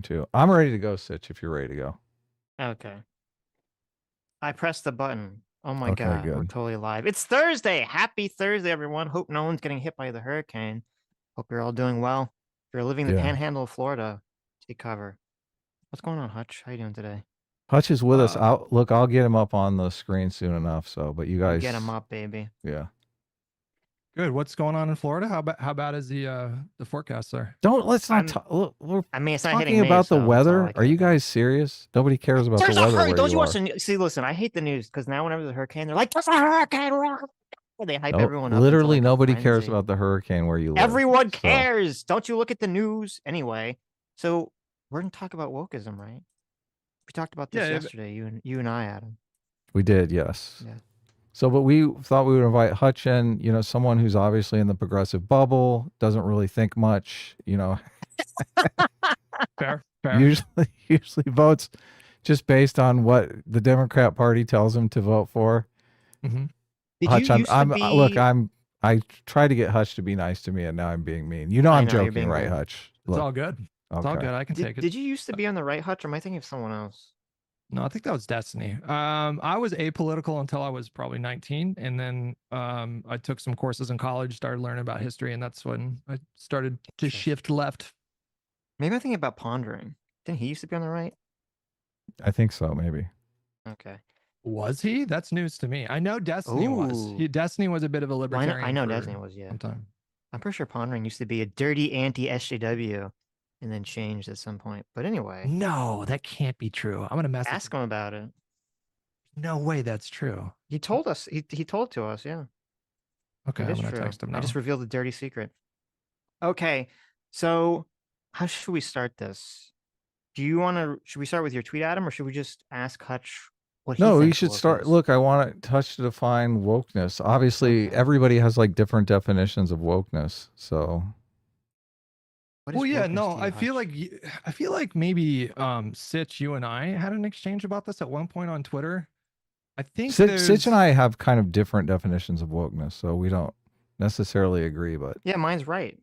too. I'm ready to go, Sitch, if you're ready to go. Okay. I pressed the button. Oh my Okay, God, we're good. totally live. It's Thursday. Happy Thursday, everyone. Hope no one's getting hit by the hurricane. Hope you're all doing well. If you're living in the Yeah. panhandle of Florida, take cover. What's going on, Hutch? How you doing today? Hutch is with us. Uh, I'll get him up on the screen soon enough. So, but you You get him guys, up, baby. yeah. Good. What's going on in Florida? How bad is the forecast there? Let's not I'm. talk. Look, we're I mean, it's not talking hitting me, about the so that's all weather. I Are care you about. guys serious? Nobody cares about the There's a weather hurricane. where Don't you you watch are. the news? See, listen, I hate the news because now whenever there's a hurricane, they're like, "There's a hurricane!" They hype No, everyone up into literally like a nobody cares frenzy. about the hurricane where you live. Everyone So, cares. Don't you look at the news anyway? So we're gonna talk about wokeism, right? We talked about this Yeah. yesterday. You and I, Adam. we did, yes. Yeah. So, but we thought we would invite Hutch in, someone who's obviously in the progressive bubble, doesn't really think much, Fair. usually votes just based on what the Democrat Party tells him to vote for. hmm Did you Hutch, used to look, be? I tried to get Hutch to be nice to me, and now I'm being mean. I I'm know you're joking, being right, good. Hutch? It's Look, all good. It's all okay. good. I can take it. Did you used to be on the right, Hutch, or am I thinking of someone else? No, I think that was Destiny. I was apolitical until I was probably 19, and then I took some courses in college, started learning about history, and that's when I started to shift left. Maybe I'm thinking about Pondering. Didn't he used to be on the right? I think so, maybe. Okay. Was he? That's news to me. I know Destiny was. Ooh. Destiny was a bit of a Well, libertarian. I know for Destiny was, yeah. some time. I'm pretty sure Pondering used to be a dirty anti-SJW and then changed at some point. But anyway, No, that can't be true. I'm gonna message. ask him about it. No way, that's true. He told us. He told to us, yeah. Okay, It I'm is gonna true. text him I now. just revealed the dirty secret. Okay, so how should we start this? Do you want to? Should we start with your tweet, Adam, or should we just ask Hutch what he No, we thinks should woke start. is? Look, I want to touch to define wokeness. Obviously, Okay. everybody has like different definitions of wokeness. So, What is Well, yeah, wokeness no, to you, Hutch? I feel like maybe Sitch, you and I had an exchange about this at one point on Twitter. I think Sitch and there's I have kind of different definitions of wokeness, so we don't necessarily agree. But Yeah, mine's right.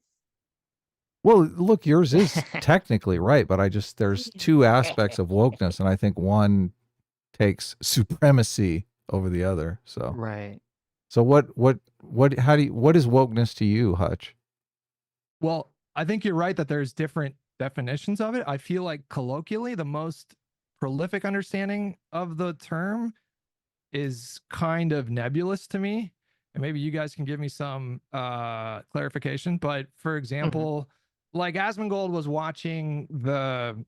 well, look, yours is technically right, but there's two aspects of wokeness, and I think one takes supremacy over the other. So, Right. so what is wokeness to you, Hutch? well, I think you're right that there's different definitions of it. I feel like colloquially the most prolific understanding of the term is kind of nebulous to me. And maybe you guys can give me some clarification. But for example, like Asmongold was watching the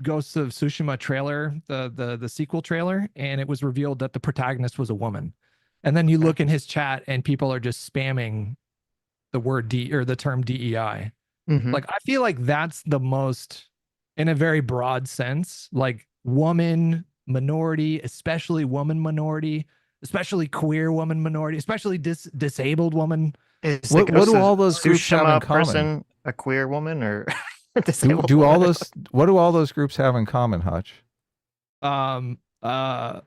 Ghosts of Tsushima trailer, the sequel trailer, and it was revealed that the protagonist was a woman. And then you look in his chat and people are just spamming the word D or the term DEI. Like I feel like that's the most, in a very broad sense, like woman minority, especially woman minority, especially queer woman minority, especially disabled woman. Is the What Ghost do of all those groups have in Tsushima common? person a queer woman or a Do disabled do all woman? those what do all those groups have in common, Hutch? Um I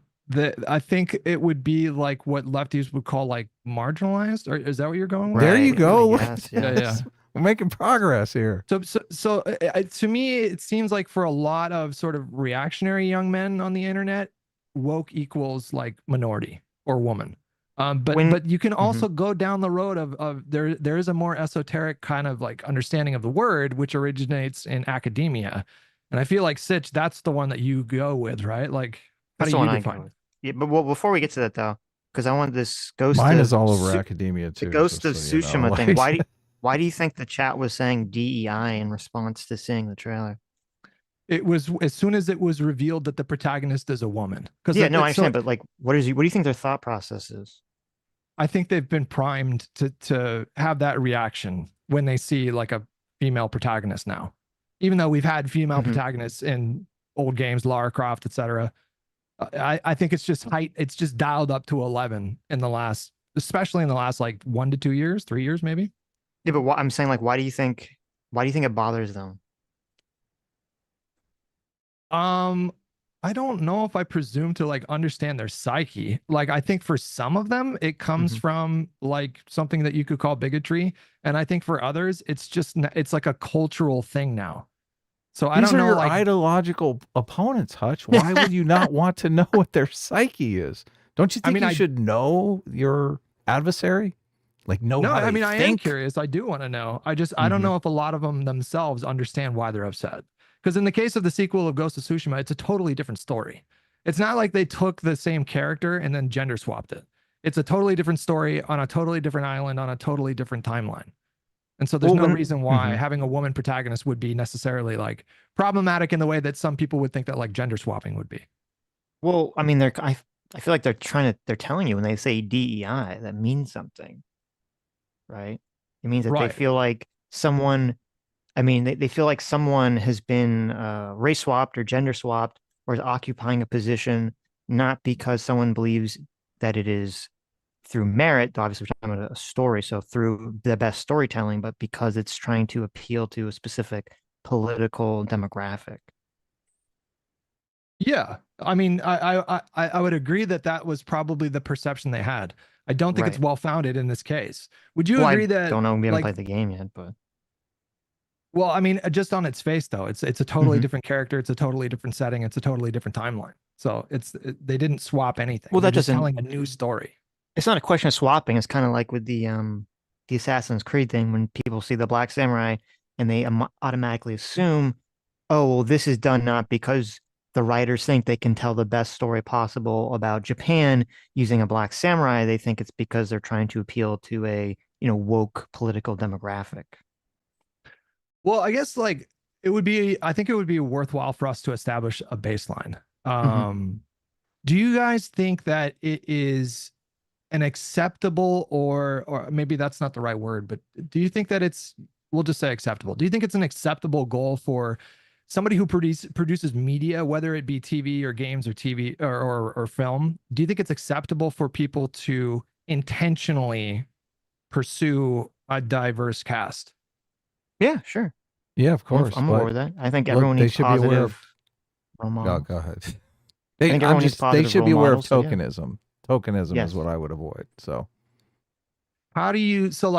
think it would be like what lefties would call like marginalized, or is that what you're going with? There you Right, go. I Look guess, at yeah. this. We're making progress here. So to me, it seems like for a lot of sort of reactionary young men on the internet, woke equals like minority or woman. But you can also go down the road of there is a more esoteric kind of like understanding of the word, which originates in academia. And I feel like Sitch, that's the one that you go with, right? Like, how That's do the you one I go define it? with. Yeah, but well, before we get to that though, because I want this Ghost Mine of is all over academia the too. Ghost of just so you know. Tsushima thing. Like, Why do you think the chat was saying DEI in response to seeing the trailer? It was as soon as it was revealed that the protagonist is a woman. Because Yeah, no, I understand, but like, what do you think their thought process is? I think they've been primed to have that reaction when they see like a female protagonist now. Even though we've had female protagonists in old games, Lara Croft, etc. I think it's just it's just dialed up to 11 in the last, especially in the last like 1 to 2 years, 3 years maybe. Yeah, but I'm saying like, why do you think it bothers them? I don't know if I presume to like understand their psyche. Like I think for some of them it comes from like something that you could call bigotry, and I think for others it's just it's like a cultural thing now. So I These don't are know, your like, ideological opponents, Hutch. Why would you not want to know what their psyche is? Don't you I think mean, you I should know your adversary? Like know no, how I they mean, I am think? curious. I do want to know. I don't Mhm. know if a lot of them themselves understand why they're upset. Because in the case of the sequel of Ghost of Tsushima, it's a totally different story. It's not like they took the same character and then gender swapped it. It's a totally different story on a totally different island on a totally different timeline. And so there's Well, no when reason why mhm. having a woman protagonist would be necessarily like problematic in the way that some people would think that like gender swapping would be. Well, I mean, I feel like they're telling you when they say DEI, that means something, right? It means that they Right. feel like someone, I mean, they feel like someone has been race swapped or gender swapped or is occupying a position, not because someone believes that it is through merit, though obviously we're talking about a story, so through the best storytelling, but because it's trying to appeal to a specific political demographic. Yeah. I mean, I would agree that that was probably the perception they had. I don't think it's Right. well founded in this case. Would you Well, agree I that don't know. We haven't like played the game yet, but well, I mean, just on its face though, it's a totally Mhm. different character, it's a totally different setting, it's a totally different timeline. So they didn't swap anything. Well, They're that just doesn't. telling a new story. It's not a question of swapping. It's kind of like with the Assassin's Creed thing when people see the Black Samurai and they automatically assume, oh, well, this is done not because the writers think they can tell the best story possible about Japan using a Black Samurai. They think it's because they're trying to appeal to a, woke political demographic. Well, I guess like I think it would be worthwhile for us to establish a baseline. Mhm. Do you guys think that it is an acceptable or maybe that's not the right word, but do you think that we'll just say acceptable. Do you think it's an acceptable goal for somebody who produces media, whether it be TV or games or TV or film? Do you think it's acceptable for people to intentionally pursue a diverse cast? Yeah, sure. Yeah, of course. I'm aware But with that. I think look, everyone they needs should be aware of. positive role Oh, models. go ahead. I think everyone needs They positive should role be aware of models. So yeah, tokenism. Tokenism is yes. what I would avoid. So How do you so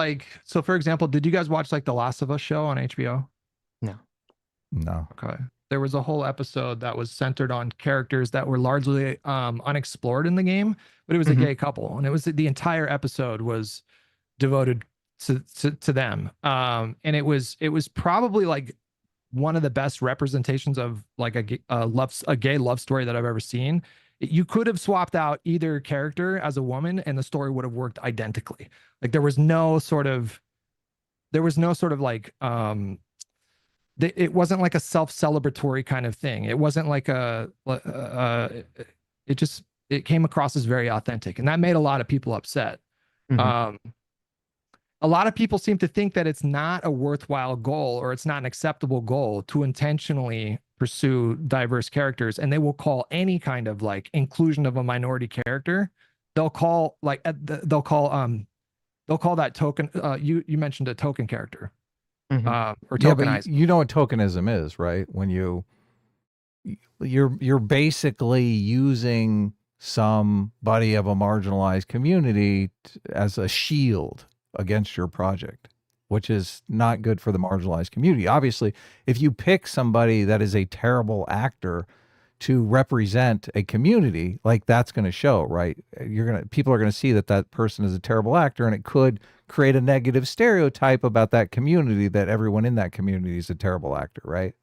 for example, did you guys watch like the Last of Us show on HBO? No. no. Okay. There was a whole episode that was centered on characters that were largely unexplored in the game, but it was a Mhm. gay couple, and it was the entire episode was devoted to them. And it was probably like one of the best representations of like a gay love story that I've ever seen. You could have swapped out either character as a woman, and the story would have worked identically. Like there was no sort of like it wasn't like a self-celebratory kind of thing. It wasn't like it just it came across as very authentic, and that made a lot of people upset. Mhm. Um, a lot of people seem to think that it's not a worthwhile goal or it's not an acceptable goal to intentionally pursue diverse characters, and they will call any kind of like inclusion of a minority character. They'll call like they'll call that token. You mentioned a token character Mhm. or Yeah, but tokenized. you know what tokenism is, right? When you're basically using somebody of a marginalized community as a shield against your project, which is not good for the marginalized community. Obviously, if you pick somebody that is a terrible actor to represent a community, like that's going to show, right? People are going to see that that person is a terrible actor, and it could create a negative stereotype about that community that everyone in that community is a terrible actor, right?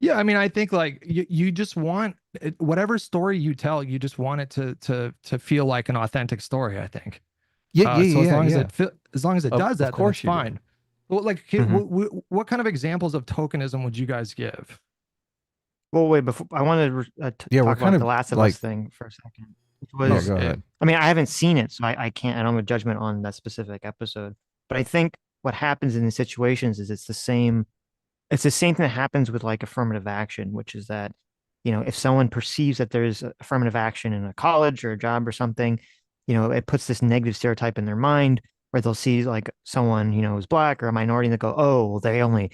Yeah, I mean, I think like you just want whatever story you tell, you just want it to feel like an authentic story. I think. Yeah, So yeah, yeah. as long as it does Of that, then it's course you do. fine. Well, like, Mhm. what kind of examples of tokenism would you guys give? Well, wait, before I wanted to Yeah, we're talk kind about the of Last of like, Us thing for a second, which yeah, was, go ahead. I mean, I haven't seen it, so I can't, I don't have a judgment on that specific episode. But I think what happens in these situations is it's the same thing that happens with like affirmative action, which is that, if someone perceives that there's affirmative action in a college or a job or something, it puts this negative stereotype in their mind where they'll see like someone, who's black or a minority and they go, oh, well, they only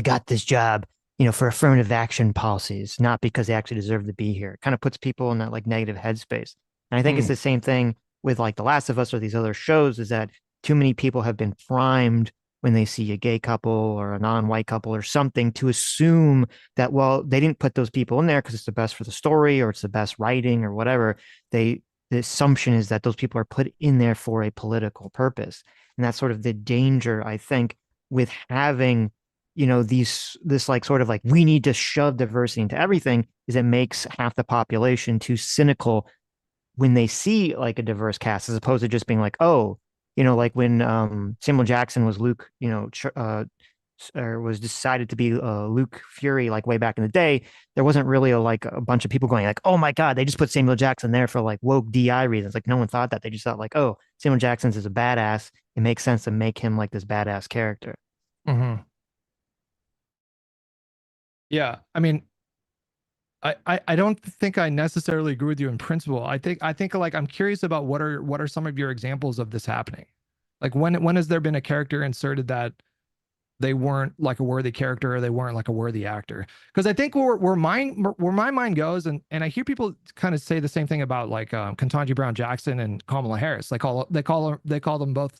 got this job, for affirmative action policies, not because they actually deserve to be here. It kind of puts people in that like negative headspace. And I think it's Mm. the same thing with like The Last of Us or these other shows is that too many people have been primed when they see a gay couple or a non-white couple or something, to assume that, well, they didn't put those people in there because it's the best for the story or it's the best writing or whatever. The assumption is that those people are put in there for a political purpose. And that's sort of the danger, I think, with having, this like sort of like, we need to shove diversity into everything, is it makes half the population too cynical when they see like a diverse cast, as opposed to just being like, oh, like when Samuel Jackson was Luke, or was decided to be Luke Fury, like way back in the day, there wasn't really a bunch of people going like, oh my God, they just put Samuel Jackson there for like woke DI reasons. Like no one thought that. They just thought like, oh, Samuel Jackson's is a badass. It makes sense to make him like this badass character. Mm-hmm. Yeah. I mean, I don't think I necessarily agree with you in principle. I think like I'm curious about what are some of your examples of this happening? Like when has there been a character inserted that they weren't like a worthy character or they weren't like a worthy actor? Because I think where my mind goes, and I hear people kind of say the same thing about like Ketanji Brown Jackson and Kamala Harris. They call them both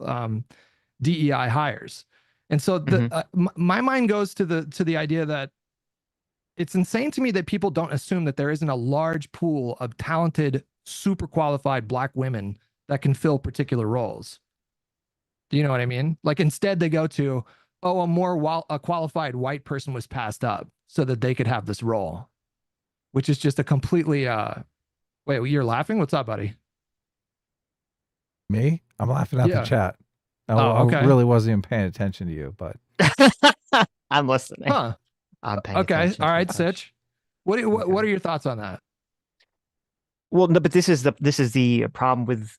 DEI hires, and so my mind goes to the idea that it's insane to me that people don't assume that there isn't a large pool of talented, super qualified Black women that can fill particular roles. Do you know what I mean? Like instead they go to, oh, a qualified white person was passed up so that they could have this role, which is just a completely, wait, you're laughing? What's up, buddy? Me? I'm laughing at the chat. Okay. I really wasn't even paying attention to you, but I'm listening. Huh. I'm paying okay. attention. All right, Sitch. What are your thoughts on that? Well, no, but this is the problem with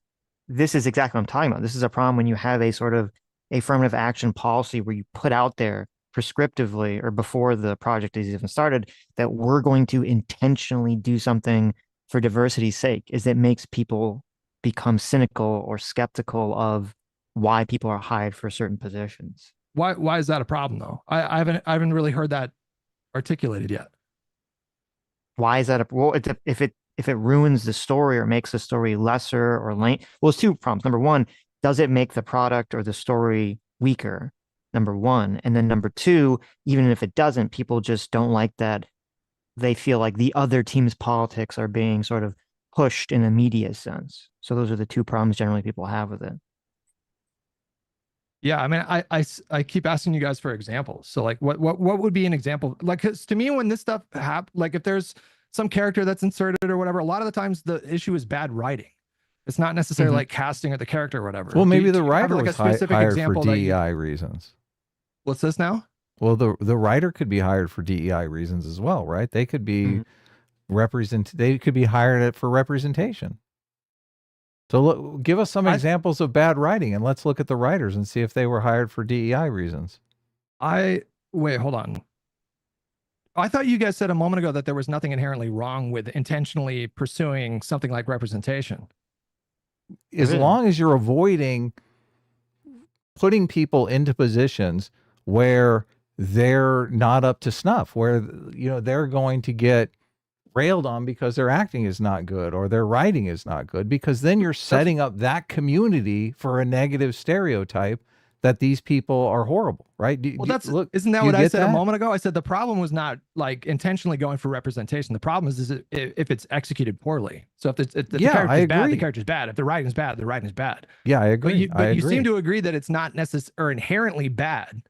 this is exactly what I'm talking about. This is a problem when you have a sort of affirmative action policy where you put out there prescriptively or before the project is even started that we're going to intentionally do something for diversity's sake, is it makes people become cynical or skeptical of why people are hired for certain positions. Why is that a problem though? I haven't really heard that articulated yet. Why is that if it ruins the story or makes the story lesser or lame? Well, it's two problems. Number one, does it make the product or the story weaker? Number one. And then number two, even if it doesn't, people just don't like that. They feel like the other team's politics are being sort of pushed in a media sense. So those are the two problems generally people have with it. Yeah, I mean, I keep asking you guys for examples. So like, what would be an example? Like, cause to me, when this stuff happens, like if there's some character that's inserted or whatever, a lot of the times the issue is bad writing. It's not necessarily like casting of the character or whatever. Well, maybe the writer like was hired for DEI reasons. What's this now? Well, the writer could be hired for DEI reasons as well, right? They could be They could be hired for representation. So look, give us some examples of bad writing, and let's look at the writers and see if they were hired for DEI reasons. Wait, hold on. I thought you guys said a moment ago that there was nothing inherently wrong with intentionally pursuing something like representation. As long as you're avoiding putting people into positions where they're not up to snuff, where they're going to get railed on because their acting is not good or their writing is not good, because then you're setting up that community for a negative stereotype that these people are horrible, right? Isn't that what I said a moment ago? I said the problem was not like intentionally going for representation. The problem is if it's executed poorly. So if the character is bad, the character is bad. If the writing is bad, the writing is bad. Yeah, I agree. But you seem to agree that it's not necessary or inherently bad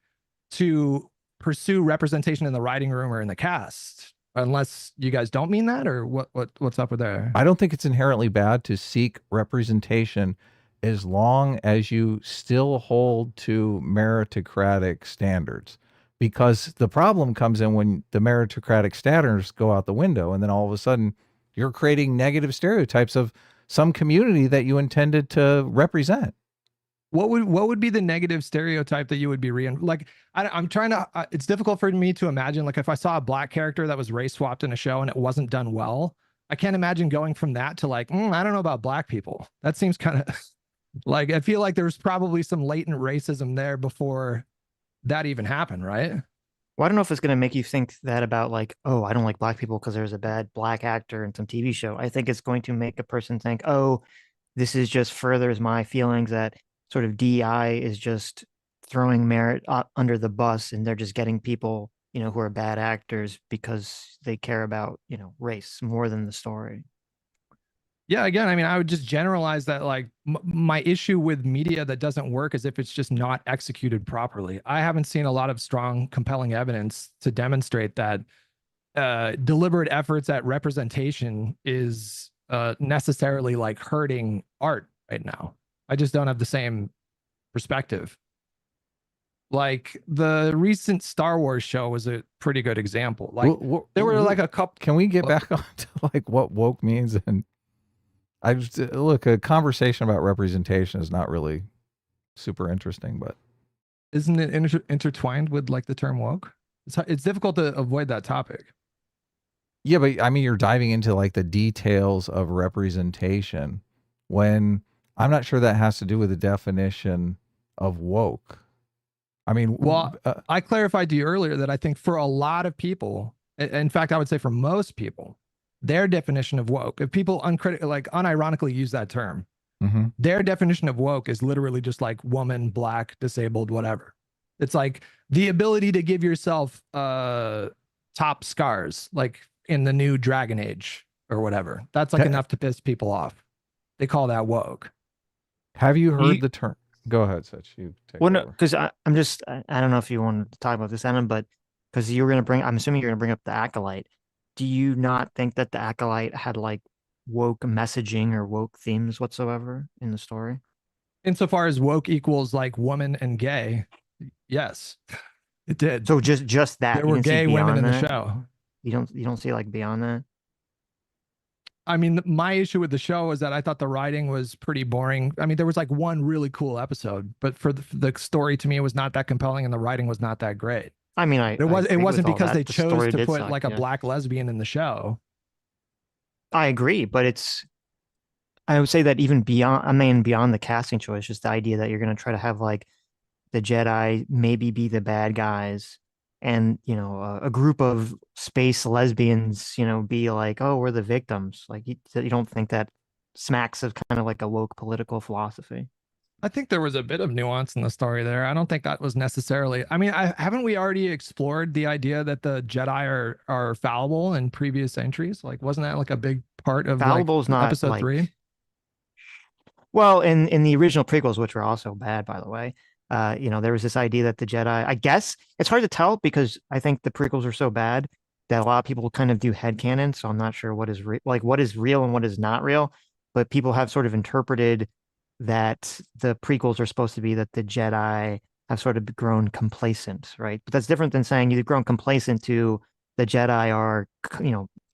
to pursue representation in the writing room or in the cast. Unless you guys don't mean that, or what's up with that? I don't think it's inherently bad to seek representation as long as you still hold to meritocratic standards, because the problem comes in when the meritocratic standards go out the window, and then all of a sudden you're creating negative stereotypes of some community that you intended to represent. What would be the negative stereotype that you would be I'm trying to, it's difficult for me to imagine, like if I saw a Black character that was race swapped in a show and it wasn't done well, I can't imagine going from that to like, I don't know about Black people. That seems kind of like, I feel like there's probably some latent racism there before that even happened, right? Well, I don't know if it's going to make you think that about like, oh, I don't like Black people because there's a bad Black actor in some TV show. I think it's going to make a person think, oh, this is just furthers my feelings that sort of DEI is just throwing merit under the bus, and they're just getting people, who are bad actors because they care about, race more than the story. Yeah, again, I mean, I would just generalize that like my issue with media that doesn't work is if it's just not executed properly. I haven't seen a lot of strong, compelling evidence to demonstrate that deliberate efforts at representation is necessarily like hurting art right now. I just don't have the same perspective. Like the recent Star Wars show was a pretty good example. Like there were like a couple. Can we get back on to like what woke means? And I just look, a conversation about representation is not really super interesting, but Isn't it intertwined with like the term woke? It's difficult to avoid that topic. yeah, but I mean, you're diving into like the details of representation when I'm not sure that has to do with the definition of woke. I mean, well, I clarified to you earlier that I think for a lot of people, in fact, I would say for most people, their definition of woke, if people unironically use that term, their definition of woke is literally just like woman, black, disabled, whatever. It's like the ability to give yourself top scars, like in the new Dragon Age or whatever. That's like enough to piss people off. They call that woke. Have you heard the term? Go ahead, Sitch. You take well, no, because I don't know if you wanted to talk about this, Adam, but because I'm assuming you're going to bring up the Acolyte. Do you not think that the Acolyte had like woke messaging or woke themes whatsoever in the story? Insofar as woke equals like woman and gay, yes, it did. So just that there were gay women in the show. You don't see like beyond that. I mean, my issue with the show is that I thought the writing was pretty boring. I mean, there was like one really cool episode, but for the story to me, it was not that compelling, and the writing was not that great. I mean, it wasn't because they chose to put like a black lesbian in the show. I agree, but I would say that even beyond the casting choice, just the idea that you're going to try to have like the Jedi maybe be the bad guys, and a group of space lesbians be like, oh, we're the victims. Like you don't think that smacks of kind of like a woke political philosophy? I think there was a bit of nuance in the story there. I don't think that was necessarily, I mean, haven't we already explored the idea that the Jedi are fallible in previous entries? Like, wasn't that like a big part of fallible is not episode like, 3? Well, in the original prequels, which were also bad, by the way, there was this idea that the Jedi, I guess it's hard to tell because I think the prequels are so bad that a lot of people kind of do headcanon. So I'm not sure what is what is real and what is not real, but people have sort of interpreted that the prequels are supposed to be that the Jedi have sort of grown complacent, right? But that's different than saying you've grown complacent to the Jedi are,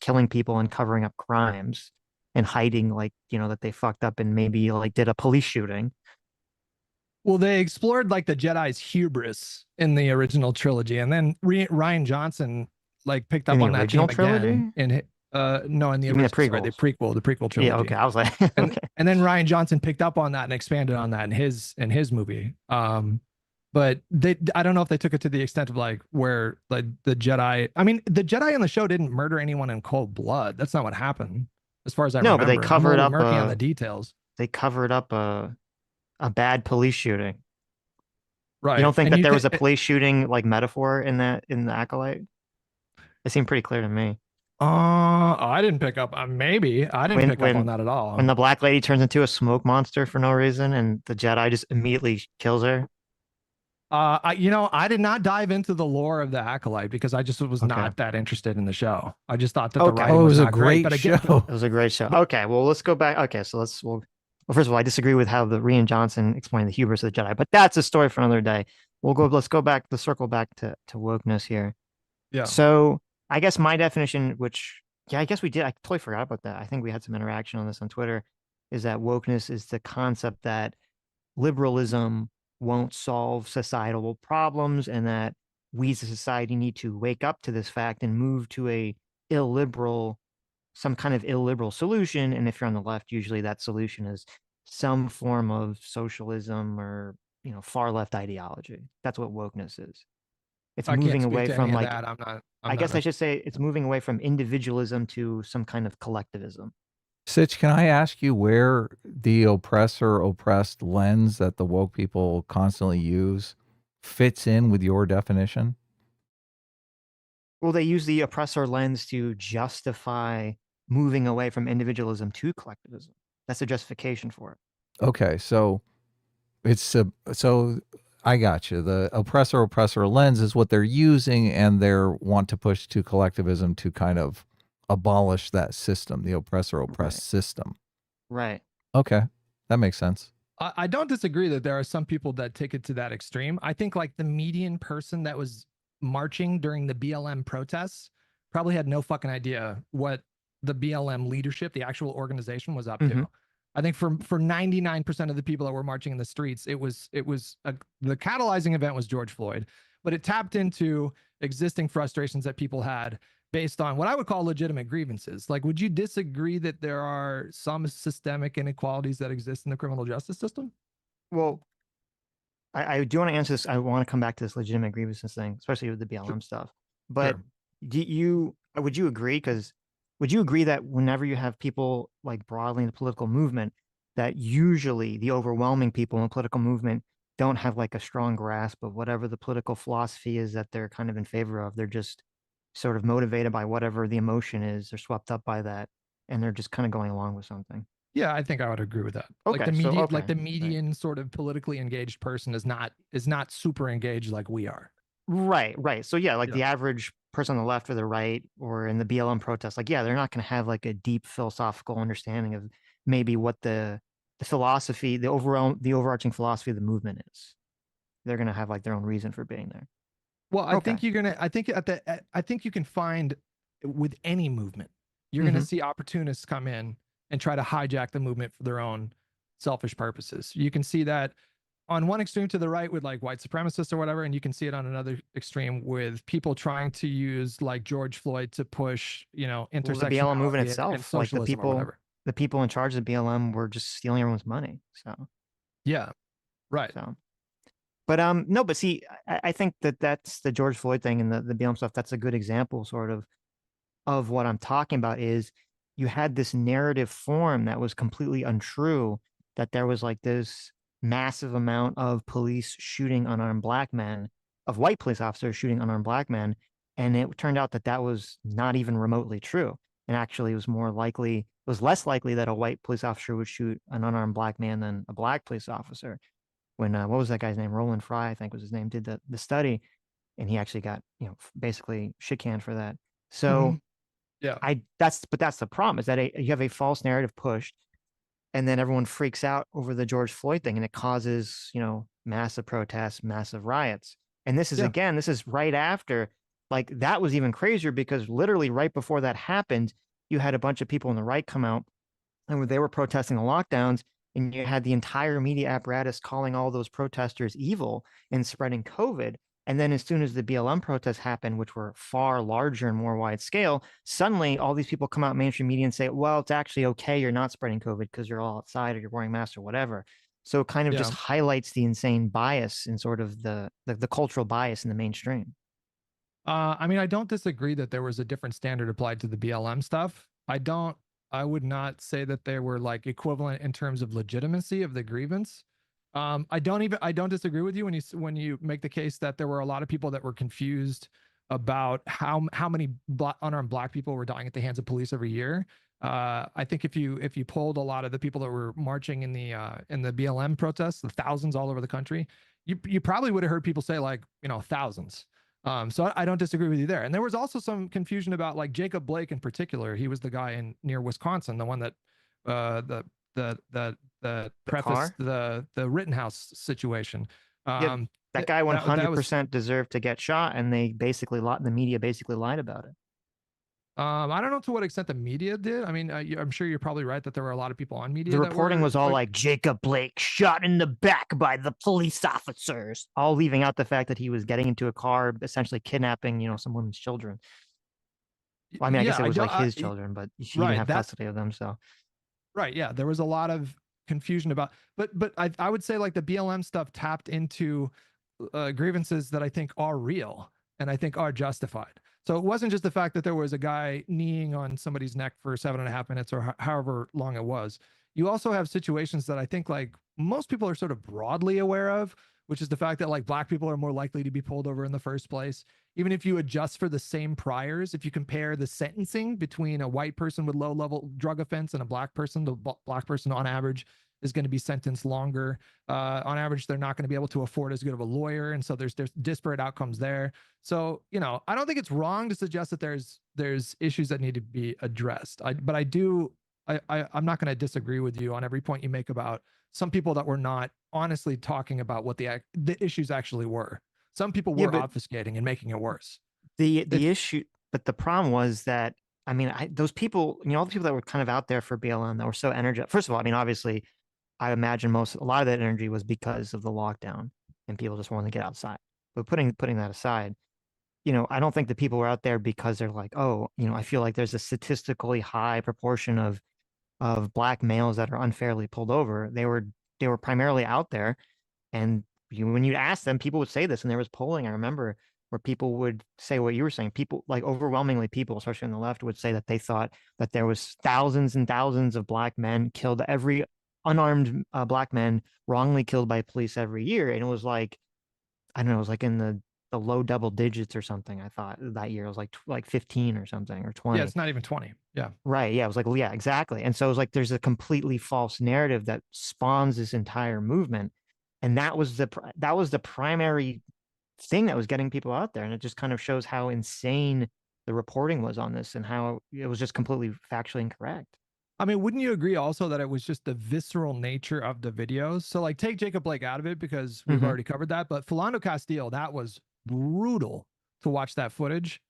killing people and covering up crimes and hiding like, that they fucked up and maybe like did a police shooting. Well, they explored like the Jedi's hubris in the original trilogy, and then Rian Johnson like picked up on that theme again in no, in the original, the prequel trilogy. Yeah, okay. I was like, okay. and then Rian Johnson picked up on that and expanded on that in his movie. But I don't know if they took it to the extent of like where like the Jedi. I mean, the Jedi in the show didn't murder anyone in cold blood. That's not what happened, as far as I remember. No, but they covered up on the details. They covered up a bad police shooting. Right. You don't think that there was a police shooting like metaphor in the Acolyte? It seemed pretty clear to me. I didn't pick up. Maybe I didn't pick up on that at all. When the black lady turns into a smoke monster for no reason, and the Jedi just immediately kills her. I did not dive into the lore of the Acolyte because I just was not that interested in the show. I just thought that the writing was a great show. It was a great show. Okay, well, let's go back. Okay, so well, first of all, I disagree with how the Rian Johnson explained the hubris of the Jedi, but that's a story for another day. Let's circle back to wokeness here. Yeah. So I guess my definition, which, yeah, I guess we did. I totally forgot about that. I think we had some interaction on this on Twitter, is that wokeness is the concept that liberalism won't solve societal problems and that we as a society need to wake up to this fact and move to some kind of illiberal solution. And if you're on the left, usually that solution is some form of socialism or, far left ideology. That's what wokeness is. It's moving away from like, I guess I should say it's moving away from individualism to some kind of collectivism. Sitch, can I ask you where the oppressor-oppressed lens that the woke people constantly use fits in with your definition? Well, they use the oppressor lens to justify moving away from individualism to collectivism. That's a justification for it. Okay, so it's so I got you. The oppressor lens is what they're using, and they want to push to collectivism to kind of abolish that system, the oppressor oppressed Right. system. Right. Okay, that makes sense. I don't disagree that there are some people that take it to that extreme. I think like the median person that was marching during the BLM protests probably had no fucking idea what the BLM leadership, the actual organization, was up to. I think for 99% of the people that were marching in the streets, the catalyzing event was George Floyd, but it tapped into existing frustrations that people had based on what I would call legitimate grievances. Like, would you disagree that there are some systemic inequalities that exist in the criminal justice system? Well, I do want to answer this. I want to come back to this legitimate grievances thing, especially with the BLM stuff. But would you agree? Because would you agree that whenever you have people like broadly in the political movement, that usually the overwhelming people in the political movement don't have like a strong grasp of whatever the political philosophy is that they're kind of in favor of? They're just sort of motivated by whatever the emotion is. They're swept up by that, and they're just kind of going along with something. Yeah, I think I would agree with that. Okay, like the median sort of politically engaged person is not super engaged like we are. Right. So yeah, like the average person on the left or the right or in the BLM protest, like, yeah, they're not going to have like a deep philosophical understanding of maybe what the philosophy, the overarching philosophy of the movement is. They're going to have like their own reason for being there. Well, I think you can find with any movement, you're going to see opportunists come in and try to hijack the movement for their own selfish purposes. You can see that on one extreme to the right with like white supremacists or whatever, and you can see it on another extreme with people trying to use like George Floyd to push, intersectionality, the BLM movement itself, and socialism or whatever. The people in charge of the BLM were just stealing everyone's money. So yeah, right. So, but no, but see, I think that's the George Floyd thing and the BLM stuff. That's a good example, sort of what I'm talking about. Is you had this narrative form that was completely untrue, that there was like this massive amount of police shooting unarmed black men, of white police officers shooting unarmed black men. And it turned out that that was not even remotely true. And actually it was less likely that a white police officer would shoot an unarmed black man than a black police officer. When, what was that guy's name? Roland Fry, I think was his name, did the study. And he actually got, basically shit canned for that. So yeah, that's the problem, is that you have a false narrative pushed, and then everyone freaks out over the George Floyd thing, and it causes, massive protests, massive riots. And this is right after, like, that was even crazier, because literally right before that happened, you had a bunch of people on the right come out, and they were protesting the lockdowns, and you had the entire media apparatus calling all those protesters evil and spreading COVID. And then as soon as the BLM protests happened, which were far larger and more wide scale, suddenly all these people come out mainstream media and say, well, it's actually okay, you're not spreading COVID because you're all outside or you're wearing masks or whatever. So it kind of just highlights the insane bias and sort of the cultural bias in the mainstream. I mean, I don't disagree that there was a different standard applied to the BLM stuff. I would not say that they were like equivalent in terms of legitimacy of the grievance. I don't disagree with you when you make the case that there were a lot of people that were confused about how many unarmed black people were dying at the hands of police every year. I think if you polled a lot of the people that were marching in the BLM protests, the thousands all over the country, you probably would have heard people say like, thousands. So I don't disagree with you there. And there was also some confusion about like Jacob Blake in particular. He was the guy near Wisconsin, the one that the preface the Rittenhouse situation. That guy 100% deserved to get shot, and the media basically lied about it. I don't know to what extent the media did. I mean, I'm sure you're probably right that there were a lot of people on media. The reporting was all like Jacob Blake shot in the back by the police officers, all leaving out the fact that he was getting into a car, essentially kidnapping, some women's children. Well, I mean, I guess it was like his children, but he didn't have custody of them. So, right, yeah, there was a lot of confusion about, but I would say like the BLM stuff tapped into grievances that I think are real and I think are justified. So it wasn't just the fact that there was a guy kneeing on somebody's neck for 7.5 minutes or however long it was. You also have situations that I think like most people are sort of broadly aware of, which is the fact that like black people are more likely to be pulled over in the first place. Even if you adjust for the same priors, if you compare the sentencing between a white person with low level drug offense and a black person, the black person on average is going to be sentenced longer. On average, they're not going to be able to afford as good of a lawyer. And so there's disparate outcomes there. So, you know, I don't think it's wrong to suggest that there's issues that need to be addressed. But I'm not going to disagree with you on every point you make about some people that were not honestly talking about what the issues actually were. Some people were obfuscating and making it worse. The issue, but the problem was that, I mean, those people, you know, all the people that were kind of out there for BLM that were so energetic. First of all, I mean, obviously, I imagine a lot of that energy was because of the lockdown and people just wanted to get outside. But putting that aside, you know, I don't think the people were out there because they're like, oh, you know, I feel like there's a statistically high proportion of black males that are unfairly pulled over. They were primarily out there, and when you ask them, people would say this. And there was polling, I remember, where people would say what you were saying. People, like overwhelmingly people, especially on the left, would say that they thought that there was thousands and thousands of black men killed, every unarmed black men wrongly killed by police every year. And it was like, I don't know, it was like in the low double digits or something. I thought that year it was like 15 or something, or 20. Yeah, it's not even 20. Yeah. Right. Yeah. It was like, yeah, exactly. And so it was like, there's a completely false narrative that spawns this entire movement. And that was the primary thing that was getting people out there. And it just kind of shows how insane the reporting was on this and how it was just completely factually incorrect. I mean, wouldn't you agree also that it was just the visceral nature of the videos? So like take Jacob Blake out of it because we've already covered that, but Philando Castile, that was brutal to watch that footage.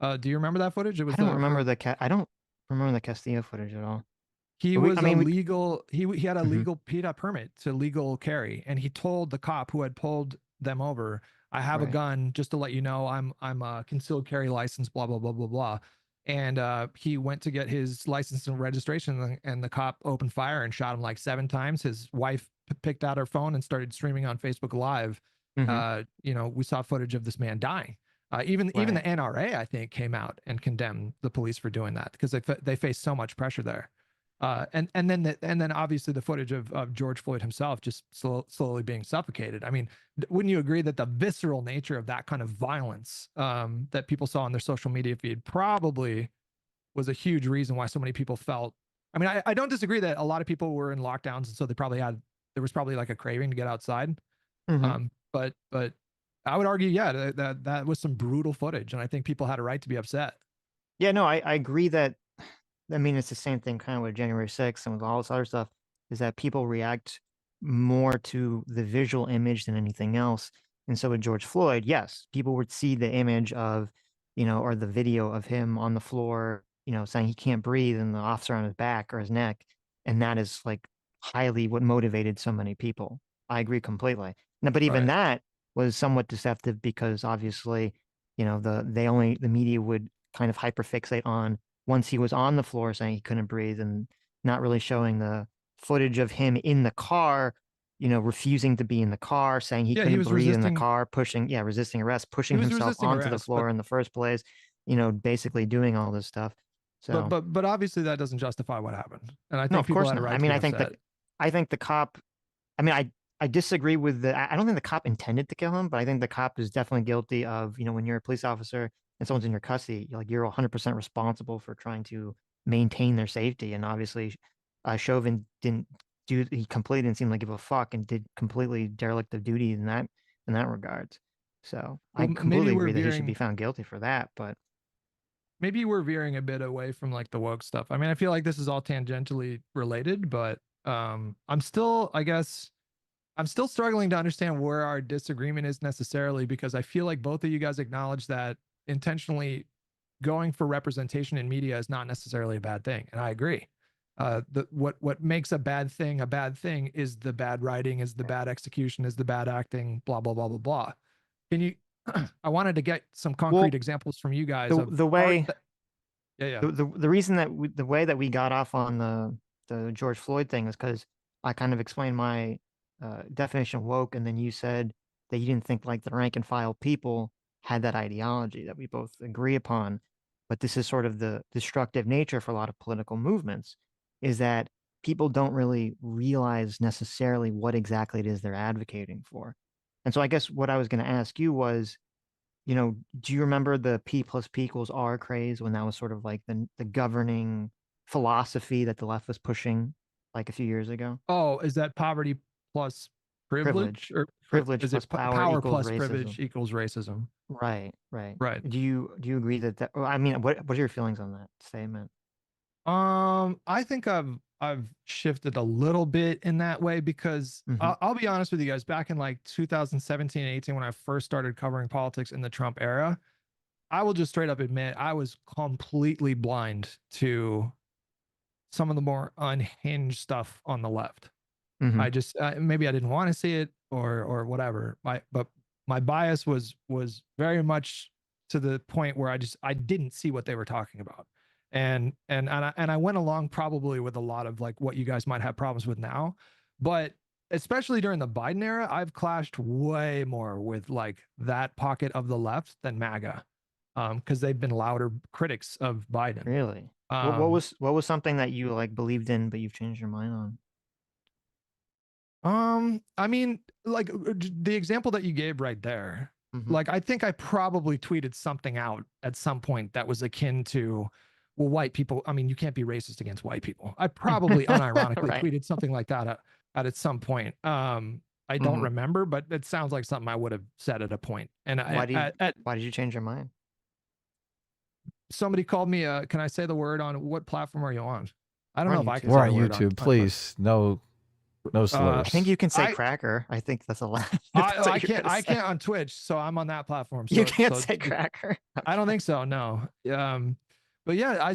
Do you remember that footage? It was I don't remember the Castillo footage at all. He was illegal. He had a legal PETA permit to legal carry, and he told the cop who had pulled them over, "I have a gun, just to let you know. I'm a concealed carry license, blah blah blah blah blah." And he went to get his license and registration, and the cop opened fire and shot him like 7 times. His wife picked out her phone and started streaming on Facebook Live. You know, we saw footage of this man dying. Even the NRA, I think, came out and condemned the police for doing that because they faced so much pressure there. And then obviously the footage of George Floyd himself just slowly being suffocated. I mean, wouldn't you agree that the visceral nature of that kind of violence that people saw on their social media feed probably was a huge reason why so many people felt? I mean, I don't disagree that a lot of people were in lockdowns, and so there was probably like a craving to get outside. But I would argue, yeah, that was some brutal footage, and I think people had a right to be upset. Yeah, no, I agree that. I mean, it's the same thing kind of with January 6th and with all this other stuff, is that people react more to the visual image than anything else. And so with George Floyd, yes, people would see the image of, you know, or the video of him on the floor, you know, saying he can't breathe and the officer on his back or his neck. And that is like highly what motivated so many people. I agree completely. No, but even that was somewhat deceptive because obviously, you know, the media would kind of hyperfixate on once he was on the floor saying he couldn't breathe and not really showing the footage of him in the car, you know, refusing to be in the car, saying he couldn't breathe in the car, resisting arrest, pushing himself onto the floor in the first place, you know, basically doing all this stuff. So, but obviously that doesn't justify what happened. And I think people had a right. I mean, I think the cop, I mean, I disagree with I don't think the cop intended to kill him, but I think the cop is definitely guilty of, you know, when you're a police officer and someone's in your custody, you're 100% responsible for trying to maintain their safety. And obviously, Chauvin he completely didn't seem like give a fuck and did completely derelict of duty in that regards. So I completely agree that he should be found guilty for that. But maybe we're veering a bit away from like the woke stuff. I mean, I feel like this is all tangentially related, but I'm still struggling to understand where our disagreement is necessarily, because I feel like both of you guys acknowledge that intentionally going for representation in media is not necessarily a bad thing. And I agree. What makes a bad thing is the bad writing, is the bad execution, is the bad acting, blah, blah, blah, blah, blah. Can you, I wanted to get some concrete examples from you guys. The reason that the way that we got off on the George Floyd thing is because I kind of explained my definition of woke. And then you said that you didn't think like the rank and file people had that ideology that we both agree upon. But this is sort of the destructive nature for a lot of political movements, is that people don't really realize necessarily what exactly it is they're advocating for. And so I guess what I was going to ask you was, do you remember the P plus P equals R craze when that was sort of like the governing philosophy that the left was pushing like a few years ago? Oh, is that poverty plus privilege, Privilege. or Privilege is it plus power power equals plus racism. privilege equals racism? Right, right. Right. Do you agree that well, I mean, what are your feelings on that statement? I think I've shifted a little bit in that way because Hmm. I'll be honest with you guys. Back in like 2017 and 18, when I first started covering politics in the Trump era, I will just straight up admit I was completely blind to some of the more unhinged stuff on the left. Hmm. I just maybe I didn't want to see it or whatever. But my bias was very much to the point where I didn't see what they were talking about. And I went along probably with a lot of like what you guys might have problems with now, but especially during the Biden era, I've clashed way more with like that pocket of the left than MAGA, because they've been louder critics of Biden. Really? What was something that you like believed in, but you've changed your mind on? I mean, like the example that you gave right there, Mhm. like I think I probably tweeted something out at some point that was akin to, well, white people, I mean, you can't be racist against white people. I probably unironically Right. tweeted something like that at some point. I don't Mhm. remember, but it sounds like something I would have said at a point. And Why did you change your mind? somebody called me, can I say the word on what platform are you on? I don't We're know on if I can YouTube. We're say on the word YouTube. on Please, no uh, I think slurs. you can say I cracker. I think that's allowed. I That's what I you're can't gonna I say. can't on Twitch, so I'm on that platform. You So can't so say cracker. I don't Okay. think so. No. But yeah,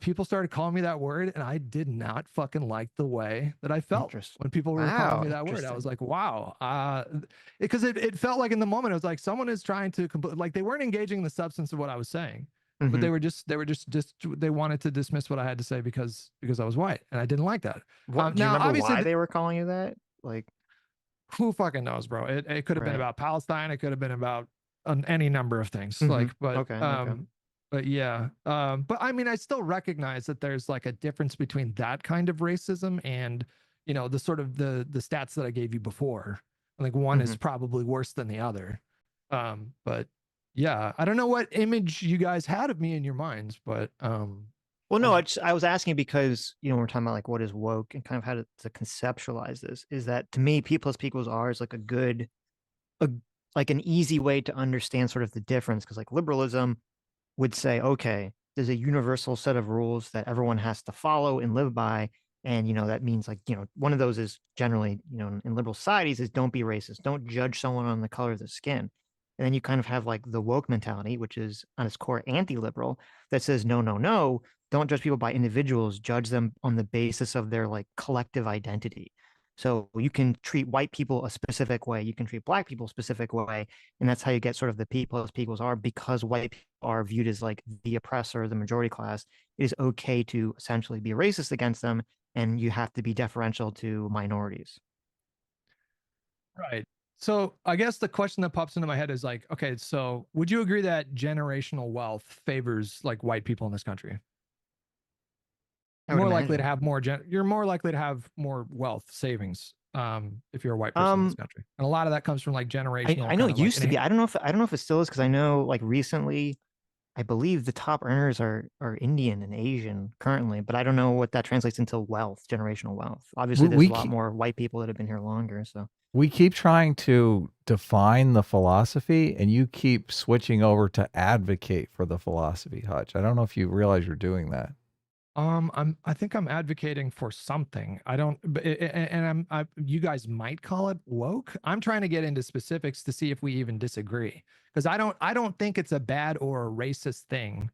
people started calling me that word, and I did not fucking like the way that I felt Interesting. when people were calling Wow, me that word. I was interesting. like, wow, because it felt like in the moment, it was like someone is trying to like they weren't engaging in the substance of what I was saying, but Hmm. they wanted to dismiss what I had to say because I was white, and I didn't like that. What do you Now, remember obviously, why they were calling you that? Like, who fucking knows, bro? It could have been right. about Palestine. It could have been about any number of things. Hmm. Like, but Okay, okay. yeah. But I mean, I still recognize that there's like a difference between that kind of racism and the sort of the stats that I gave you before. Like one Hmm. is probably worse than the other. But yeah, I don't know what image you guys had of me in your minds, but Well, no, um, I was asking because, we're talking about like what is woke and kind of how to conceptualize this is that to me, P plus P equals R is like a, like an easy way to understand sort of the difference. Cause like liberalism would say, okay, there's a universal set of rules that everyone has to follow and live by. And, that means like, one of those is generally, in liberal societies is don't be racist. Don't judge someone on the color of their skin. And then you kind of have like the woke mentality, which is on its core anti-liberal, that says, no, no, no, don't judge people by individuals, judge them on the basis of their like collective identity. So you can treat white people a specific way, you can treat black people a specific way, and that's how you get sort of the P plus P equals R because white people are viewed as like the oppressor, the majority class. It is okay to essentially be racist against them, and you have to be deferential to minorities. right. So I guess the question that pops into my head is like, okay, so would you agree that generational wealth favors like white people in this country? I You're would more likely to imagine. have you're more likely to have more wealth savings if you're a white person in this Um, country. And a lot of that comes from like I, generational I know kind it of like used to be. I don't know if it still is because I know like recently, I believe the top earners are Indian and Asian currently, but I don't know what that translates into wealth, generational wealth. Obviously, We, there's we a lot keep, more white people that have been here longer. So we keep trying to define the philosophy, and you keep switching over to advocate for the philosophy, Hutch. I don't know if you realize you're doing that. I think I'm advocating for something. I don't, and you guys might call it woke. I'm trying to get into specifics to see if we even disagree. Because I don't think it's a bad or a racist thing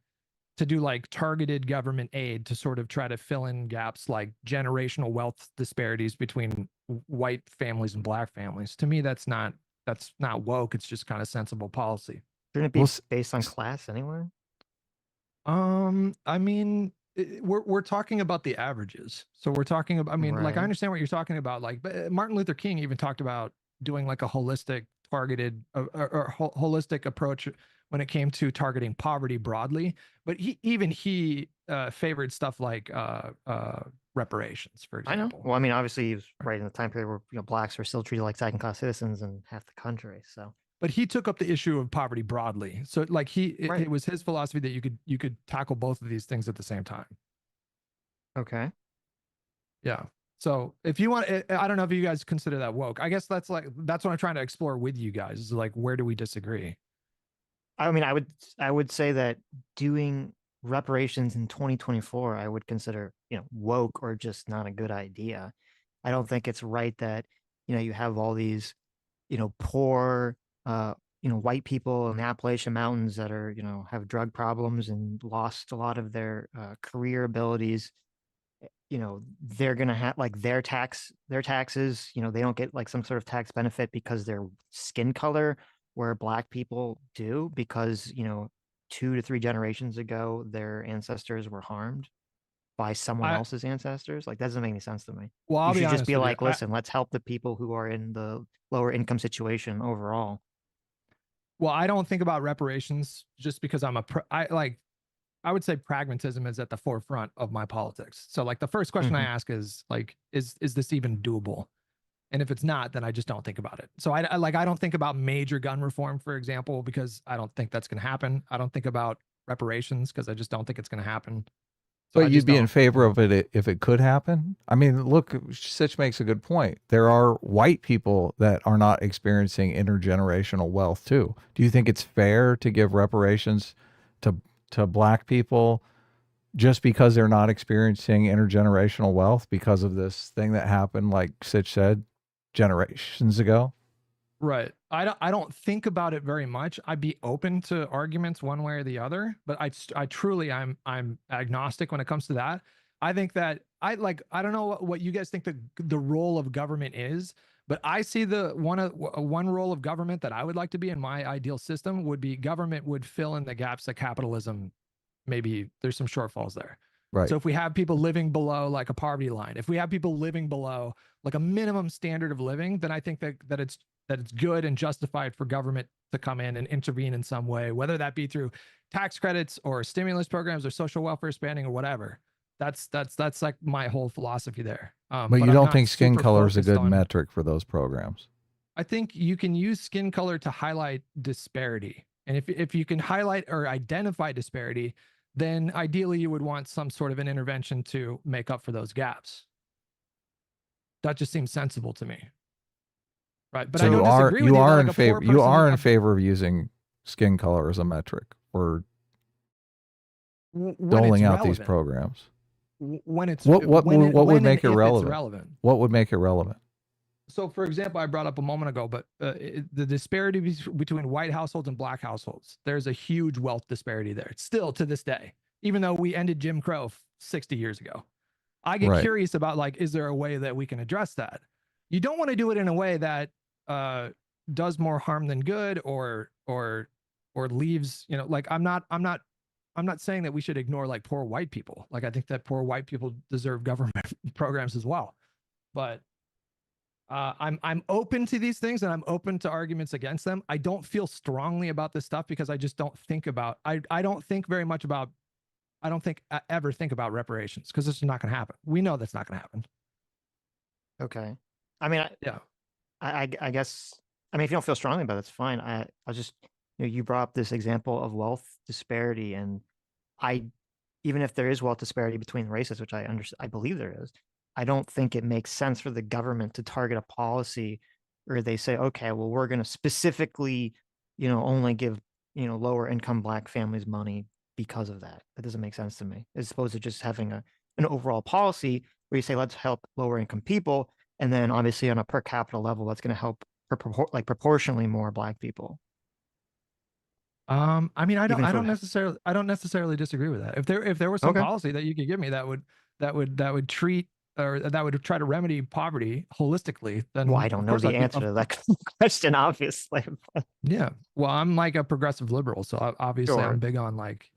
to do like targeted government aid to sort of try to fill in gaps like generational wealth disparities between white families and black families. To me, that's not woke. It's just kind of sensible policy. shouldn't it Well, be based on class anyway? I mean, we're talking about the averages. So we're talking about, I mean, like I Right. understand what you're talking about. Like, but Martin Luther King even talked about doing like a holistic, targeted, or holistic approach when it came to targeting poverty broadly. But he favored stuff like reparations, for I know. example. Well, I mean, obviously, he was right in the time period where blacks were still treated like second-class citizens in half the country. So, But he took up the issue of poverty broadly. So like Right. it was his philosophy that you could tackle both of these things at the same time. okay. Yeah. So if you want, I don't know if you guys consider that woke. I guess that's what I'm trying to explore with you guys, is like, where do we disagree? I mean, I would say that doing reparations in 2024, I would consider, woke or just not a good idea. I don't think it's right that, you have all these, poor, white people in the Appalachian Mountains that are, have drug problems and lost a lot of their career abilities. They're gonna have like their taxes, they don't get like some sort of tax benefit because their skin color, where black people do, because 2 to 3 generations ago their ancestors were harmed by someone I else's ancestors. Like, that doesn't make any sense to me. well, You I'll be should just honest be with you. like, listen, let's help the people who are in the lower income situation overall. I don't think about reparations just because I would say pragmatism is at the forefront of my politics. So like the first question I ask is like, is this even doable? And if it's not, then I just don't think about it. So I don't think about major gun reform, for example, because I don't think that's going to happen. I don't think about reparations because I just don't think it's going to happen. So But you'd be in favor of it if it could happen? I mean, look, Sitch makes a good point. There are white people that are not experiencing intergenerational wealth too. Do you think it's fair to give reparations to black people just because they're not experiencing intergenerational wealth because of this thing that happened, like Sitch said, generations ago? Right. I don't think about it very much. I'd be open to arguments one way or the other, but I truly I'm agnostic when it comes to that. I think that I don't know what you guys think the role of government is, but I see the one role of government that I would like to be in my ideal system would be government would fill in the gaps that capitalism, maybe there's some shortfalls there. Right. So if we have people living below like a poverty line, if we have people living below like a minimum standard of living, then I think that it's good and justified for government to come in and intervene in some way, whether that be through tax credits or stimulus programs or social welfare spending or whatever. That's like my whole philosophy there. But you I'm don't not think skin super color is a focused good on- metric for those programs? I think you can use skin color to highlight disparity. And if you can highlight or identify disparity, then ideally you would want some sort of an intervention to make up for those gaps. That just seems sensible to me. Right. But so I don't disagree with you. You are in favor of using skin color as a metric for doling out these programs. When it's what would make it relevant? What would make it relevant? So, for example, I brought up a moment ago, but the disparity between white households and black households, there's a huge wealth disparity there. Still to this day, even though we ended Jim Crow 60 years ago. I get curious about, like, is there a way that we can address that? You don't want to do it in a way that does more harm than good or leaves, like, I'm not saying that we should ignore like poor white people. Like, I think that poor white people deserve government programs as well. But I'm open to these things and I'm open to arguments against them. I don't feel strongly about this stuff because I just don't think about, I don't think very much about, I don't think I ever think about reparations because it's not going to happen. We know that's not going to happen. Okay. I mean, I guess, I mean, if you don't feel strongly about it, it's fine. I'll just, you brought up this example of wealth disparity, and even if there is wealth disparity between races, which I believe there is, I don't think it makes sense for the government to target a policy where they say, okay, well, we're going to specifically, only give, lower income black families money because of that. That doesn't make sense to me, as opposed to just having an overall policy where you say, let's help lower income people. And then obviously on a per capita level, that's going to help proportionally more black people. I mean, I don't necessarily disagree with that. If there was some policy that you could give me that would treat, or that would try to remedy poverty holistically, then I don't know the answer to that question, obviously. Yeah. Well, I'm like a progressive liberal, so obviously I'm big on, like,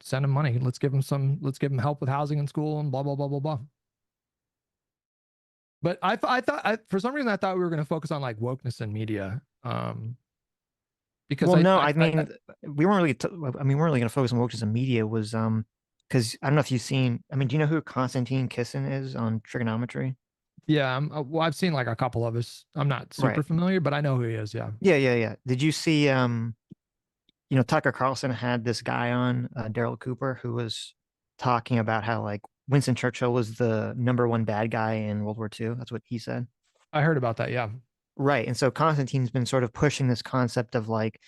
send them money. Let's give them help with housing and school and blah, blah, blah, blah, blah. But I thought for some reason, I thought we were going to focus on like wokeness in media. Because Well, no, I I mean, we weren't really, I mean, we weren't really going to focus on wokeness and media was, because I don't know if you've seen, I mean, do you know who Konstantin Kisin is on trigonometry? yeah, well, I've seen like a couple of his. I'm not super Right. familiar, but I know who he is. Yeah. Yeah. Did you see, Tucker Carlson had this guy on, Daryl Cooper, who was talking about how like Winston Churchill was the #1 bad guy in World War II. That's what he said. I heard about that. Yeah. Right. And so Konstantin's been sort of pushing this concept of like,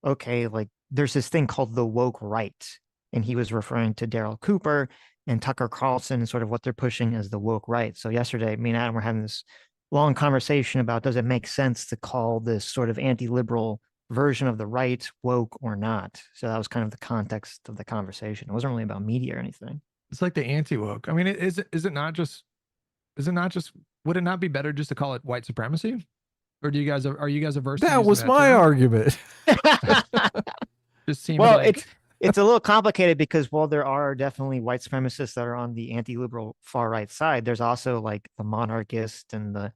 okay, like there's this thing called the woke right. And he was referring to Daryl Cooper and Tucker Carlson and sort of what they're pushing as the woke right. So yesterday, me and Adam were having this long conversation about does it make sense to call this sort of anti-liberal version of the right woke or not? So that was kind of the context of the conversation. It wasn't really about media or anything. It's like the anti woke. I mean, is it not just? Is it not just? Would it not be better just to call it white supremacy? Or are you guys averse to That using was that my term? argument. Just seems Well, like it's a little complicated because while there are definitely white supremacists that are on the anti-liberal far right side, there's also like the monarchist and the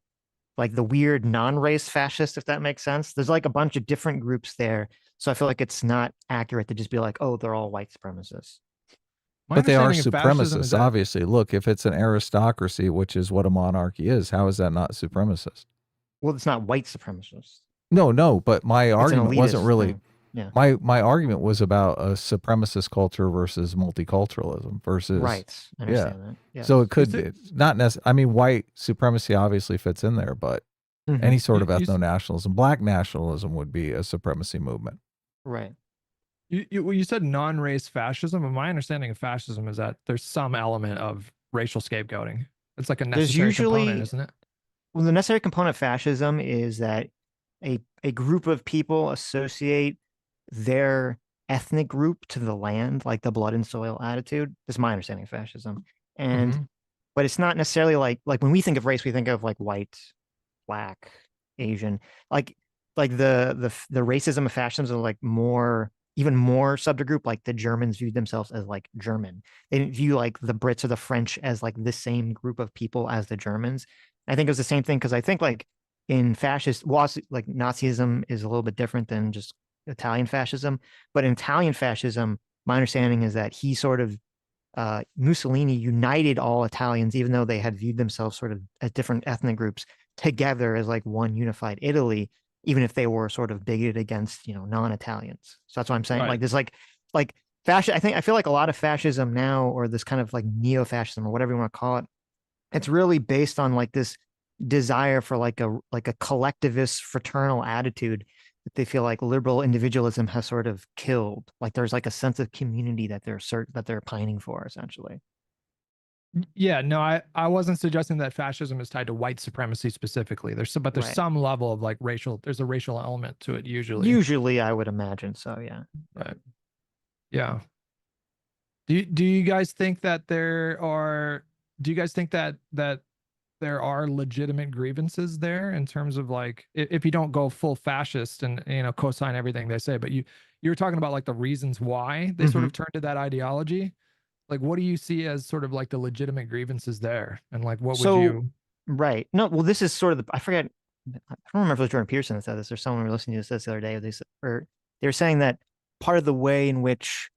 like the weird non-race fascist, if that makes sense. There's like a bunch of different groups there. So I feel like it's not accurate to just be like, oh, they're all white supremacists. my But they are understanding of fascism is supremacists, that obviously. Look, if it's an aristocracy, which is what a monarchy is, how is that not supremacist? Well, it's not white supremacists. No, but my It's an argument wasn't elitist really thing. Yeah. my argument was about a supremacist culture versus multiculturalism versus Right. I understand that. Yeah. So it could Is it- it's not necessarily. I mean, white supremacy obviously fits in there, but any sort of You- you- ethno-nationalism, black nationalism would be a supremacy movement. Right. you said non-race fascism, and my understanding of fascism is that there's some element of racial scapegoating. It's like a There's necessary component, usually isn't it? well, the necessary component of fascism is that a group of people associate their ethnic group to the land, like the blood and soil attitude. That's my understanding of fascism. And Mhm. but it's not necessarily like when we think of race, we think of like white, black, Asian, like the racism of fascism are like more even more subgroup. Like the Germans viewed themselves as like German. They didn't view like the Brits or the French as like the same group of people as the Germans. I think it was the same thing because I think like in fascist, well, like Nazism is a little bit different than just Italian fascism, but in Italian fascism, my understanding is that he sort of Mussolini united all Italians, even though they had viewed themselves sort of as different ethnic groups together as like one unified Italy, even if they were sort of bigoted against, non-Italians. So that's what I'm saying. Right. Like there's like fascism. I feel like a lot of fascism now, or this kind of like neo-fascism or whatever you want to call it, it's really based on like this desire for like a collectivist fraternal attitude that they feel like liberal individualism has sort of killed. Like there's like a sense of community that they're pining for essentially. Yeah, no, I wasn't suggesting that fascism is tied to white supremacy specifically. But there's Right. some level of like there's a racial element to it usually. Usually I would imagine so, yeah. Right. Yeah. Do you guys think that do you guys think that there are legitimate grievances there in terms of like if you don't go full fascist and co-sign everything they say, but you're talking about like the reasons why they sort of turned to that ideology? Like what do you see as sort of like the legitimate grievances there? And like what would you Right. No, well, this is sort of I forget. I don't remember if it was Jordan Peterson that said this or someone we were listening to this the other day. They were saying that part of the way in which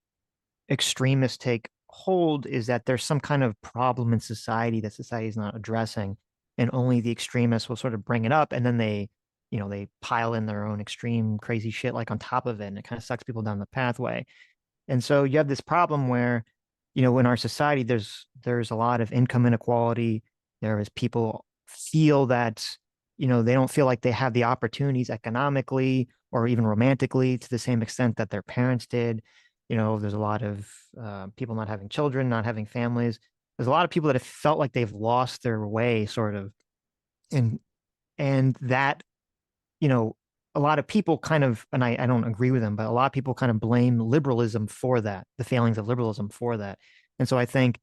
extremists take hold is that there's some kind of problem in society that society is not addressing, and only the extremists will sort of bring it up, and then they pile in their own extreme crazy shit like on top of it, and it kind of sucks people down the pathway. And so you have this problem where, in our society, there's a lot of income inequality. There is people feel that, they don't feel like they have the opportunities economically or even romantically to the same extent that their parents did. There's a lot of people not having children, not having families. There's a lot of people that have felt like they've lost their way, sort of, and that, a lot of people kind of, and I don't agree with them, but a lot of people kind of blame liberalism for that, the failings of liberalism for that. And so I think,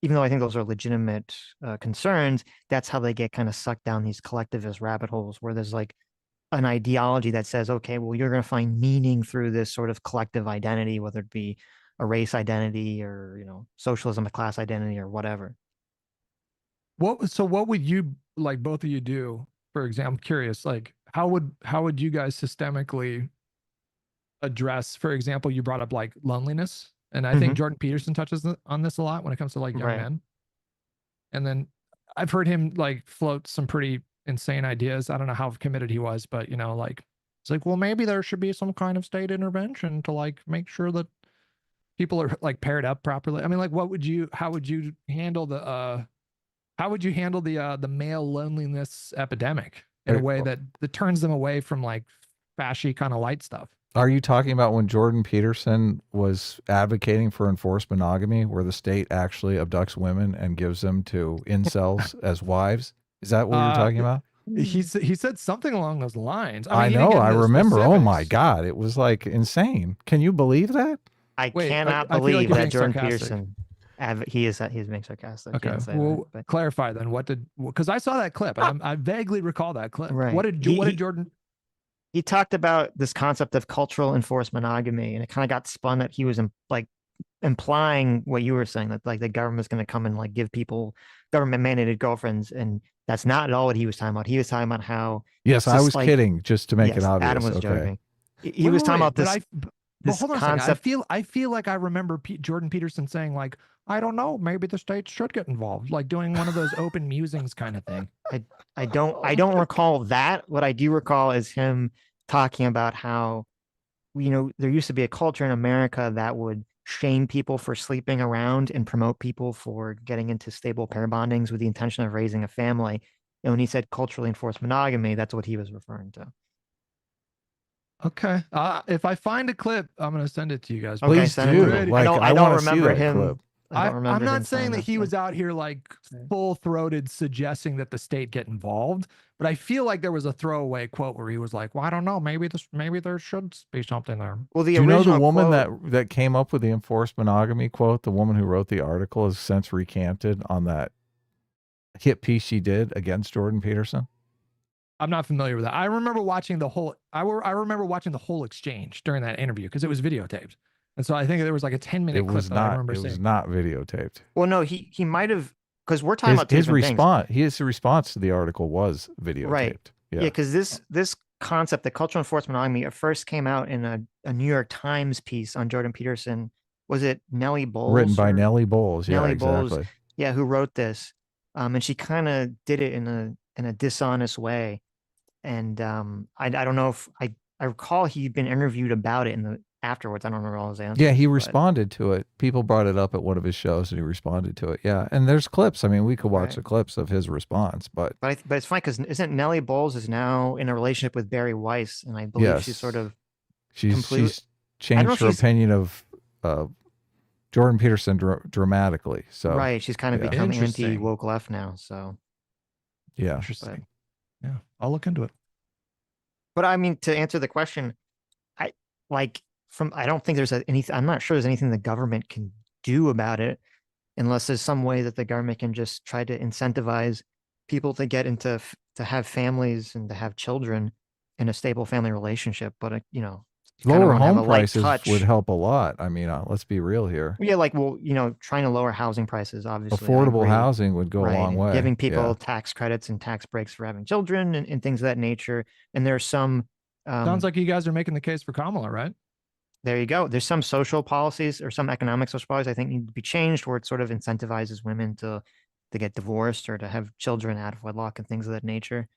even though I think those are legitimate concerns, that's how they get kind of sucked down these collectivist rabbit holes where there's like an ideology that says, okay, well, you're going to find meaning through this sort of collective identity, whether it be a race identity or, socialism, a class identity or whatever. what would you like both of you do? For example, I'm curious, like how would you guys systemically address, for example, you brought up like loneliness, and I think Mhm. Jordan Peterson touches on this a lot when it comes to like young Right. men. And then I've heard him like float some pretty insane ideas. I don't know how committed he was, but you know, like it's like, well, maybe there should be some kind of state intervention to like make sure that people are like paired up properly. I mean, like, how would you handle the male loneliness epidemic in a way that turns them away from like fashy kind of light stuff? Are you talking about when Jordan Peterson was advocating for enforced monogamy, where the state actually abducts women and gives them to incels as wives? Is that what you're talking about? He said something along those lines. I I mean, he didn't know. get I into the remember. Oh my specifics. God. It was like insane. Can you believe that? I Wait, cannot I feel like believe you're that being Jordan sarcastic. Peterson. He's being sarcastic. Okay, Can't say well, that, but clarify then. Because I saw that clip, and I vaguely recall that clip. Right. What did Jordan? he talked about this concept of cultural enforced monogamy, and it kind of got spun that he was like implying what you were saying, that like the government's going to come and like give people government mandated girlfriends, and that's not at all what he was talking about. He was talking about how Yes, I was like, kidding, just to make it yes, obvious. Adam was Okay. joking. He was talking about this. But This hold on a second. concept. I feel like I remember Jordan Peterson saying like, I don't know, maybe the states should get involved, like doing one of those open musings kind of thing. I don't recall that. What I do recall is him talking about how, you know, there used to be a culture in America that would shame people for sleeping around and promote people for getting into stable pair bondings with the intention of raising a family. And when he said culturally enforced monogamy, that's what he was referring to. Okay. If I find a clip, I'm gonna send it to you guys. Okay, Please send it to do. me. Like, I don't wanna see remember that him. clip. I don't remember I'm him not saying that he that. was out here like full-throated suggesting that the state get involved, but I feel like there was a throwaway quote where he was like, "Well, I don't know, maybe there should be something there." Well, Do you know the woman quote, that came up with the enforced monogamy quote? The woman who wrote the article has since recanted on that hit piece she did against Jordan Peterson. I'm not familiar with that. I remember watching the whole. I remember watching the whole exchange during that interview because it was videotaped, and so I think there was like a 10-minute clip that I remember It seeing. was not videotaped. Well, no, he might have, because we're talking about his different response. things. His response to the article was videotaped. Right. Yeah, because this concept, the cultural enforced monogamy, it first came out in a New York Times piece on Jordan Peterson. Was it Nellie Bowles? Written by Nellie Bowles. Yeah, exactly. Bowles, yeah, who wrote this. And she kind of did it in a dishonest way. And I don't know if I recall he'd been interviewed about it afterwards. I don't remember all his answers. Yeah, he responded to it. People brought it up at one of his shows, and he responded to it. Yeah, and there's clips. I mean, we could watch the clips of his response, but it's funny because isn't Nellie Bowles is now in a relationship with Barry Weiss, and I believe she's sort of she's changed her opinion of Jordan Peterson dramatically. So right, she's kind of become anti woke left now. So yeah, interesting. Yeah, I'll look into it. But I mean, to answer the question, I don't think there's anything. I'm not sure there's anything the government can do about it, unless there's some way that the government can just try to incentivize people to get into to have families and to have children in a stable family relationship. But you know, lower home prices would help a lot. I mean, let's be real here. Yeah, like, well, you know, trying to lower housing prices, obviously. Affordable housing would go a long way. Giving people tax credits and tax breaks for having children and things of that nature. And there's some sounds like you guys are making the case for Kamala, right? There you go. There's some social policies or some economic social policies I think need to be changed, where it sort of incentivizes women to get divorced or to have children out of wedlock and things of that nature.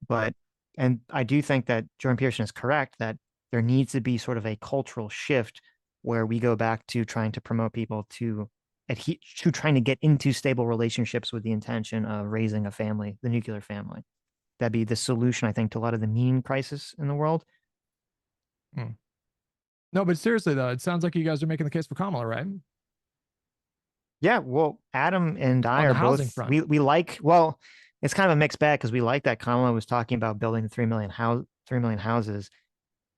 But and I do think that Jordan Peterson is correct that there needs to be sort of a cultural shift where we go back to trying to promote people to trying to get into stable relationships with the intention of raising a family, the nuclear family. That'd be the solution, I think, to a lot of the mean crisis in the world. No, but seriously though, it sounds like you guys are making the case for Kamala, right? Yeah, well, Adam and I are both we like, well, it's kind of a mixed bag because we like that Kamala was talking about building 3 million houses.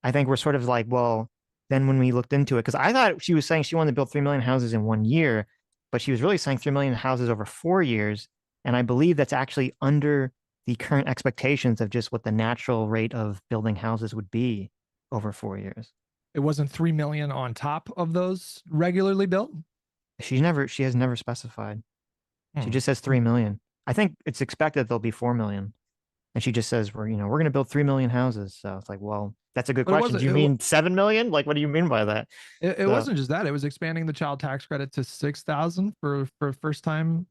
I think we're sort of like, well, then when we looked into it, because I thought she was saying she wanted to build 3 million houses in 1 year, but she was really saying 3 million houses over 4 years. And I believe that's actually under the current expectations of just what the natural rate of building houses would be over 4 years. It wasn't 3 million on top of those regularly built? She has never specified. She just says 3 million. I think it's expected there'll be 4 million. And she just says we're going to build 3 million houses. So it's like, well, That's a good But it question. wasn't- Do you it wa- mean 7 million? Like, what do you mean by that? It So- wasn't just that; it was expanding the child tax credit to 6,000 for first time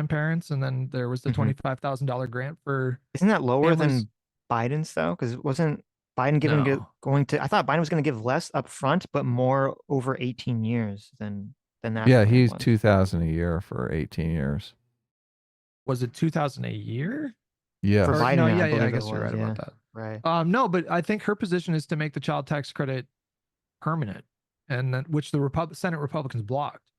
parents, and then there was the Mhm. $25,000 grant for. Isn't that lower families- than Biden's though? Because wasn't Biden giving No. going to? I thought Biden was going to give less up front, but more over 18 years than that. Yeah, plan he's was. 2,000 a year for 18 years. Was it 2,000 a year? Yeah. For Or- Biden, no, I yeah, believe I it guess you're was, right yeah. about that. Right. No, but I think her position is to make the child tax credit permanent, and then which the Senate Republicans blocked,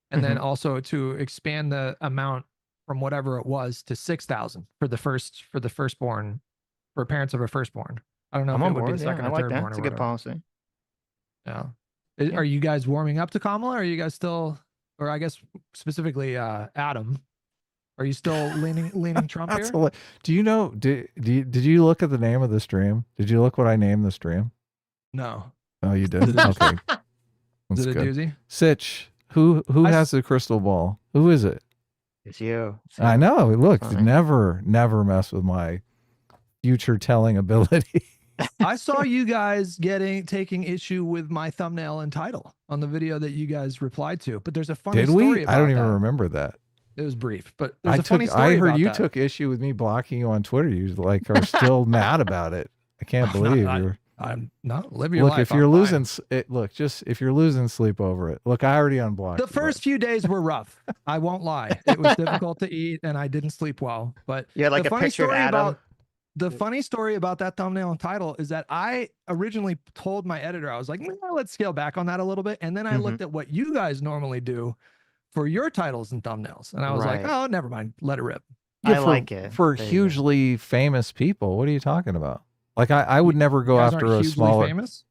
and then Mhm. also to expand the amount from whatever it was to 6,000 for the firstborn, for parents of a firstborn. I don't know I'm if on it would be board. the Yeah, second I or like third that. born It's or a good whatever. policy. Yeah. Yeah. Are you guys warming up to Kamala? Or are you guys still, or I guess specifically Adam? Are you still leaning Trump That's here? do you know? Did you look at the name of the stream? Did you look what I named the stream? No. Oh, you did. Is it- Okay, Is that's it a good. doozy? Sitch, who I has s- the crystal ball? Who is it? It's you. It's I you. know. Look, Funny. never mess with my future telling ability. I saw you guys taking issue with my thumbnail and title on the video that you guys replied to, but there's a funny Did story we? about I don't even that. remember that. It was brief, but there's a funny story I heard about you that. took issue with me blocking you on Twitter. You like are still mad about it. I can't I'm not- believe I- you're. I'm not live your Look, life. if you're I'm losing, fine. if you're losing sleep over it. Look, I already unblocked The you, first few days were rough. I won't lie. It was difficult to eat and I didn't sleep well. But You had like the a funny picture of story Adam. about the funny story about that thumbnail and title is that I originally told my editor, I was like, well, let's scale back on that a little bit. And then I Mhm. looked at what you guys normally do for your titles and thumbnails. And I was like, Right. oh, never mind. Let it rip. Yeah, I for, like it. for There you go. hugely famous people. What are you talking about? Like I would never go You guys after aren't a hugely smaller. famous.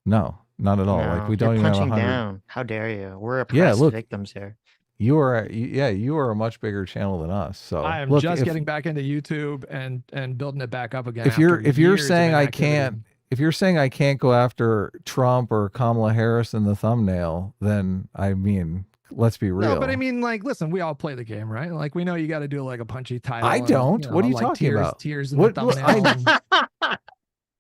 No, not at all. Like No, we don't you're even have punching 100. down. How dare you? We're oppressed look. victims here. You are, you are a much bigger channel than us. So I am look, just if, getting back into YouTube and building it back up again. if you're after if you're years of saying I inactivity. can't, if you're saying I can't go after Trump or Kamala Harris in the thumbnail, then I mean, let's be real. No, but I mean, like, listen, we all play the game, right? Like, we know you got to do like a punchy title. I and, don't. What are you like talking tears, about? Tears in What- the look, thumbnail.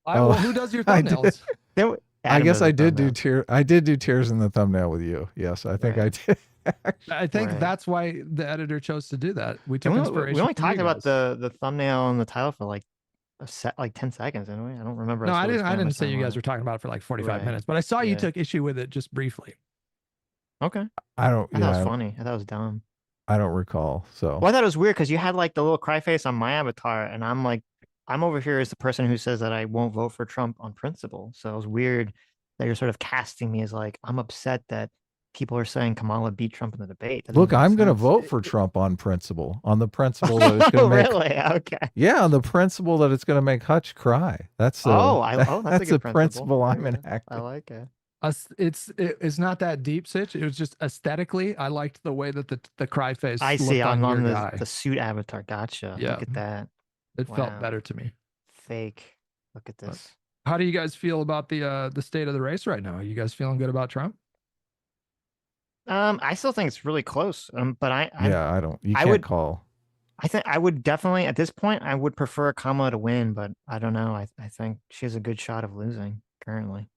Oh, Well, who does your I did. thumbnails? I guess I did do too. I did do tears in the thumbnail with you. Yes, I think Right. I did. I think Right. that's why the editor chose to do that. We took We inspiration. only from talked you about guys. the thumbnail and the title for like like 10 seconds, didn't we? I don't remember. No, us I really didn't. I spending didn't much say time you on guys it. were talking about it for like 45 Right. minutes, but I saw you Yeah. took issue with it just briefly. Okay. I don't. I thought it Yeah, was funny. I thought it was dumb. I don't recall. So Well, I thought it was weird because you had like the little cry face on my avatar, and I'm like, I'm over here as the person who says that I won't vote for Trump on principle. So it was weird that you're sort of casting me as like, I'm upset that people are saying Kamala beat Trump in the debate. That doesn't look, make I'm going to sense. vote for Trump on principle. On the principle that it's going to make. Really? Okay. Yeah, on the principle that it's going to make Hutch cry. That's the. That's a that's good the principle I'm There you go. enacting. I like it. It's not that deep, Sitch. It was just aesthetically, I liked the way that the cry face. I see. looked I'm on your the guy. suit avatar. Gotcha. Yeah. Look at that. It Wow. felt better to me. Fake. Look at this. How do you guys feel about the state of the race right now? Are you guys feeling good about Trump? I still think it's really close. But I Yeah, I don't. You I can't would- call. I think I would definitely at this point I would prefer Kamala to win, but I don't know. I think she has a good shot of losing currently.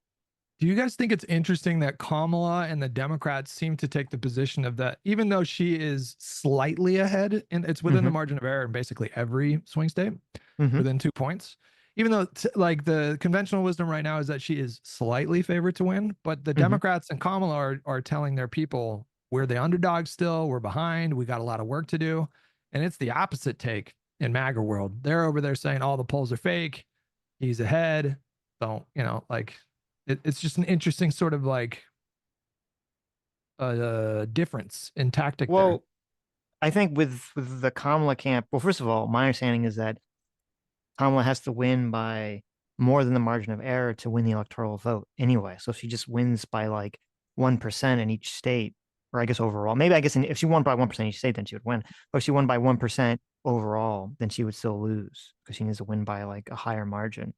Do you guys think it's interesting that Kamala and the Democrats seem to take the position of that, even though she is slightly ahead and it's within the Mhm. margin of error in basically every swing state Mhm. within 2 points, even though like the conventional wisdom right now is that she is slightly favored to win, but the Mhm. Democrats and Kamala are telling their people we're the underdog still, we're behind, we got a lot of work to do. And it's the opposite take in MAGA world. They're over there saying all the polls are fake. He's ahead. Don't, like it's just an interesting sort of like difference in tactic. Well, I think with the Kamala camp, well, first of all, my understanding is that Kamala has to win by more than the margin of error to win the electoral vote anyway. So if she just wins by like 1% in each state, or I guess overall, maybe I guess if she won by 1% in each state, then she would win. But if she won by 1% overall, then she would still lose because she needs to win by like a higher margin.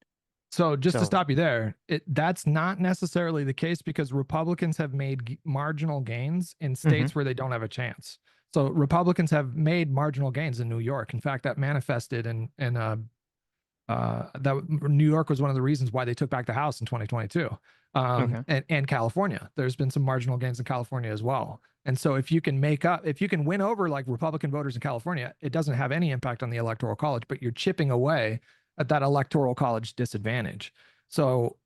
So just to So- stop you there, that's not necessarily the case because Republicans have made marginal gains in states where they don't have a chance. So Republicans have made marginal gains in New York. In fact, that manifested in New York was one of the reasons why they took back the House in 2022. Okay. And California, there's been some marginal gains in California as well. And so if you can win over like Republican voters in California, it doesn't have any impact on the electoral college, but you're chipping away at that electoral college disadvantage. So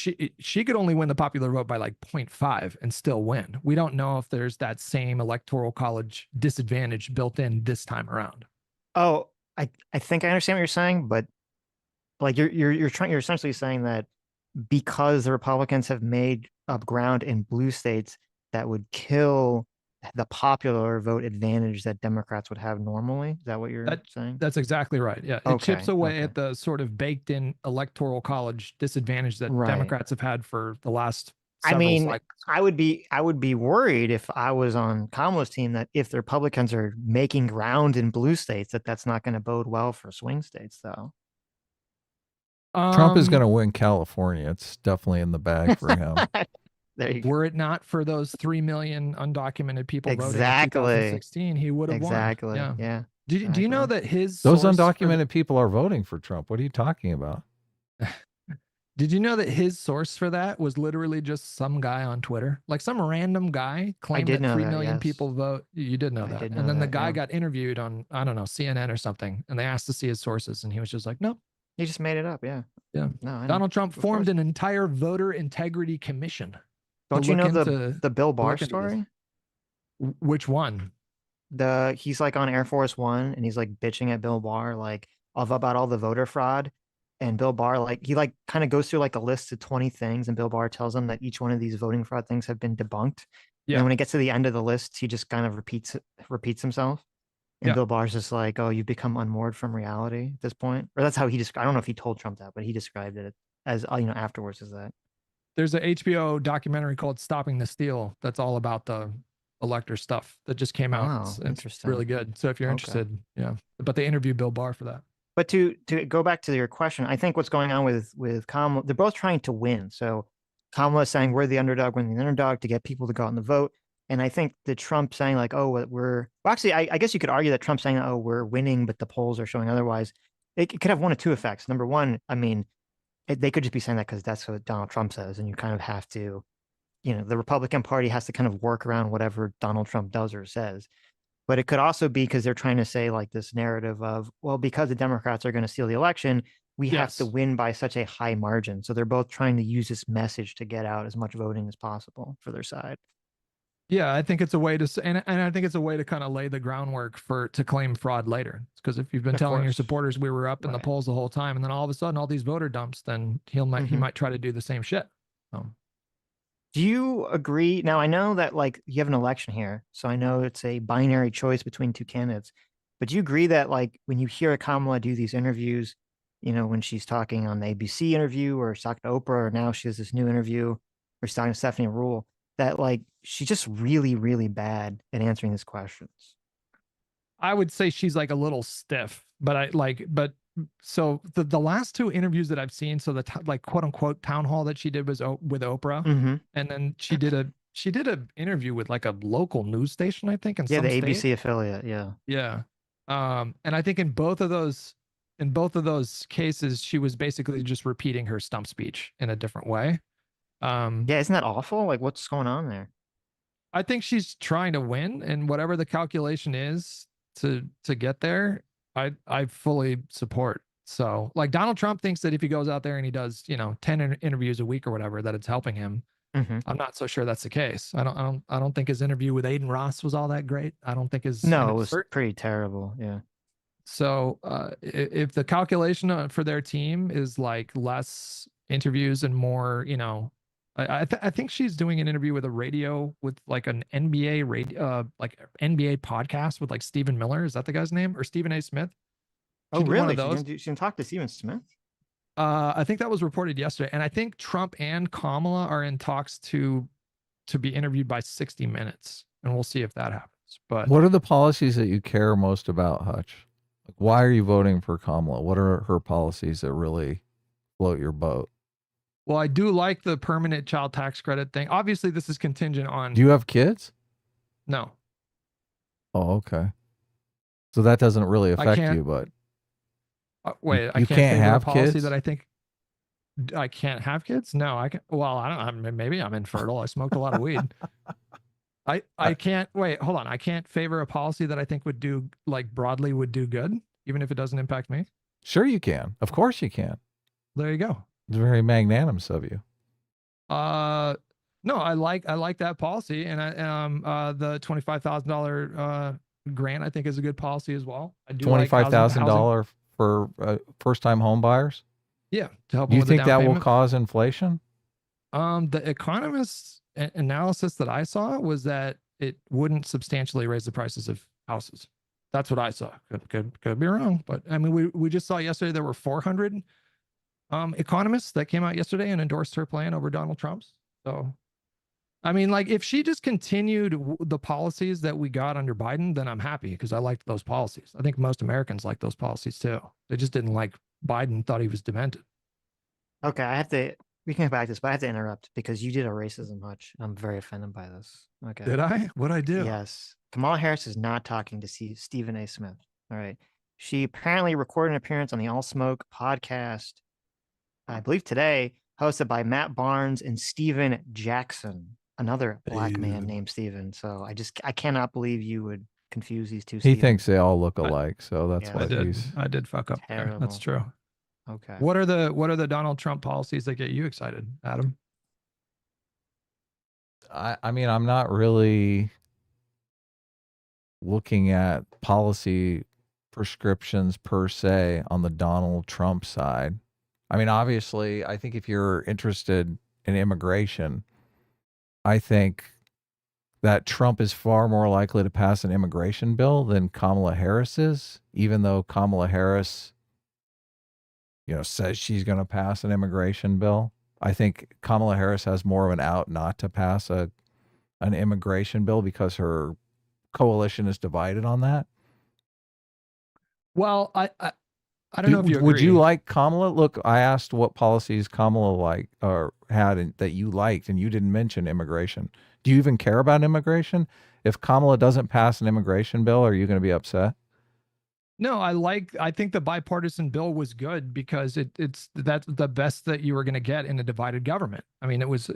she could only win the popular vote by like 0.5 and still win. We don't know if there's that same electoral college disadvantage built in this time around. Oh, I think I understand what you're saying, but like you're essentially saying that because the Republicans have made up ground in blue states that would kill the popular vote advantage that Democrats would have normally. Is that what you're saying? That's exactly right. Yeah. It chips away at the sort of baked in electoral college disadvantage that Democrats have had for the last several cycles. I would be worried if I was on Kamala's team that if the Republicans are making ground in blue states, that's not going to bode well for swing states, though. Trump is going to win California. It's definitely in the bag for him. Were it not for those 3 million undocumented people voting in 2016, he would have won. Yeah. Do you know that those undocumented people are voting for Trump? What are you talking about? Did you know that his source for that was literally just some guy on Twitter? Like some random guy claimed that 3 million people vote. You did know that. And then the guy got interviewed on, I don't know, CNN or something. And they asked to see his sources. And he was just like, nope. He just made it up. Yeah. Yeah. No, Donald Trump formed an entire voter integrity commission. Don't you know the Bill Barr story? Which one? He's like on Air Force One and he's like bitching at Bill Barr like about all the voter fraud. And Bill Barr he kind of goes through like a list of 20 things, and Bill Barr tells him that each one of these voting fraud things have been debunked. Yeah. And when it gets to the end of the list, he just kind of repeats himself. And Bill Barr's just like, "Oh, you've become unmoored from reality at this point." Or that's how he described. I don't know if he told Trump that, but he described it as afterwards as that. There's a HBO documentary called "Stopping the Steal" that's all about the elector stuff that just came out. Wow, it's really good. So if you're interested, yeah. But they interviewed Bill Barr for that. But to go back to your question, I think what's going on with Kamala, they're both trying to win. So Kamala is saying we're the underdog to get people to go out and vote. And I think the Trump saying like, oh, actually, I guess you could argue that Trump saying, oh, we're winning, but the polls are showing otherwise. It could have one of two effects. Number one, I mean, they could just be saying that because that's what Donald Trump says. And you kind of have to, the Republican Party has to kind of work around whatever Donald Trump does or says. But it could also be because they're trying to say like this narrative of, well, because the Democrats are going to steal the election, we have to win by such a high margin. So they're both trying to use this message to get out as much voting as possible for their side. Yeah, I think it's a way to, and I think it's a way to kind of lay the groundwork to claim fraud later. Because if you've been telling your supporters we were up in the polls the whole time, and then all of a sudden all these voter dumps, then he might try to do the same shit. Do you agree? Now I know that like you have an election here, so I know it's a binary choice between two candidates. But do you agree that like when you hear Kamala do these interviews, when she's talking on the ABC interview or she's talking to Oprah, or now she has this new interview where she's talking to Stephanie Rule, that like she's just really, really bad at answering these questions? I would say she's like a little stiff, but so the last two interviews that I've seen, so the like quote unquote town hall that she did was with Oprah, and then she did a interview with like a local news station, I think, in some the state. ABC affiliate, yeah. And I think in both of those cases, she was basically just repeating her stump speech in a different way. Isn't that awful? Like, what's going on there? I think she's trying to win, and whatever the calculation is to get there, I fully support. So like Donald Trump thinks that if he goes out there and he does, 10 interviews a week or whatever, that it's helping him. I'm not so sure that's the case. I don't think his interview with Aiden Ross was all that great. I don't think it was pretty terrible. Yeah. So if the calculation for their team is like less interviews and more, I think she's doing an interview with like an NBA radio, like NBA podcast with like Stephen Miller. Is that the guy's name? Or Stephen A. Smith? Oh, really? One of those. She didn't talk to Stephen Smith? I think that was reported yesterday. And I think Trump and Kamala are in talks to be interviewed by 60 Minutes. And we'll see if that happens. But what are the policies that you care most about, Hutch? Like, why are you voting for Kamala? What are her policies that really float your boat? Well, I do like the permanent child tax credit thing. Obviously, this is contingent on... Do you have kids? No. Oh, okay. So that doesn't really affect you, but... Wait, I you can't can't favor a have policy kids? that I think I can't have kids. No, I can. Well, I don't. Maybe I'm infertile. I smoked a lot of weed. I can't wait. Hold on. I can't favor a policy that I think would do like broadly would do good, even if it doesn't impact me. Sure you can. Of course you can. There you go. It's very magnanimous of you. No, I like that policy, and the $25,000 grant I think is a good policy as well. I do like housing. $25,000 for first-time home buyers? Yeah, to help Do them you with the think down that will payment. cause inflation? The economist's analysis that I saw was that it wouldn't substantially raise the prices of houses. That's what I saw. Could be wrong, but I mean, we just saw yesterday there were 400 economists that came out yesterday and endorsed her plan over Donald Trump's. So, I mean, like if she just continued the policies that we got under Biden, then I'm happy because I liked those policies. I think most Americans like those policies too. They just didn't like Biden, thought he was demented. Okay, we can get back to this, but I have to interrupt because you did a racism, Hutch. I'm very offended by this. Okay. Did I? What'd I do? Yes. Kamala Harris is not talking to Stephen A. Smith. All right. She apparently recorded an appearance on the All Smoke podcast, I believe today, hosted by Matt Barnes and Steven Jackson, another black man named Steven. So I cannot believe you would confuse these two. He Stevens. thinks they all look alike, so that's Yeah. what he's. I did fuck up there. That's true. Okay. What are the Donald Trump policies that get you excited, Adam? I mean, I'm not really looking at policy prescriptions per se on the Donald Trump side. I mean, obviously, I think if you're interested in immigration, I think that Trump is far more likely to pass an immigration bill than Kamala Harris is, even though Kamala Harris, says she's going to pass an immigration bill. I think Kamala Harris has more of an out not to pass an immigration bill because her coalition is divided on that. Well, I don't know if you agree. Would you like Kamala? Look, I asked what policies Kamala had that you liked, and you didn't mention immigration. Do you even care about immigration? If Kamala doesn't pass an immigration bill, are you going to be upset? No, I think the bipartisan bill was good because that's the best that you were going to get in a divided government. I mean, it was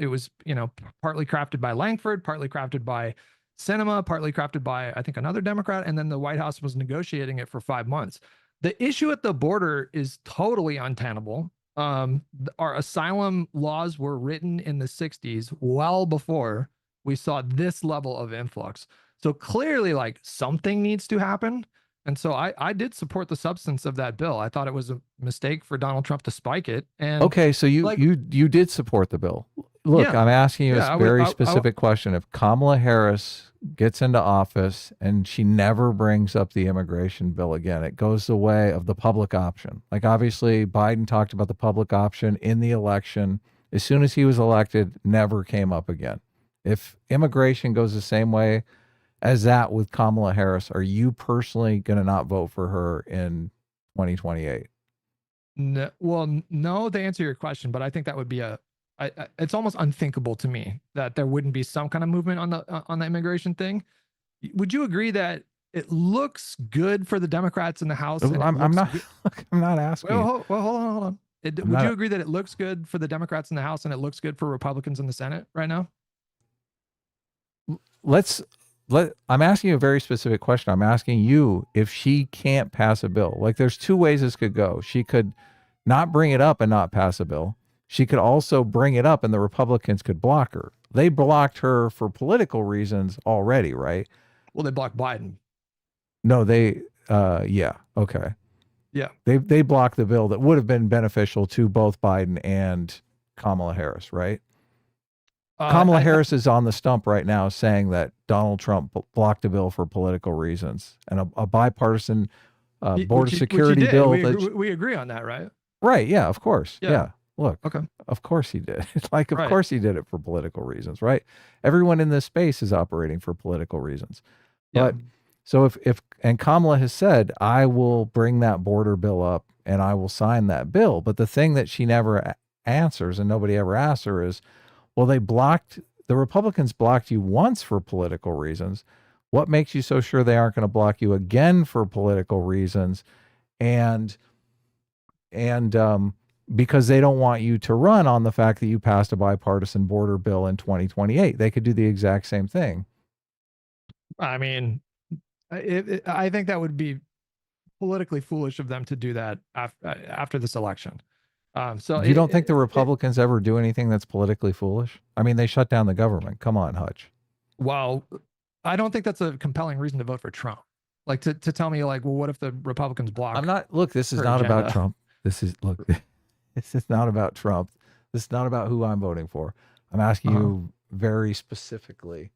partly crafted by Langford, partly crafted by Sinema, partly crafted by I think another Democrat, and then the White House was negotiating it for 5 months. The issue at the border is totally untenable. Our asylum laws were written in the 60s, well before we saw this level of influx. So clearly, like something needs to happen. And so I did support the substance of that bill. I thought it was a mistake for Donald Trump to spike it. And okay, so you did support the bill. Look, yeah, I'm asking you a very specific question. If Kamala Harris gets into office and she never brings up the immigration bill again, it goes the way of the public option. Like obviously Biden talked about the public option in the election. As soon as he was elected, never came up again. If immigration goes the same way as that with Kamala Harris, are you personally going to not vote for her in 2028? No, well, no, to answer your question, but I think that would be it's almost unthinkable to me that there wouldn't be some kind of movement on the immigration thing. Would you agree that it looks good for the Democrats in the House? I'm not asking. Well, hold on. Would you agree that it looks good for the Democrats in the House and it looks good for Republicans in the Senate right now? I'm asking you a very specific question. I'm asking you if she can't pass a bill. Like there's two ways this could go. She could not bring it up and not pass a bill. She could also bring it up and the Republicans could block her. They blocked her for political reasons already, right? Well, they blocked Biden. No, yeah. Okay. Yeah. They blocked the bill that would have been beneficial to both Biden and Kamala Harris, right? Kamala Harris is on the stump right now saying that Donald Trump blocked a bill for political reasons and a bipartisan border security bill. We agree on that, right? Right. Yeah, of course. Yeah. Look, okay. Of course he did. Of course he did it for political reasons, right? Everyone in this space is operating for political reasons. Yeah. But so and Kamala has said, I will bring that border bill up and I will sign that bill. But the thing that she never answers and nobody ever asks her is, well, the Republicans blocked you once for political reasons. What makes you so sure they aren't going to block you again for political reasons? And and because they don't want you to run on the fact that you passed a bipartisan border bill in 2028. They could do the exact same thing. I mean, I think that would be politically foolish of them to do that after this election. So You don't think the Republicans ever do anything that's politically foolish? I mean, they shut down the government. Come on, Hutch. Well, I don't think that's a compelling reason to vote for Trump. Like to tell me like, well, what if the Republicans block? I'm not. Look, this is her not about agenda? Trump. This is look. This is not about Trump. This is not about who I'm voting for. I'm asking you very specifically.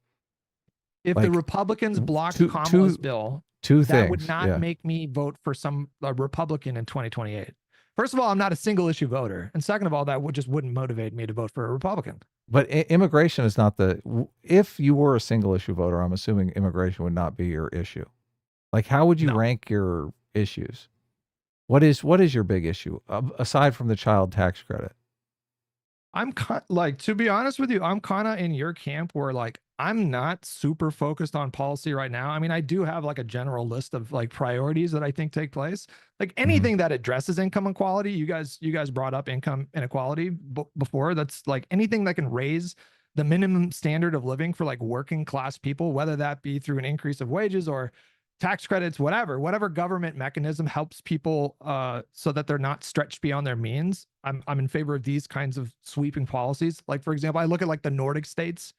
If like, the Republicans block two- Kamala's two- bill, Two that things. would not yeah. make me vote for some Republican in 2028. First of all, I'm not a single issue voter, and second of all, that just wouldn't motivate me to vote for a Republican. But immigration is not the. If you were a single issue voter, I'm assuming immigration would not be your issue. Like, how would you No. rank your issues? What is your big issue aside from the child tax credit? I'm like, to be honest with you, I'm kind of in your camp where like I'm not super focused on policy right now. I mean, I do have like a general list of like priorities that I think take place. Like anything that addresses income inequality, you guys brought up income inequality before. That's like anything that can raise the minimum standard of living for like working class people, whether that be through an increase of wages or tax credits, whatever government mechanism helps people so that they're not stretched beyond their means. I'm in favor of these kinds of sweeping policies. Like, for example, I look at like the Nordic states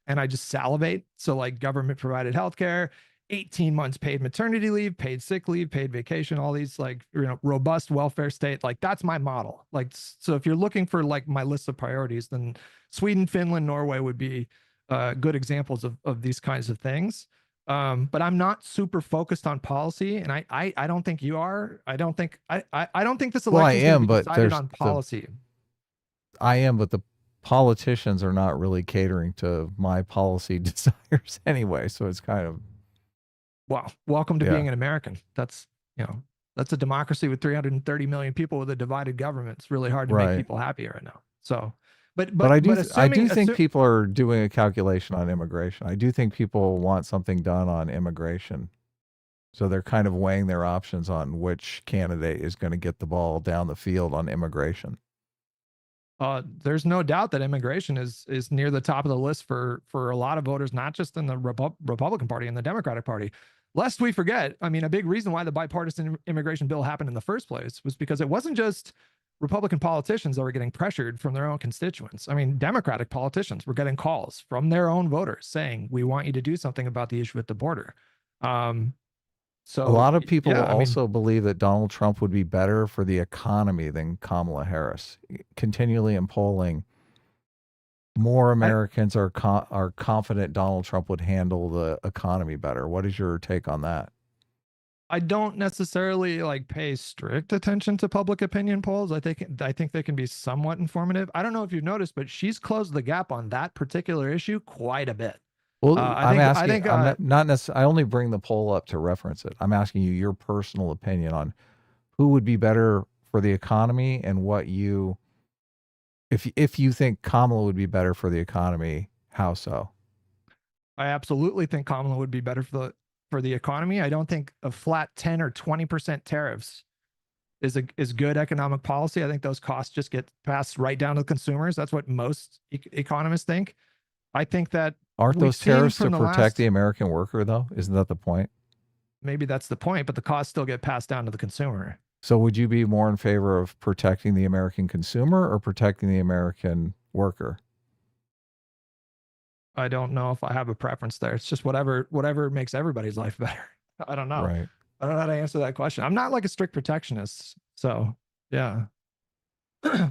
and I just salivate. So like government provided healthcare, 18 months paid maternity leave, paid sick leave, paid vacation, all these like, robust welfare state. Like that's my model. Like, so if you're looking for like my list of priorities, then Sweden, Finland, Norway would be good examples of these kinds of things. But I'm not super focused on policy, and I don't think you are. I don't think this election is going to be decided on policy. I am, but the politicians are not really catering to my policy desires anyway. So it's kind of welcome to being an American. That's that's a democracy with 330 million people with a divided government. It's really hard to make people happy right now. So. But I do think people are doing a calculation on immigration. I do think people want something done on immigration. So they're kind of weighing their options on which candidate is going to get the ball down the field on immigration. There's no doubt that immigration is near the top of the list for a lot of voters, not just in the Republican Party and the Democratic Party. Lest we forget, I mean, a big reason why the bipartisan immigration bill happened in the first place was because it wasn't just Republican politicians that were getting pressured from their own constituents. I mean, Democratic politicians were getting calls from their own voters saying, we want you to do something about the issue at the border. So a lot of people also believe that Donald Trump would be better for the economy than Kamala Harris. Continually in polling, more Americans are confident Donald Trump would handle the economy better. What is your take on that? I don't necessarily like pay strict attention to public opinion polls. I think they can be somewhat informative. I don't know if you've noticed, but she's closed the gap on that particular issue quite a bit. Well, I'm not necessarily. I only bring the poll up to reference it. I'm asking you your personal opinion on who would be better for the economy and what you, if you think Kamala would be better for the economy, how so? I absolutely think Kamala would be better for the economy. I don't think a flat 10 or 20% tariffs is good economic policy. I think those costs just get passed right down to consumers. That's what most economists think. I think that aren't those tariffs to protect the American worker, though? Isn't that the point? Maybe that's the point, but the costs still get passed down to the consumer. So would you be more in favor of protecting the American consumer or protecting the American worker? I don't know if I have a preference there. It's just whatever makes everybody's life better. I don't know. Right. I don't know how to answer that question. I'm not like a strict protectionist. So yeah.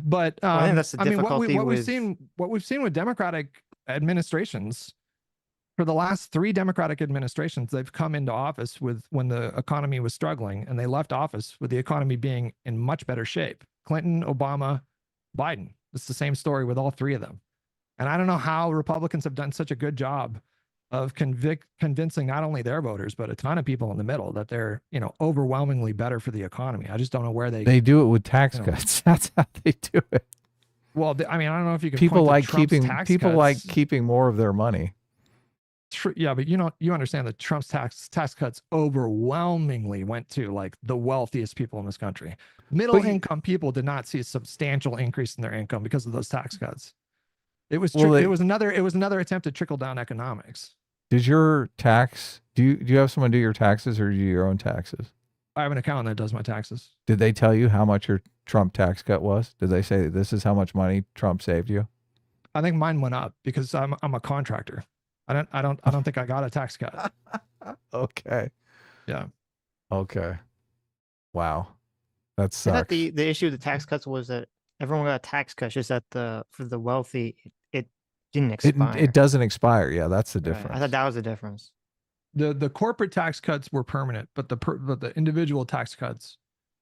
But I think that's the difficulty what we've seen with Democratic administrations for the last 3 Democratic administrations, they've come into office when the economy was struggling, and they left office with the economy being in much better shape. Clinton, Obama, Biden. It's the same story with all 3 of them. And I don't know how Republicans have done such a good job of convincing not only their voters, but a ton of people in the middle that they're, overwhelmingly better for the economy. I just don't know where they do it with tax cuts. That's how they do it. Well, I mean, I don't know if you can. People like keeping more of their money. yeah, but you understand that Trump's tax cuts overwhelmingly went to like the wealthiest people in this country. Middle income people did not see a substantial increase in their income because of those tax cuts. It was it was another attempt at trickle down economics. Did your tax? Do you have someone do your taxes, or do you do your own taxes? I have an accountant that does my taxes. Did they tell you how much your Trump tax cut was? Did they say this is how much money Trump saved you? I think mine went up because I'm a contractor. I don't think I got a tax cut. Okay. Yeah. Okay. Wow. That sucks. I thought the issue with the tax cuts was that everyone got a tax cut, just that for the wealthy, it didn't expire. It doesn't expire. Yeah, that's the Right. difference. I thought that was the difference. The corporate tax cuts were permanent, but the individual tax cuts,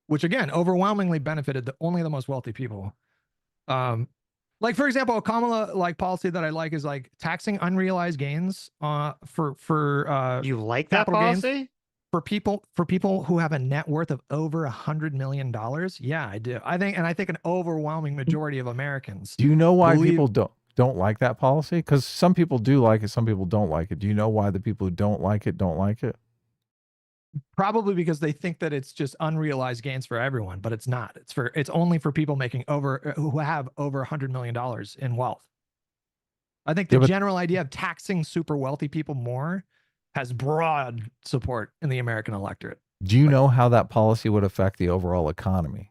which again overwhelmingly benefited only the most wealthy people. Like for example, a Kamala like policy that I like is like taxing unrealized gains for You like that policy? for people who have a net worth of over $100 million. Yeah, I do. I think an overwhelming majority of Americans. Do you know why people don't like that policy? Because some people do like it, some people don't like it. Do you know why the people who don't like it don't like it? Probably because they think that it's just unrealized gains for everyone, but it's not. It's only for people making who have over $100 million in wealth. I think the general idea of taxing super wealthy people more has broad support in the American electorate. Do you know how that policy would affect the overall economy?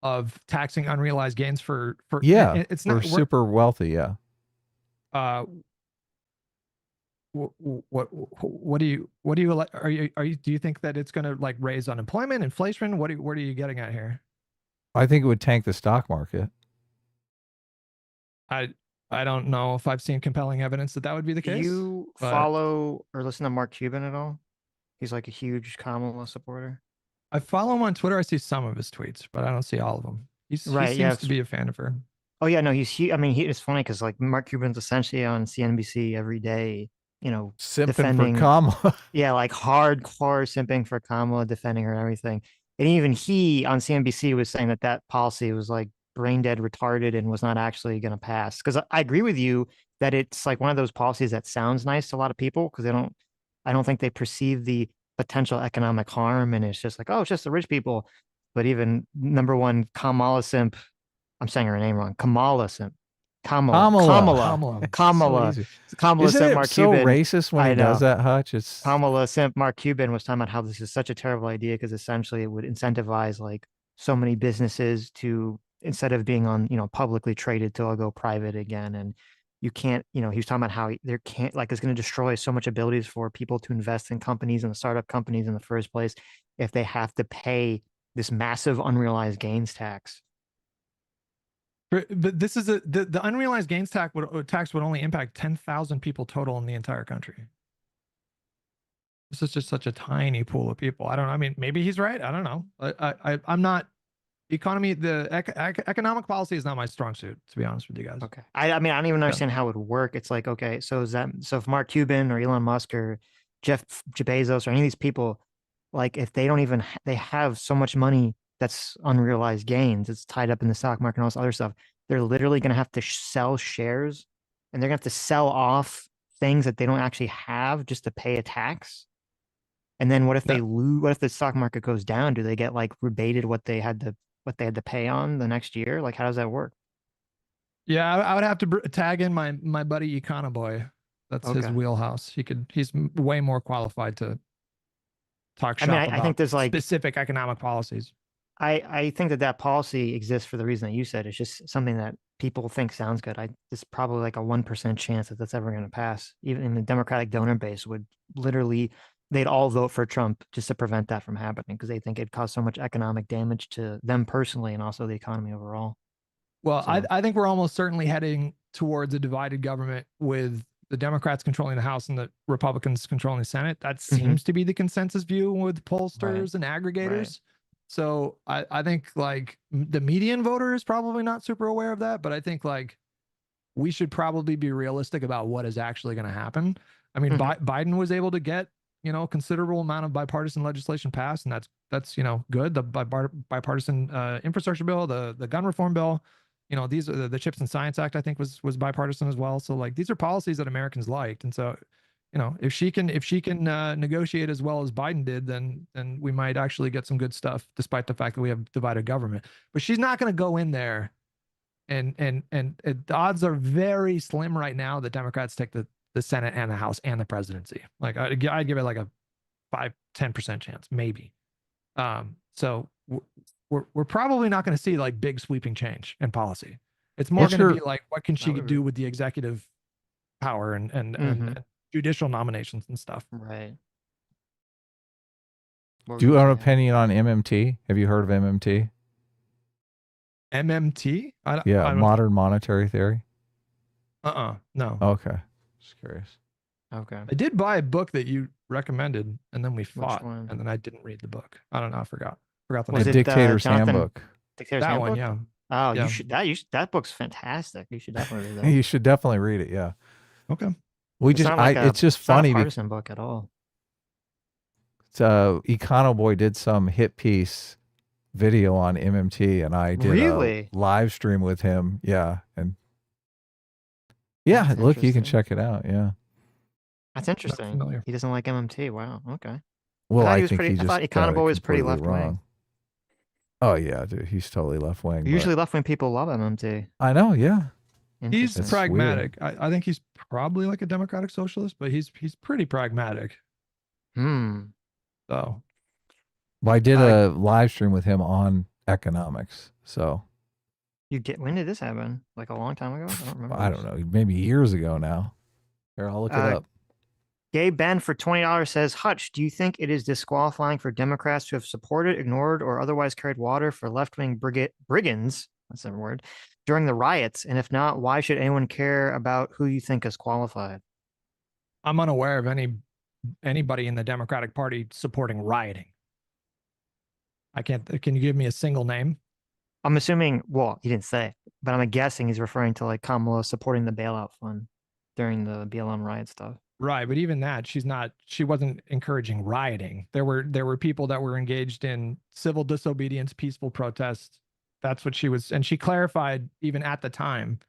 Of taxing unrealized gains for it's not super wealthy. Yeah. What do you think that it's going to like raise unemployment, inflation? What are you getting at here? I think it would tank the stock market. I don't know if I've seen compelling evidence that would be the case. Do you follow or listen to Mark Cuban at all? He's like a huge Kamala supporter. I follow him on Twitter. I see some of his tweets, but I don't see all of them. He seems to be a fan of her. Oh yeah, no, he's huge. I mean, it's funny because like Mark Cuban's essentially on CNBC every day, you know, simping for Kamala. Yeah, like hardcore simping for Kamala, defending her and everything. And even he on CNBC was saying that policy was like brain dead, retarded, and was not actually going to pass. Because I agree with you that it's like one of those policies that sounds nice to a lot of people because I don't think they perceive the potential economic harm, and it's just like, oh, it's just the rich people. But even number one Kamala simp, I'm saying her name wrong, Kamala simp. Kamala. Isn't it so racist when he does that, Hutch? It's Kamala simp Mark Cuban was talking about how this is such a terrible idea because essentially it would incentivize like so many businesses to, instead of being on, you know, publicly traded, to all go private again. And you can't, you know, he was talking about how there can't, like, it's going to destroy so much abilities for people to invest in companies and startup companies in the first place if they have to pay this massive unrealized gains tax. But this is the unrealized gains tax would only impact 10,000 people total in the entire country. This is just such a tiny pool of people. I don't know. I mean, maybe he's right. I don't know. I'm not economic policy is not my strong suit, to be honest with you guys. Okay. I mean, I don't even understand how it would work. It's like, okay, so if Mark Cuban or Elon Musk or Jeff Bezos or any of these people, like if they don't even, they have so much money that's unrealized gains, it's tied up in the stock market and all this other stuff, they're literally going to have to sell shares, and they're going to have to sell off things that they don't actually have just to pay a tax. And then what if they lose? What if the stock market goes down? Do they get like rebated what they had to pay on the next year? Like, how does that work? Yeah, I would have to tag in my buddy Econoboy. That's his wheelhouse. He's way more qualified to talk shop about, I think there's like specific economic policies. I think that policy exists for the reason that you said. It's just something that people think sounds good. It's probably like a 1% chance that that's ever going to pass. Even in the Democratic donor base would literally, they'd all vote for Trump just to prevent that from happening because they think it'd cause so much economic damage to them personally and also the economy overall. Well, so, I think we're almost certainly heading towards a divided government with the Democrats controlling the House and the Republicans controlling the Senate. That seems to be the consensus view with pollsters and aggregators. Right. So I think like the median voter is probably not super aware of that, but I think like we should probably be realistic about what is actually going to happen. I mean, Biden was able to get, you know, a considerable amount of bipartisan legislation passed, and that's, you know, good. The bipartisan infrastructure bill, the gun reform bill, You know, these are the Chips and Science Act, I think was bipartisan as well. So like these are policies that Americans liked. And so, you know, if she can negotiate as well as Biden did, then we might actually get some good stuff, despite the fact that we have divided government. But she's not going to go in there, and the odds are very slim right now that Democrats take the Senate and the House and the presidency. Like I'd give it like a 5-10% chance, maybe. So we're probably not going to see like big sweeping change in policy. It's more going to be like, what can she do with the executive power and judicial nominations and stuff. Right. Do you have an opinion on MMT? Have you heard of MMT? MMT? Yeah, modern monetary theory. No. Okay, just curious. Okay. I did buy a book that you recommended, and then we fought, one? and then I didn't read the book. I don't know. I forgot the Was name. it, Dictator's Jonathan- Handbook. Dictator's That Handbook? one, yeah. Oh, Yeah. you should that book's fantastic. You should definitely read that. You should definitely read it. Yeah. Okay. We just, not like it's just It's not funny a because partisan book at all. Econoboy did some hit piece video on MMT, and I did Really? a live stream with him. Yeah, and yeah, That's look, you can interesting. check it out. Yeah. That's interesting. familiar. He doesn't like MMT. Wow. Okay. Well, thought he I was think pretty- he I just thought got it Econoboy was pretty completely left-wing. wrong. Oh yeah, dude, he's totally left wing. Usually left-wing people love MMT. I know. Yeah. He's Interesting. pragmatic. I think he's probably like a democratic socialist, but he's pretty pragmatic. Hmm. So Well, I did a live stream with him on economics. So When did this happen? Like a long time ago? I don't remember. I don't know, maybe years ago now. Here, I'll look it up. Gabe Ben for $20 says, Hutch, do you think it is disqualifying for Democrats to have supported, ignored, or otherwise carried water for left-wing brigands, that's a word, during the riots? And if not, why should anyone care about who you think is qualified? I'm unaware of anybody in the Democratic Party supporting rioting. Can you give me a single name? I'm assuming, well, he didn't say, but I'm guessing he's referring to like Kamala supporting the bailout fund during the BLM riot stuff. Right, but even that, she wasn't encouraging rioting. There were people that were engaged in civil disobedience, peaceful protests. That's what she was, and she clarified even at the time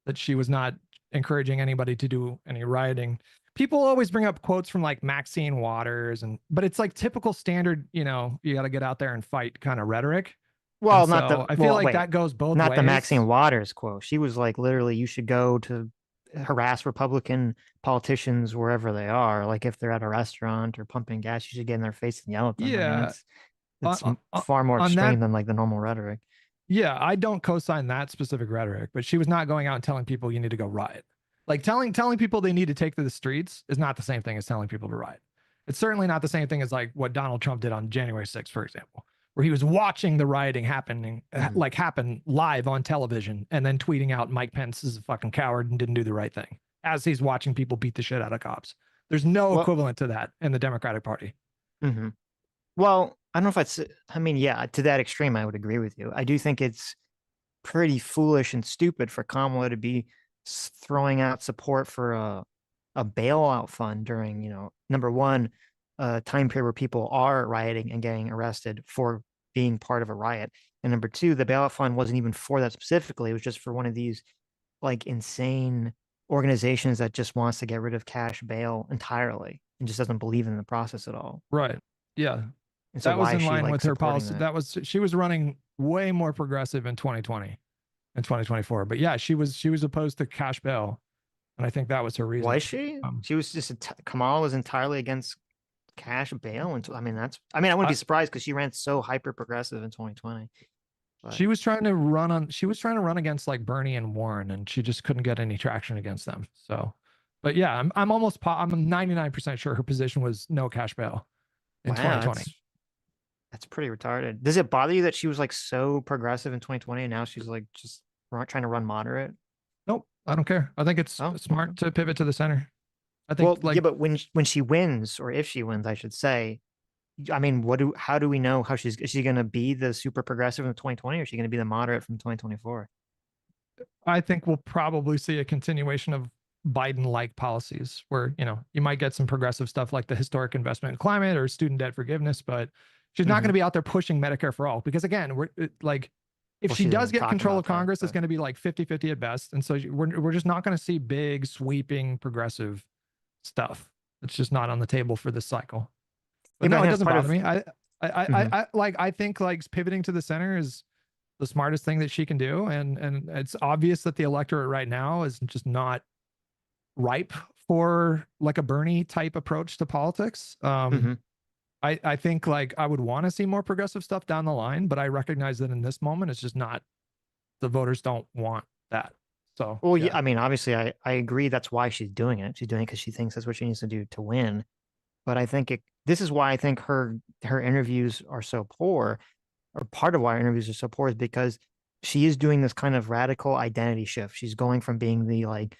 that she was not encouraging anybody to do any rioting. People always bring up quotes from like Maxine Waters, but it's like typical standard, you know, you got to get out there and fight kind of rhetoric. Well, And not so the. I feel well, like wait, that goes both not ways. the Maxine Waters quote. She was like, literally, you should go to harass Republican politicians wherever they are. Like if they're at a restaurant or pumping gas, you should get in their face and yell at them. I mean, Yeah. it's On far more on extreme that- than like the normal rhetoric. Yeah, I don't co-sign that specific rhetoric, but she was not going out and telling people you need to go riot. Like telling people they need to take to the streets is not the same thing as telling people to riot. It's certainly not the same thing as like what Donald Trump did on January 6th, for example, where he was watching the rioting happen live on television and then tweeting out Mike Pence is a fucking coward and didn't do the right thing as he's watching people beat the shit out of cops. There's no equivalent to that in the Democratic Party. Mm-hmm. Well, I don't know if yeah, to that extreme, I would agree with you. I do think it's pretty foolish and stupid for Kamala to be throwing out support for a bailout fund during, you know, number one, a time period where people are rioting and getting arrested for being part of a riot. And number two, the bailout fund wasn't even for that specifically. It was just for one of these like insane organizations that just wants to get rid of cash bail entirely and just doesn't believe in the process at all. Right. Yeah. And so That was why in is she, line like, with her supporting policy. that? She was running way more progressive in 2020 and 2024. But yeah, she was opposed to cash bail. And I think that was her reason. Was she? She was just Kamala was entirely against cash bail. And I wouldn't be surprised because she ran so hyper progressive in 2020. But She was trying to run against like Bernie and Warren, and she just couldn't get any traction against them. So, but yeah, I'm 99% sure her position was no cash bail in 2020. That's pretty retarded. Does it bother you that she was like so progressive in 2020 and now she's like just trying to run moderate? Nope, I don't care. I think it's smart to pivot to the center. I think yeah, but when she wins, or if she wins, I should say, I mean, how do we know how is she going to be the super progressive in 2020 or is she going to be the moderate from 2024? I think we'll probably see a continuation of Biden-like policies where, you know, you might get some progressive stuff like the historic investment in climate or student debt forgiveness, but she's not going to be out there pushing Medicare for all because again, we're like, if Well, she she's does even get talking control about of that, Congress, it's but- going to be like 50-50 at best. And so we're just not going to see big sweeping progressive stuff. It's just not on the table for this cycle. But Yeah, no, I it think that's doesn't part bother of- me. Mhm. I think like pivoting to the center is the smartest thing that she can do. And it's obvious that the electorate right now is just not ripe for like a Bernie type approach to politics. Mhm. I think like I would want to see more progressive stuff down the line, but I recognize that in this moment, it's just not, the voters don't want that. So, Well, yeah, I mean, obviously, I agree. That's why she's doing it. She's doing it because she thinks that's what she needs to do to win. But I think this is why I think her interviews are so poor, or part of why her interviews are so poor is because she is doing this kind of radical identity shift. She's going from being the like,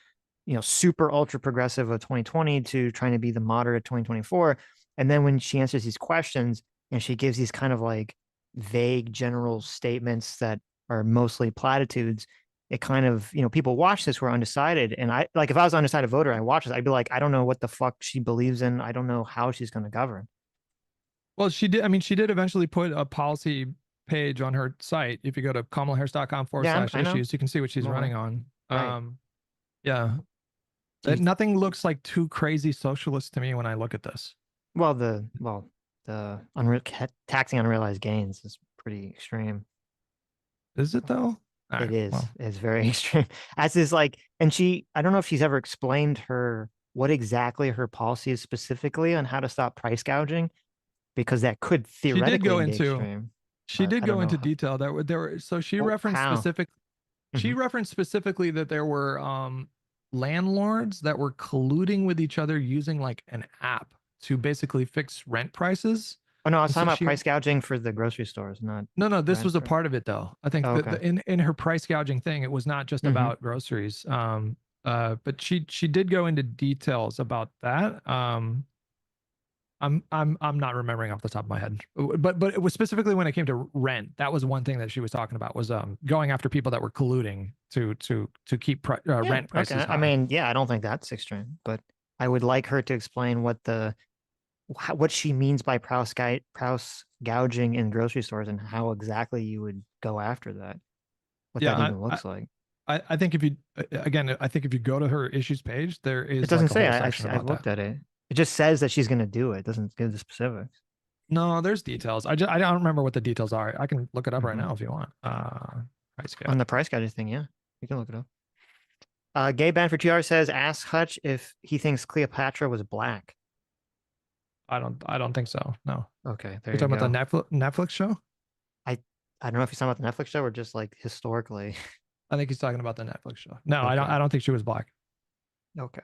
super ultra progressive of 2020 to trying to be the moderate 2024. And then when she answers these questions and she gives these kind of like vague general statements that are mostly platitudes, it kind of, people watch this who are undecided. And I like, if I was an undecided voter and I watch this, I'd be like, I don't know what the fuck she believes in. I don't know how she's going to govern. well, she did. I mean, she did eventually put a policy page on her site. If you go to kamalaharris.com Yeah, I know. /issues, you can see what she's I'm aware. running on. Right. Yeah. Do you- Nothing looks like too crazy socialist to me when I look at this. Well, the taxing unrealized gains is pretty extreme. Is it though? All It right, is. well, It's very extreme. As is like, and I don't know if she's ever explained what exactly her policy is specifically on how to stop price gouging, because that could she did theoretically go be into extreme. she but did I don't go know into how- detail. There were so she Well, referenced how? specific. She Mhm. referenced specifically that there were landlords that were colluding with each other using like an app to basically fix rent prices. Oh no, I was And talking so about she price gouging for the grocery stores, not. No, this rent was a for- part of it though. I think Oh, that okay. in her price gouging thing, it was not just Mhm. about groceries. But she did go into details about that. I'm not remembering off the top of my head, but it was specifically when it came to rent. That was one thing that she was talking about was going after people that were colluding to keep Yeah, rent prices okay. high. I mean, yeah, I don't think that's extreme, but I would like her to explain what she means by price gouging in grocery stores and how exactly you would go after that. What that Yeah, even looks like. I think if you again, I think if you go to her issues page, there is It doesn't like a say. whole I section I've about looked that. at it. It just says that she's going to do it. It doesn't give the specifics. No, there's details. I don't remember what the details are. I can look it up right Mhm. now if you want. Price On the price gouging thing, yeah, you can look it up. Gay Ben for 2 hours says, ask Hutch if he thinks Cleopatra was black. I don't think so. No. Okay, there You're you talking go. about the Netflix show? I don't know if he's talking about the Netflix show or just like historically. I think he's talking about the Netflix show. No, Okay. I don't think she was black. Okay.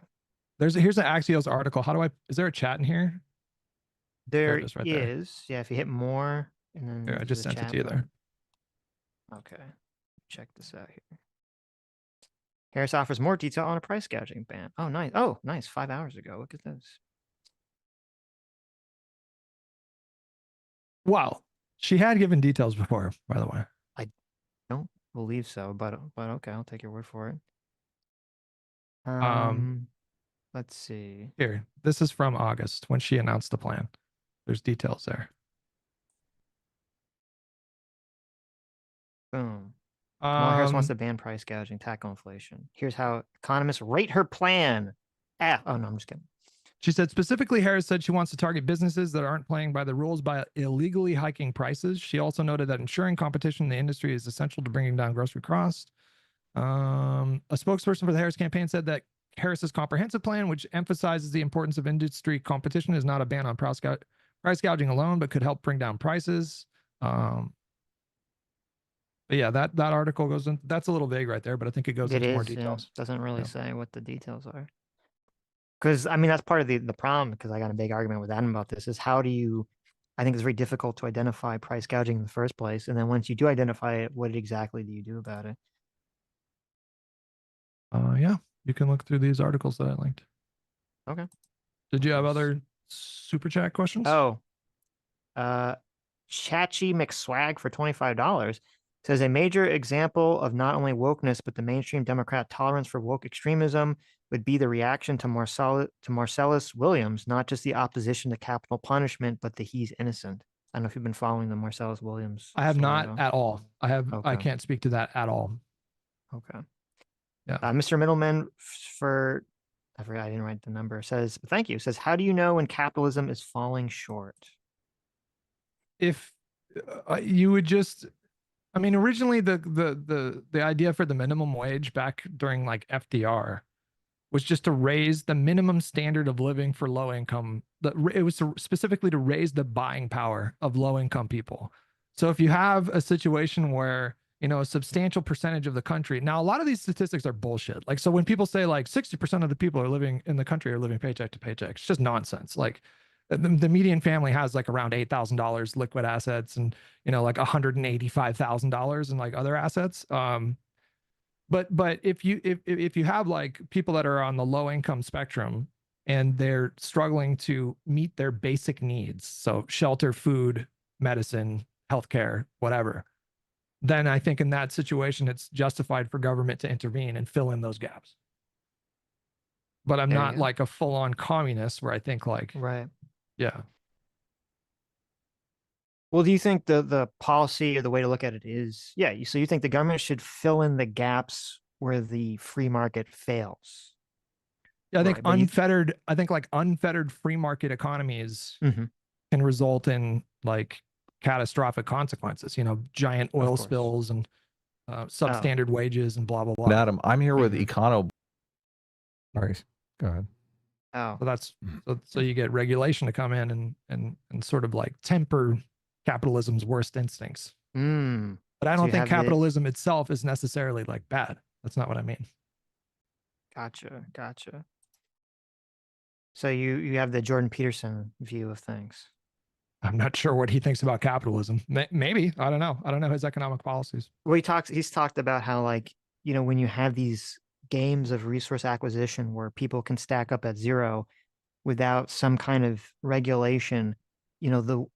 Here's an Axios article. Is there a chat in here? There it is right is. Yeah, if you hit more and then Here, I there's just a sent it chat to you there. button. Okay. Check this out here. Harris offers more detail on a price gouging ban. Oh, nice. Oh, nice. 5 hours ago. Look at this. Wow. She had given details before, by the way. Don't believe so, but okay, I'll take your word for it. Um, Let's see. Here, this is from August when she announced the plan. There's details there. Boom. Kamala Harris wants Um, to ban price gouging, tackle inflation. Here's how economists rate her plan. Oh no, I'm just kidding. She said specifically, Harris said she wants to target businesses that aren't playing by the rules by illegally hiking prices. She also noted that ensuring competition in the industry is essential to bringing down grocery costs. A spokesperson for the Harris campaign said that Harris's comprehensive plan, which emphasizes the importance of industry competition, is not a ban on price gouging alone, but could help bring down prices. But yeah, that article goes in. That's a little vague right there, but I think it goes into more details. Doesn't really Yeah. say what the details are. Because I mean that's part of the problem. Because I got a big argument with Adam about this. Is how do you? I think it's very difficult to identify price gouging in the first place, and then once you do identify it, what exactly do you do about it? Yeah, you can look through these articles that I linked. Okay. Did you have other super chat questions? Oh, Chachi McSwag for $25 says a major example of not only wokeness but the mainstream Democrat tolerance for woke extremism would be the reaction to Marcellus Williams, not just the opposition to capital punishment, but the he's innocent. I don't know if you've been following the Marcellus Williams. I have story, not though. at all. I Okay. can't speak to that at all. Okay. Yeah. Mr. Middleman for, I forgot, I didn't write the number, says, thank you. Says, how do you know when capitalism is falling short? If you would just, I mean, originally the idea for the minimum wage back during like FDR was just to raise the minimum standard of living for low income. It was specifically to raise the buying power of low income people. So if you have a situation where, you know, a substantial percentage of the country, now a lot of these statistics are bullshit. Like, so when people say like 60% of the people are living in the country are living paycheck to paycheck, it's just nonsense. Like the median family has like around $8,000 liquid assets and, you know, like $185,000 in like other assets. But if you have like people that are on the low income spectrum and they're struggling to meet their basic needs, so shelter, food, medicine, healthcare, whatever, then I think in that situation it's justified for government to intervene and fill in those gaps. But I'm not like a full-on communist where I think like, right. Yeah. Well, do you think the policy or the way to look at it is, so you think the government should fill in the gaps where the free market fails? Yeah, I think Right, I think like unfettered free market economies Mhm. can result in like catastrophic consequences, you know, giant oil course. spills and substandard wages and blah, blah, blah. Adam, I'm here with Mhm. Econo. Sorry, go ahead. Oh, So that's so you get regulation to come in and sort of like temper capitalism's worst instincts. mm. But I So don't you think have the- capitalism itself is necessarily like bad. That's not what I mean. Gotcha. So you have the Jordan Peterson view of things. I'm not sure what he thinks about capitalism. Maybe. I don't know. I don't know his economic policies. Well, he's talked about how, like, you know, when you have these games of resource acquisition where people can stack up at zero without some kind of regulation, you know,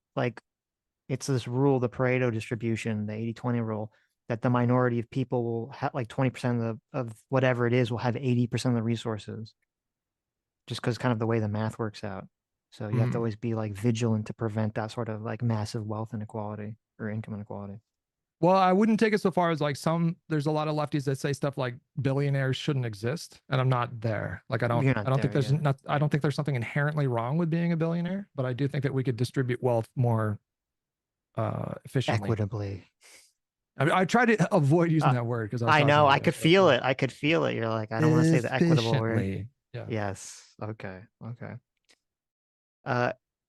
it's this rule, the Pareto distribution, the 80-20 rule, that the minority of people will have like 20% of whatever it is will have 80% of the resources, just because kind of the way the math works out. So you have to always be like vigilant to prevent that sort of like massive wealth inequality or income inequality. Well, I wouldn't take it so far as like there's a lot of lefties that say stuff like billionaires shouldn't exist. And I'm not there. Like, I don't think there's something inherently wrong with being a billionaire, but I do think that we could distribute wealth more efficiently. Equitably. I try to avoid using that word because I know, I could feel it. You're like, I don't want to say the equitable word. Yeah. Yes. Okay.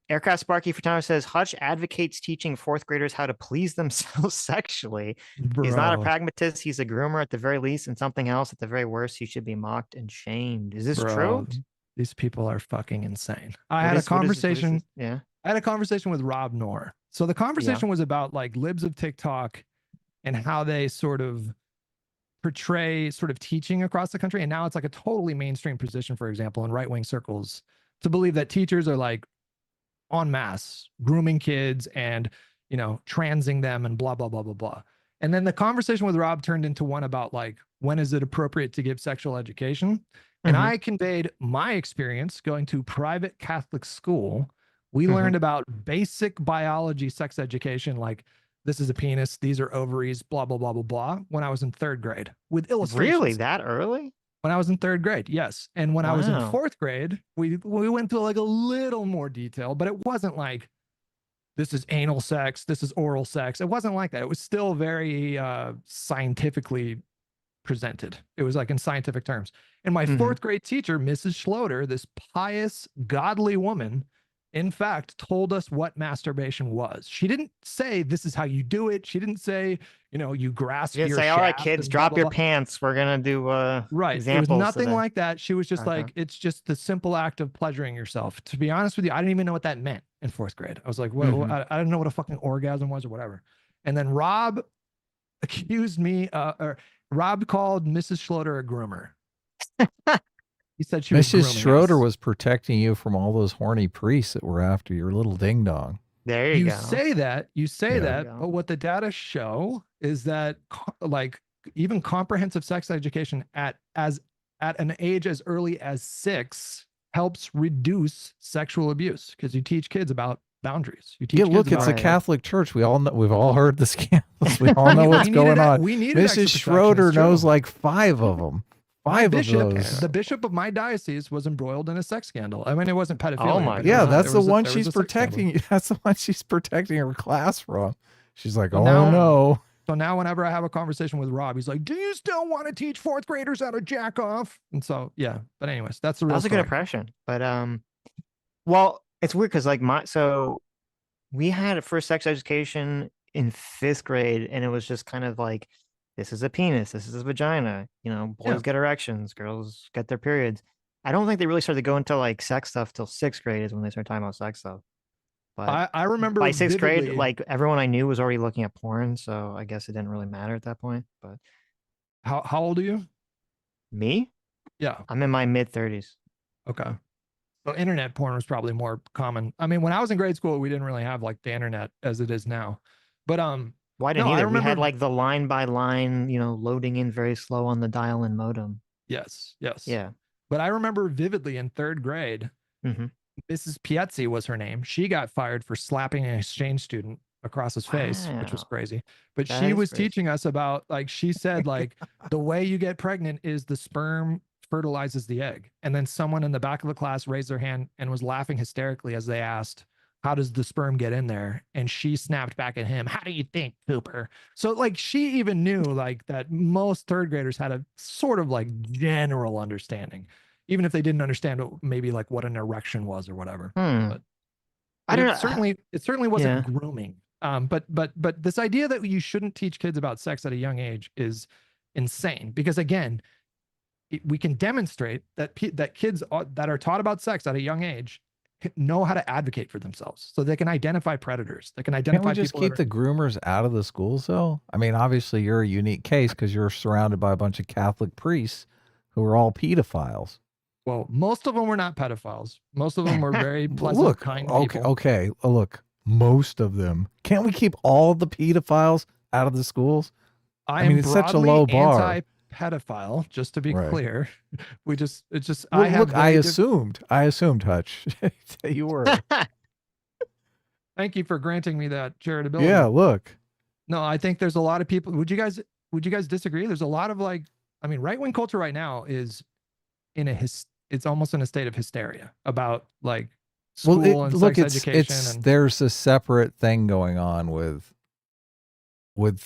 Aircraft Sparky for Time says Hutch advocates teaching fourth graders how to please themselves sexually. He's not a pragmatist. He's a groomer at the very least, and something else at the very worst. He should be mocked and shamed. Is this true? These people are fucking insane. I had a conversation with Rob Knorr. So the conversation was about like libs of TikTok and how they sort of portray sort of teaching across the country. And now it's like a totally mainstream position, for example, in right-wing circles, to believe that teachers are like en masse grooming kids and, you know, transing them and blah, blah, blah, blah, blah. And then the conversation with Rob turned into one about like, when is it appropriate to give sexual education? And I conveyed my experience going to private Catholic school. We learned about basic biology, sex education, like this is a penis, these are ovaries, blah, blah, blah, blah, blah, when I was in third grade with illustrations. Really? That early? When I was in third grade, yes. And when I was in fourth grade, we went to like a little more detail, but it wasn't like, this is anal sex, this is oral sex. It wasn't like that. It was still very scientifically presented. It was like in scientific terms. And my fourth grade teacher, Mrs. Schloter, this pious, godly woman, in fact, told us what masturbation was. She didn't say, this is how you do it. She didn't say, you know, you grasp your shaft. All right, kids, drop your pants. We're going to do examples. It was nothing like that. She was just like, it's just the simple act of pleasuring yourself. To be honest with you, I didn't even know what that meant in fourth grade. I was like, well, I didn't know what a fucking orgasm was or whatever. And then Rob accused me, or Rob called Mrs. Schloter a groomer. He said she was Mrs. Schroeder was protecting you from all those horny priests that were after your little ding dong. There you go. You say that, but what the data show is that like even comprehensive sex education at an age as early as 6 helps reduce sexual abuse because you teach kids about boundaries. You teach Yeah, kids look, it's about a Right. Catholic church. We all know, we've all heard the scandals. We all know what's we going on. We needed extra Mrs. protection, Schroeder it's true. knows like 5 of them. My 5 of bishop, those. the bishop of my diocese, was embroiled in a sex scandal. I mean, it wasn't pedophilia. Oh my but Yeah, God. that's the one there was she's a sex scandal. protecting. That's the one she's protecting her class from. She's like, So oh now- no. So now whenever I have a conversation with Rob, he's like, do you still want to teach 4th graders how to jack off? And so, yeah. But anyways, that's the real That was a good story. impression. But well, it's weird because like we had a first sex education in 5th grade, and it was just kind of like, this is a penis, this is a vagina. You know, boys Yeah. get erections, girls get their periods. I don't think they really started to go into like sex stuff till 6th grade is when they started talking about sex stuff. But I remember by 6th grade, vividly- like everyone I knew was already looking at porn, so I guess it didn't really matter at that point. But how old are you? me, Yeah. I'm in my mid-30s. Okay. So internet porn was probably more common. I mean, when I was in grade school, we didn't really have like the internet as it is now. But Why didn't No, I either? We had remember- like the line by line, you know, loading in very slow on the dial-in modem. yes. Yeah. But I remember vividly in 3rd grade, Mhm. Mrs. Piazzi was her name. She got fired for slapping an exchange student across his face, which was Wow. crazy. But That she is was crazy. teaching us about, like, she said, like, the way you get pregnant is the sperm fertilizes the egg. And then someone in the back of the class raised their hand and was laughing hysterically as they asked, how does the sperm get in there? And she snapped back at him, how do you think, Cooper? So like she even knew like that most 3rd graders had a sort of like general understanding, even if they didn't understand maybe like what an erection was or whatever. But I don't know. It certainly wasn't Yeah. grooming. But this idea that you shouldn't teach kids about sex at a young age is insane because again, we can demonstrate that that kids that are taught about sex at a young age know how to advocate for themselves, so they can identify predators. They can identify. Can't we just keep the groomers out of the schools, though? I mean, obviously you're a unique case because you're surrounded by a bunch of Catholic priests who are all pedophiles. Well, most of them were not pedophiles. Most of them were very pleasant, Look, kind okay, people. okay. Look, most of them. Can't we keep all the pedophiles out of the schools? I mean, am it's such a broadly low bar. Anti-pedophile, just to be Right. clear. It's just Well, I have. look, I assumed, Hutch, that you were. Thank you for granting me that charitability. Yeah, look. No, I think there's a lot of people. Would you guys disagree? There's a lot of like, I mean, right-wing culture right now is in it's almost in a state of hysteria about like school and look, sex education. And there's a separate thing going on with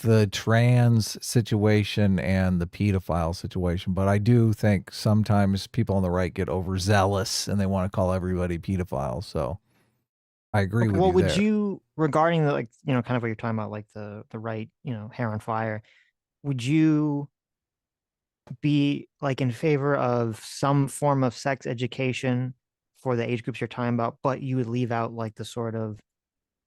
the trans situation and the pedophile situation, but I do think sometimes people on the right get overzealous and they want to call everybody pedophiles. So I agree with Well, you would there. you, regarding the, like, you know, kind of what you're talking about, like the right, you know, hair on fire, would you be like in favor of some form of sex education for the age groups you're talking about, but you would leave out like the sort of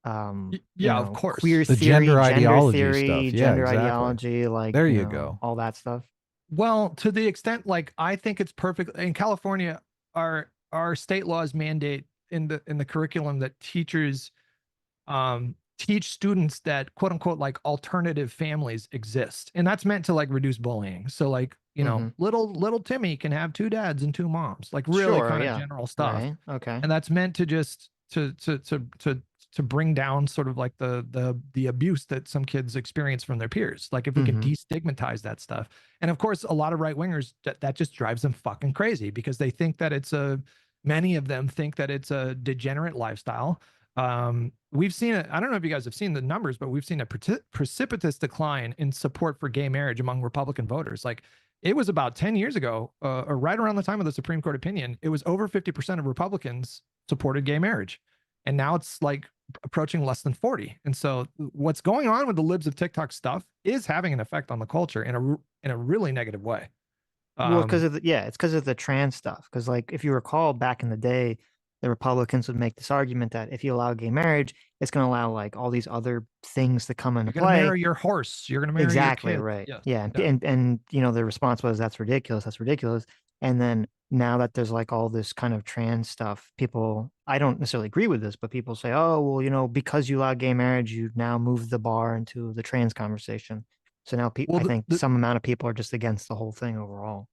you yeah, of know, course. queer The theory, gender ideology theory, stuff. Yeah, gender exactly. ideology, like There you know, go. all that stuff. Well, to the extent like I think it's perfect in California, our state laws mandate in the curriculum that teachers teach students that quote unquote like alternative families exist. And that's meant to like reduce bullying. So like, you know, little Timmy can have 2 dads and 2 moms, like really Sure, kind of yeah. general stuff. Right. Okay. And that's meant to just to bring down sort of like the abuse that some kids experience from their peers. Like if we can destigmatize that stuff. And of course, a lot of right wingers that just drives them fucking crazy because they think that many of them think that it's a degenerate lifestyle. We've seen it. I don't know if you guys have seen the numbers, but we've seen a precipitous decline in support for gay marriage among Republican voters. Like it was about 10 years ago, or right around the time of the Supreme Court opinion, it was over 50% of Republicans supported gay marriage. And now it's like approaching less than 40. And so what's going on with the libs of TikTok stuff is having an effect on the culture in a really negative way. Well, because of it's because of the trans stuff. Because like if you recall back in the day, the Republicans would make this argument that if you allow gay marriage, it's going to allow like all these other things to come into You're going to play. marry your horse. You're going to marry exactly your kid. right. Yes. Yeah. And you know the response was that's ridiculous. That's ridiculous. And then now that there's like all this kind of trans stuff, people, I don't necessarily agree with this, but people say, oh, well, you know, because you allow gay marriage, you now move the bar into the trans conversation. So now I think some amount of people are just against the whole thing overall.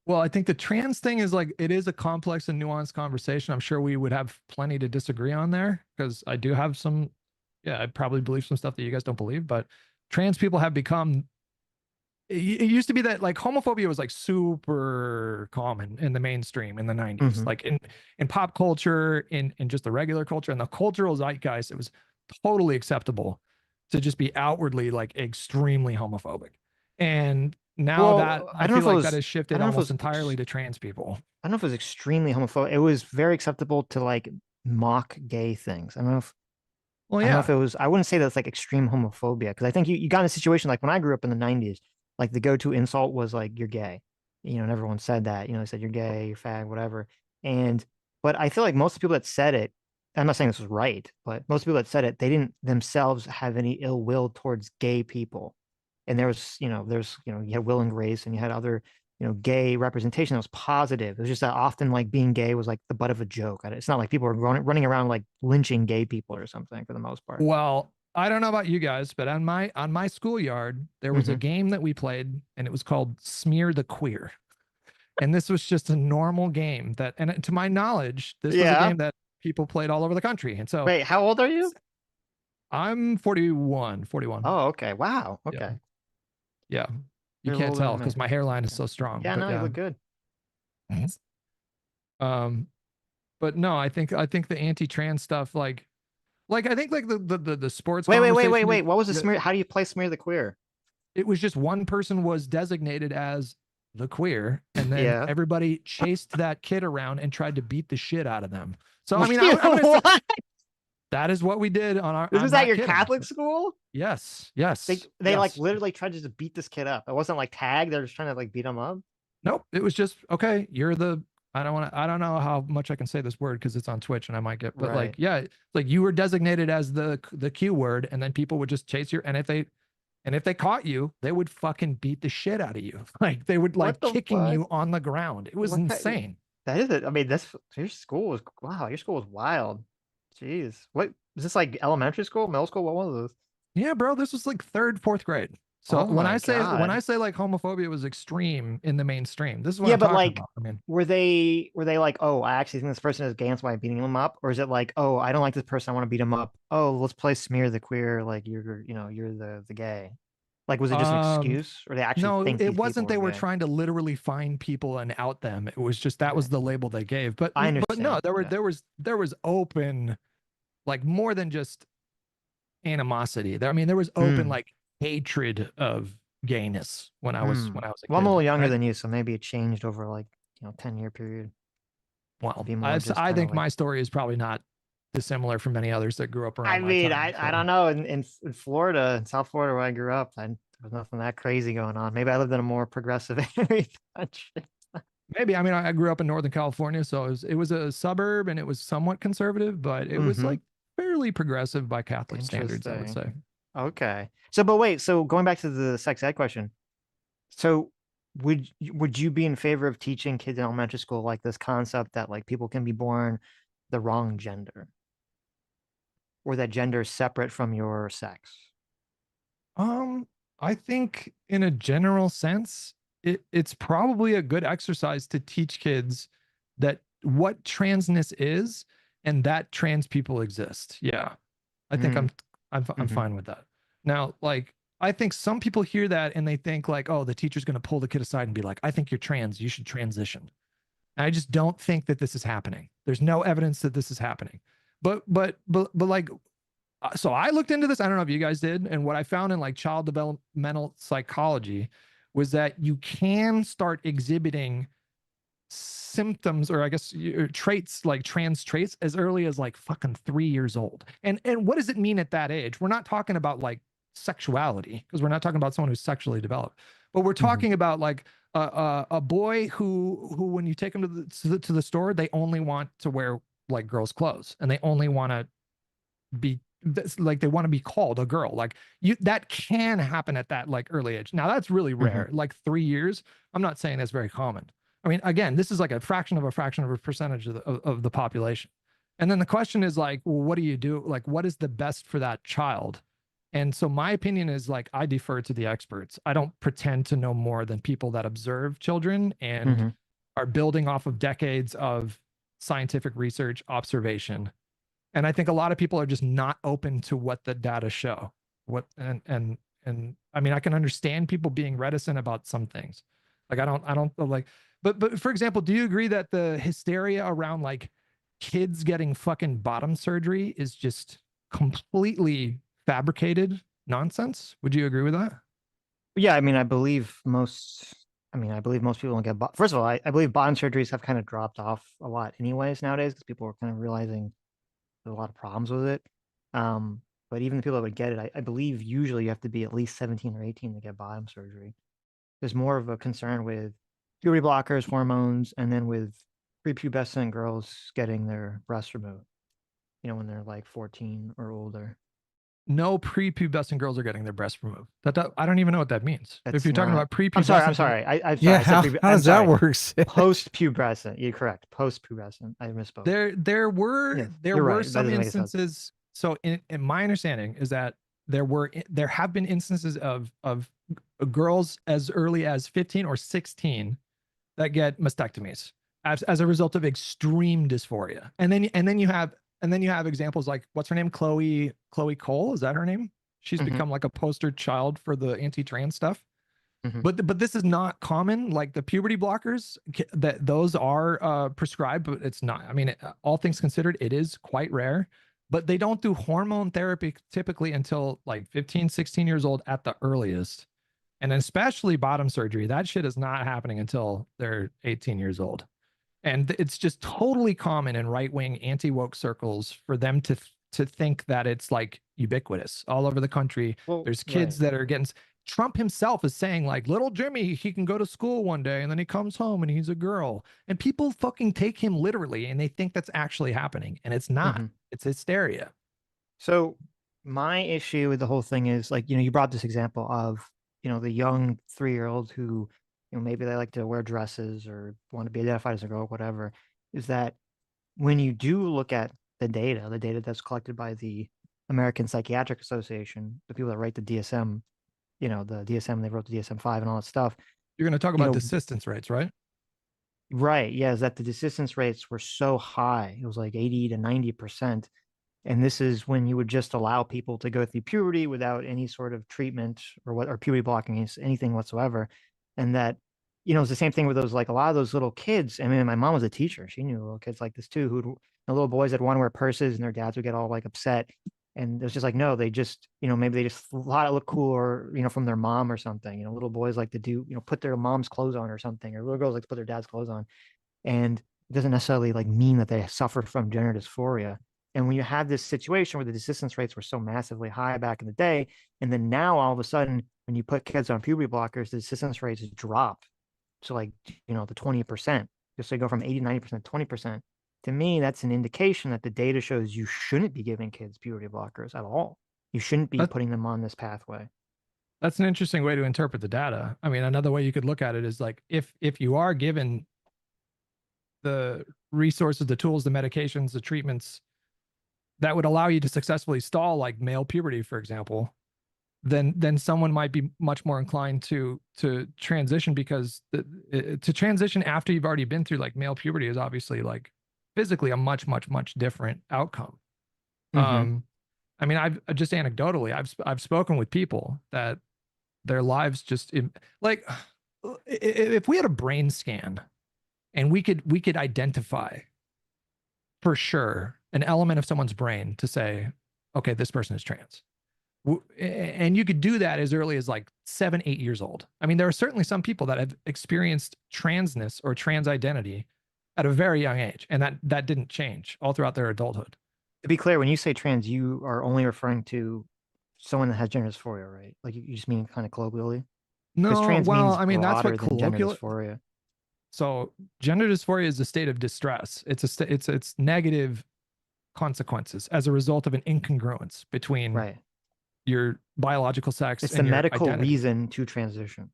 Well, I think the trans thing is like, it is a complex and nuanced conversation. I'm sure we would have plenty to disagree on there because I do have some, yeah, I probably believe some stuff that you guys don't believe, but trans people have become, it used to be that like homophobia was like super common in the mainstream in the 90s, Mhm. like in pop culture, in just the regular culture and the cultural zeitgeist, it was totally acceptable to just be outwardly like extremely homophobic. And now that Well, I I don't know feel if it like that was. has I shifted don't know if it almost was. entirely to trans people. I don't know if it was extremely homophobic. It was very acceptable to like mock gay things. Well, I don't know if yeah. it was. I wouldn't say that's like extreme homophobia because I think you got in a situation like when I grew up in the '90s, like the go-to insult was like you're gay, and everyone said that. They said you're gay, you're fag, whatever. And but I feel like most people that said it, I'm not saying this was right, but most people that said it, they didn't themselves have any ill will towards gay people. And you had Will and Grace, and you had other gay representation that was positive. It was just that often like being gay was like the butt of a joke. It's not like people were running around like lynching gay people or something for the most part. Well, I don't know about you guys, but on my schoolyard, there was a Hmm. game that we played and it was called Smear the Queer. And this was just a normal game that, and to my knowledge, this was a Yeah. game that people played all over the country. And so Wait, how old are you? I'm 41, 41. Oh, okay. Wow. Yeah. Okay. Yeah. You You're a little can't older tell than me. because my hairline is Yeah. so strong, Yeah, but no, you yeah. look good. Mhm. Um, but no, I think the anti-trans stuff, like I think like the sports Wait. conversation is, What was the yeah, smear? How do you play smear the queer? it was just one person was designated as the queer, and then Yeah. everybody chased that kid around and tried to beat the shit out of them. So I mean, I'm gonna say What? that is what we did on our. This I'm was at not your kidding. Catholic school? Yes, They yes, they like yes. literally tried to just beat this kid up. It wasn't like tag. They're just trying to like beat him up. Nope. It was just okay. You're the. I don't want to. I don't know how much I can say this word because it's on Twitch and I might get. But like, Right. yeah, like you were designated as the Q word, and then people would just chase you. And if they caught you, they would fucking beat the shit out of you. Like they would What like the kicking fuck? you on the ground. It was What kind? insane. That is it. I mean, that's your school was wow. Your school was wild. Jeez. What is this like elementary school, middle school? What was this? Yeah, bro, this was like third, fourth grade. So Oh when my I say when I God. say like homophobia was extreme in the mainstream, this is what Yeah, I'm but talking like, about. I mean, were they like, oh, I actually think this person is gay, that's why I'm beating him up? Or is it like, oh, I don't like this person, I want to beat him up. Oh, let's play smear the queer, like you're the gay. Like, was it just an um, excuse, or they actually no, think it these people wasn't were they were gay? trying to literally find people and out them. It was just that Okay, was the label they gave. But I but no, understand. there were Yeah. there was open, like more than just animosity. There was open Hmm. like hatred of gayness when I was Hmm. when I was a Well, I'm a kid. little younger Right? than you, so maybe it changed over like 10-year period to Well, be more I just I kind of think like. my story is probably not dissimilar from many others that grew up I around my mean, time. I So don't know. In Florida, in South Florida, where I grew up, there was nothing that crazy going on. Maybe I lived in a more progressive area. of the country. maybe, I mean, I grew up in Northern California, so it was a suburb and it was somewhat conservative, but it was Mm-hmm. like fairly progressive by Catholic standards, I would Interesting. say. Okay. So, but wait. So going back to the sex ed question. So would you be in favor of teaching kids in elementary school like this concept that like people can be born the wrong gender, or that gender is separate from your sex? Um, I think in a general sense, it's probably a good exercise to teach kids that what transness is and that trans people exist. Yeah. I think Mm, I'm mm-hmm. fine with that. Now, like I think some people hear that and they think like, oh, the teacher's going to pull the kid aside and be like, I think you're trans, you should transition. And I just don't think that this is happening. There's no evidence that this is happening. But like so I looked into this. I don't know if you guys did. And what I found in like child developmental psychology was that you can start exhibiting symptoms or I guess traits like trans traits as early as like fucking 3 years old. And what does it mean at that age? We're not talking about like sexuality because we're not talking about someone who's sexually developed, but we're Mm-hmm. talking about like a boy who when you take them to the store, they only want to wear like girls' clothes and they only want to be like they want to be called a girl. Like you that can happen at that like early age. Now that's really Mm-hmm. rare. Like 3 years, I'm not saying that's very common. I mean, again, this is like a fraction of a percentage of the population. And then the question is like, well, what do you do? Like, what is the best for that child And so my opinion is like, I defer to the experts. I don't pretend to know more than people that observe children and Mm-hmm. are building off of decades of scientific research observation. And I think a lot of people are just not open to what the data show. And I mean, I can understand people being reticent about some things. Like I don't like, but for example, do you agree that the hysteria around like kids getting fucking bottom surgery is just completely fabricated nonsense? Would you agree with that? Yeah, I mean, I believe most. I mean, I believe most people don't get. First of all, I believe bottom surgeries have kind of dropped off a lot, anyways, nowadays, because people are kind of realizing there's a lot of problems with it. But even the people that would get it, I believe usually you have to be at least 17 or 18 to get bottom surgery. There's more of a concern with puberty blockers, hormones, and then with prepubescent girls getting their breasts removed. You know, when they're like 14 or older. No prepubescent girls are getting their breasts removed. I don't even know what that means. That's if you're talking not. about prepubescent, I'm sorry. I'm sorry. I'm sorry. Yeah, I said how I'm does that sorry. work? Sid? Post-pubescent. You're correct. Post-pubescent. I misspoke. There were Yes, there you're were right. That some doesn't make sense. instances. So in my understanding is that there have been instances of girls as early as 15 or 16 that get mastectomies as a result of extreme dysphoria. And then you have examples like, what's her name? Chloe Cole, is that her name? She's Mhm. become like a poster child for the anti-trans stuff. Mhm. But this is not common. Like the puberty blockers, that those are prescribed, but it's not. I mean, all things considered, it is quite rare. But they don't do hormone therapy typically until like 15, 16 years old at the earliest. And especially bottom surgery, that shit is not happening until they're 18 years old. And it's just totally common in right-wing anti-woke circles for them to think that it's like ubiquitous all over the country. Well, There's kids right. that are getting. Trump himself is saying like, little Jimmy, he can go to school one day and then he comes home and he's a girl. And people fucking take him literally and they think that's actually happening. And it's not. Mhm. It's hysteria. So my issue with the whole thing is like, you brought this example of, the young 3-year-olds who, maybe they like to wear dresses or want to be identified as a girl, whatever, is that when you do look at the data that's collected by the American Psychiatric Association, the people that write the DSM, the DSM, they wrote the DSM-5 and all that stuff. You're going to talk You about know- desistance rates, right? Right. Yeah. Is that the desistance rates were so high. It was like 80 to 90%. And this is when you would just allow people to go through puberty without any sort of treatment or puberty blocking, anything whatsoever. And that, it's the same thing with those, like a lot of those little kids. I mean, my mom was a teacher. She knew little kids like this too, little boys that want to wear purses and their dads would get all like upset. And it was just like, no, they just, maybe they just thought it looked cool or, from their mom or something. Little boys like to do, put their mom's clothes on or something, or little girls like to put their dad's clothes on. And it doesn't necessarily like mean that they suffer from gender dysphoria. And when you have this situation where the desistance rates were so massively high back in the day, and then now all of a sudden, when you put kids on puberty blockers, the desistance rates drop to like, the 20%. Just so you go from 80, 90% to 20%. To me, that's an indication that the data shows you shouldn't be giving kids puberty blockers at all. You shouldn't be putting them on this pathway. That's an interesting way to interpret the data. I mean, another way you could look at it is like, if you are given the resources, the tools, the medications, the treatments that would allow you to successfully stall like male puberty, for example, then someone might be much more inclined to transition, because to transition after you've already been through like male puberty is obviously like physically a much different outcome. Mhm. I mean, I've just anecdotally, I've spoken with people that their lives just like, if we had a brain scan and we could identify for sure an element of someone's brain to say, okay, this person is trans. And you could do that as early as like 7, 8 years old. I mean, there are certainly some people that have experienced transness or trans identity at a very young age, and that didn't change all throughout their adulthood. To be clear, when you say trans, you are only referring to someone that has gender dysphoria, right? Like you just mean kind of colloquially? Because No, trans well, means I mean, that's what broader than gender colloquial. dysphoria. So gender dysphoria is a state of distress. It's negative consequences as a result of an incongruence between Right. your biological sex It's the and your medical identity. reason to transition.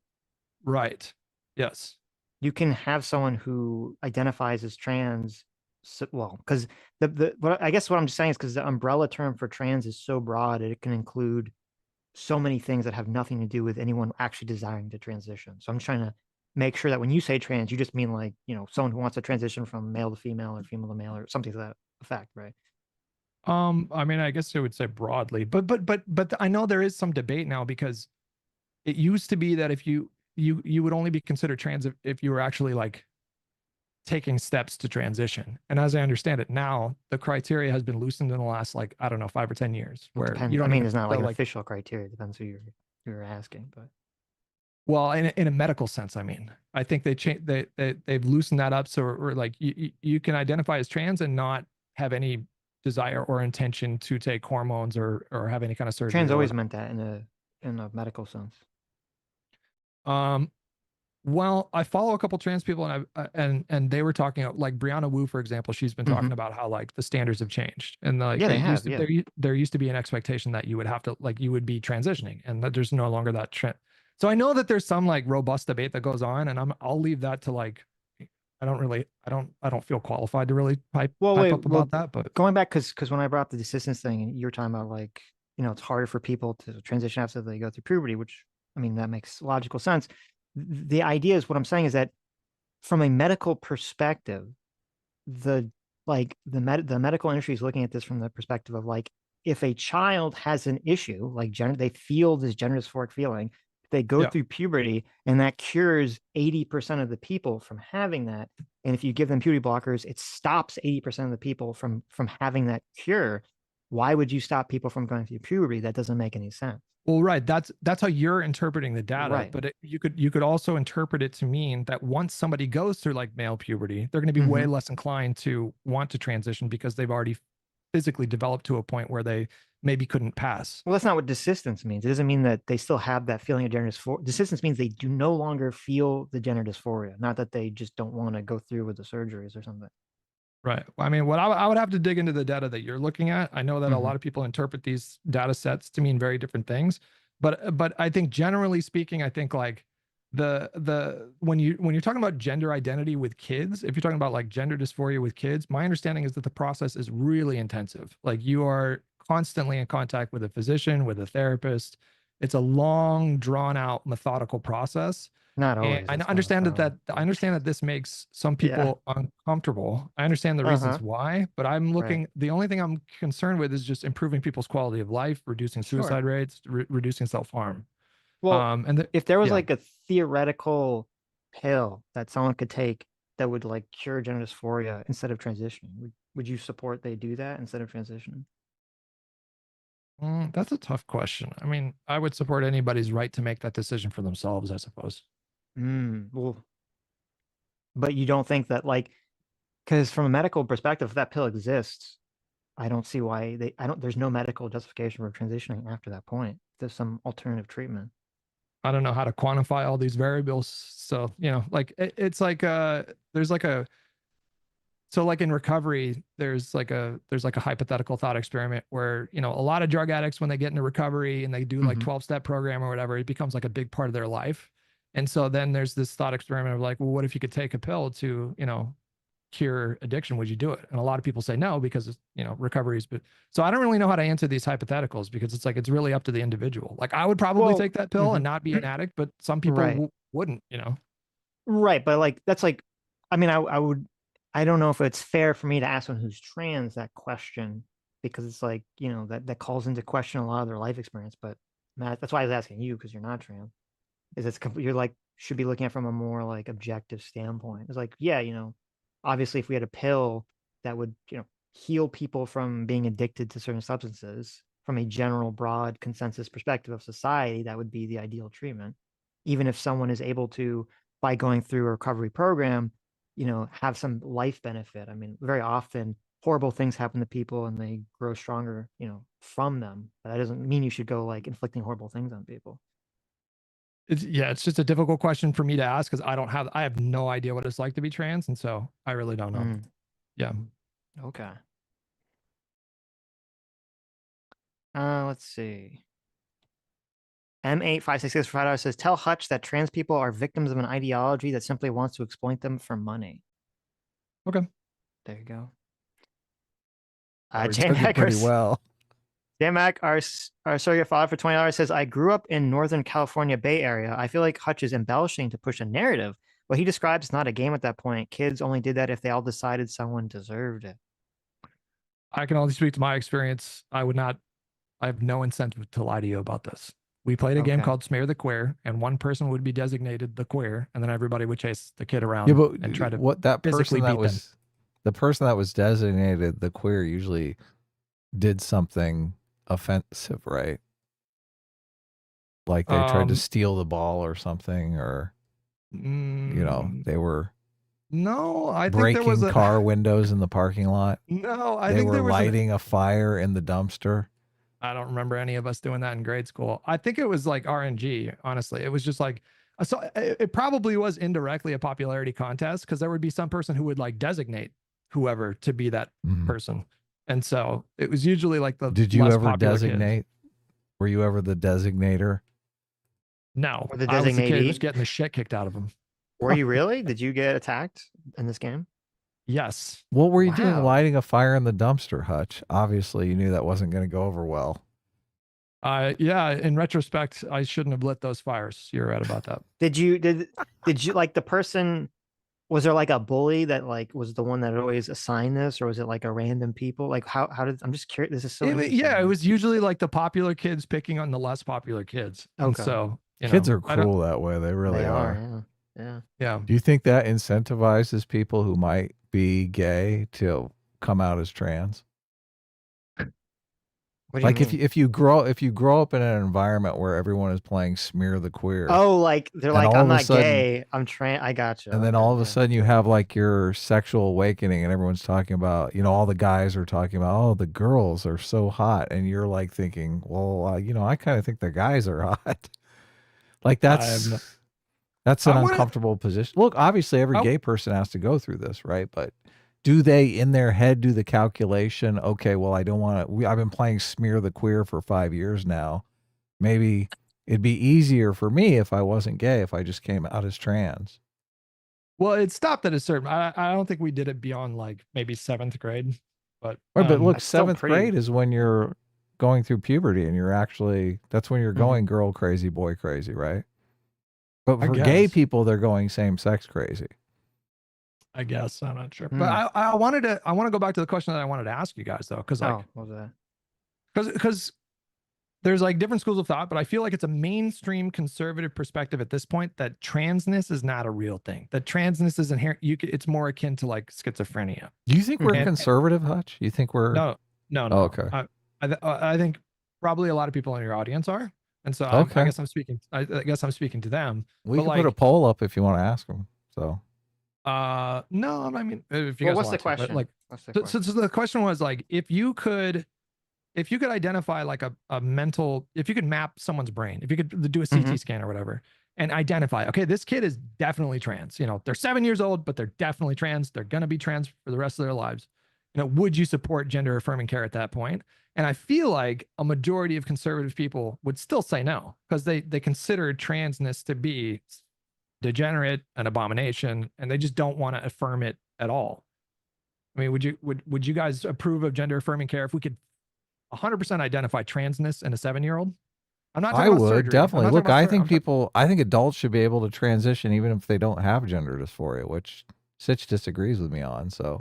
Right. Yes. You can have someone who identifies as trans, well, because I guess what I'm saying is because the umbrella term for trans is so broad, it can include so many things that have nothing to do with anyone actually desiring to transition. So I'm trying to make sure that when you say trans, you just mean like, someone who wants to transition from male to female or female to male or something to that effect, right? I mean, I guess I would say broadly, but I know there is some debate now, because it used to be that if you would only be considered trans if you were actually like taking steps to transition. And as I understand it now, the criteria has been loosened in the last, like, I don't know, 5 or 10 years, It where depends. you don't I mean, even it's not like feel an like, official criteria. It depends who you're asking, but well, in a medical sense, I mean, I think they've loosened that up. So we're like, you can identify as trans and not have any desire or intention to take hormones or have any kind of surgery trans or always whatever. meant that in a medical sense. Um, Well, I follow a couple trans people, and and they were talking like Brianna Wu, for example. She's been talking about how like the standards have changed, and like Yeah, they it used have. to Yeah. there used to be an expectation that you would have to like you would be transitioning, and that there's no longer that trend. So I know that there's some like robust debate that goes on, and I'll leave that to like I don't feel qualified to really pipe up Well, about that, but going back, because when I brought up the desistance thing, and you were talking about like, it's harder for people to transition after they go through puberty, which I mean that makes logical sense. The idea is what I'm saying is that from a medical perspective, the the medical industry is looking at this from the perspective of like, if a child has an issue like gender, they feel this gender dysphoric feeling, they go yeah. through puberty, and that cures 80% of the people from having that. And if you give them puberty blockers, it stops 80% of the people from having that cure. Why would you stop people from going through puberty? That doesn't make any sense. Well, right. That's how you're interpreting the data, Right. but you could also interpret it to mean that once somebody goes through like male puberty, they're going to be way less inclined to want to transition because they've already physically developed to a point where they maybe couldn't pass. Well, that's not what desistance means. It doesn't mean that they still have that feeling of gender dysphoria. Desistance means they do no longer feel the gender dysphoria, not that they just don't want to go through with the surgeries or something. Right. I mean, what I would have to dig into the data that you're looking at. I know that a lot of people interpret these data sets to mean very different things, but I think generally speaking, I think like the when you're talking about gender identity with kids, if you're talking about like gender dysphoria with kids, my understanding is that the process is really intensive. Like you are constantly in contact with a physician, with a therapist. It's a long, drawn out, methodical process. Not And always. I It's understand not. I understand that this makes some Yeah. people uncomfortable. I understand the reasons why, but I'm looking, the only thing I'm concerned with is just improving people's quality of life, reducing Sure. suicide rates, reducing self-harm. Well, And if there was yeah. like a theoretical pill that someone could take that would like cure gender dysphoria instead of transitioning, would you support they do that instead of transitioning? That's a tough question. I mean, I would support anybody's right to make that decision for themselves, I suppose. Well, but you don't think that like, because from a medical perspective, if that pill exists, I don't see why there's no medical justification for transitioning after that point. There's some alternative treatment. I don't know how to quantify all these variables. So, like it's like there's like a so like in recovery, there's like a hypothetical thought experiment where, a lot of drug addicts, when they get into recovery and they do like 12-step program or whatever, it becomes like a big part of their life. And so then there's this thought experiment of like, well, what if you could take a pill to, cure addiction? Would you do it? And a lot of people say no, because recovery is, but so I don't really know how to answer these hypotheticals, because it's like it's really up to the individual. Like I would probably take that pill and not be an addict, but some people wouldn't, Right, but like that's like, I mean, I don't know if it's fair for me to ask someone who's trans that question, because it's like, that calls into question a lot of their life experience. But Matt, that's why I was asking you, because you're not trans. You're like, should be looking at it from a more like objective standpoint. It's like, yeah, obviously if we had a pill that would, heal people from being addicted to certain substances from a general broad consensus perspective of society, that would be the ideal treatment. Even if someone is able to, by going through a recovery program, have some life benefit. I mean, very often horrible things happen to people and they grow stronger, from them. But that doesn't mean you should go like inflicting horrible things on people. It's just a difficult question for me to ask, because I have no idea what it's like to be trans, and so I really don't know. Yeah. Okay. Let's see. M8566 for $5 says, tell Hutch that trans people are victims of an ideology that simply wants to exploit them for money. Okay. There you go. Took it pretty well. Dan Mac, our surrogate father for $20 says, I grew up in Northern California Bay Area. I feel like Hutch is embellishing to push a narrative. What he describes is not a game at that point. Kids only did that if they all decided someone deserved it. I can only speak to my experience. I have no incentive to lie to you about this. We played a game Okay. called Smear the Queer, and one person would be designated the queer, and then everybody would chase the kid around Yeah, but and try to what that physically person that beat them. was the person that was designated the queer usually did something offensive, right? Like they tried to steal the ball or something, or they were No, I think there was breaking a car windows in the parking lot. No, I They think were there was lighting a fire in the dumpster. I don't remember any of us doing that in grade school. I think it was like RNG, honestly. It was just like, so it probably was indirectly a popularity contest because there would be some person who would like designate whoever to be that person. And so it was usually like the Did you less ever popular designate? kids. Were you ever the designator? No, Or the I was the kid designatee? just getting the shit kicked out of him. Were you really? Did you get attacked in this game? Yes. What were you doing Wow. lighting a fire in the dumpster, Hutch? Obviously, you knew that wasn't going to go over well. Yeah, in retrospect, I shouldn't have lit those fires. You're right about that. Did you like the person, was there like a bully that like was the one that always assigned this, or was it like a random people? Like how did, I'm just curious. This is so interesting. Yeah, it was usually like the popular kids picking on the less popular kids. And Okay. so Kids are cruel that way. They really They are. are. Yeah. Yeah. Do you think that incentivizes people who might be gay to come out as trans? What do you Like mean? if you grow up in an environment where everyone is playing Smear the Queer. Oh, like they're and like, all I'm of a not sudden- gay, I'm trans. I got you. And then Okay, all of a yeah. sudden you have like your sexual awakening and everyone's talking about, all the guys are talking about, oh, the girls are so hot. And you're like thinking, well, I kind of think the guys are hot. Like that's an uncomfortable position. Look, obviously every gay person has to go through this, right? But do they in their head do the calculation? Okay, well, I don't want to, I've been playing Smear the Queer for 5 years now. Maybe it'd be easier for me if I wasn't gay, if I just came out as trans. Well, it stopped at a certain. I don't think we did it beyond like maybe 7th grade, but Right, but look, that's still 7th grade is when you're going through puberty and that's when you're going girl crazy, boy crazy, right? But for gay people, they're going same sex crazy. I guess I'm not sure, but I want to go back to the question that I wanted to ask you guys though, because like, what was that? Because there's like different schools of thought, but I feel like it's a mainstream conservative perspective at this point that transness is not a real thing. That transness is inherent. It's more akin to like schizophrenia. Do you think we're conservative, Hutch? You think we're no? Oh, okay. I think probably a lot of people in your audience are, and so I guess I'm speaking. I guess I'm speaking to them. We can put a poll up if you want to ask them. So. No, I mean, if you guys what's want the question? To, like, so the question was like, if you could identify like a mental, if you could map someone's brain, if you could do a CT scan or whatever, and identify, okay, this kid is definitely trans. They're 7 years old, but they're definitely trans. They're gonna be trans for the rest of their lives. Would you support gender affirming care at that point? And I feel like a majority of conservative people would still say no, because they consider transness to be degenerate, an abomination, and they just don't want to affirm it at all. I mean, would you guys approve of gender affirming care if we could 100% identify transness in a 7-year-old? I'm not talking about surgery. Definitely. Look, I think adults should be able to transition even if they don't have gender dysphoria, which Sitch disagrees with me on. So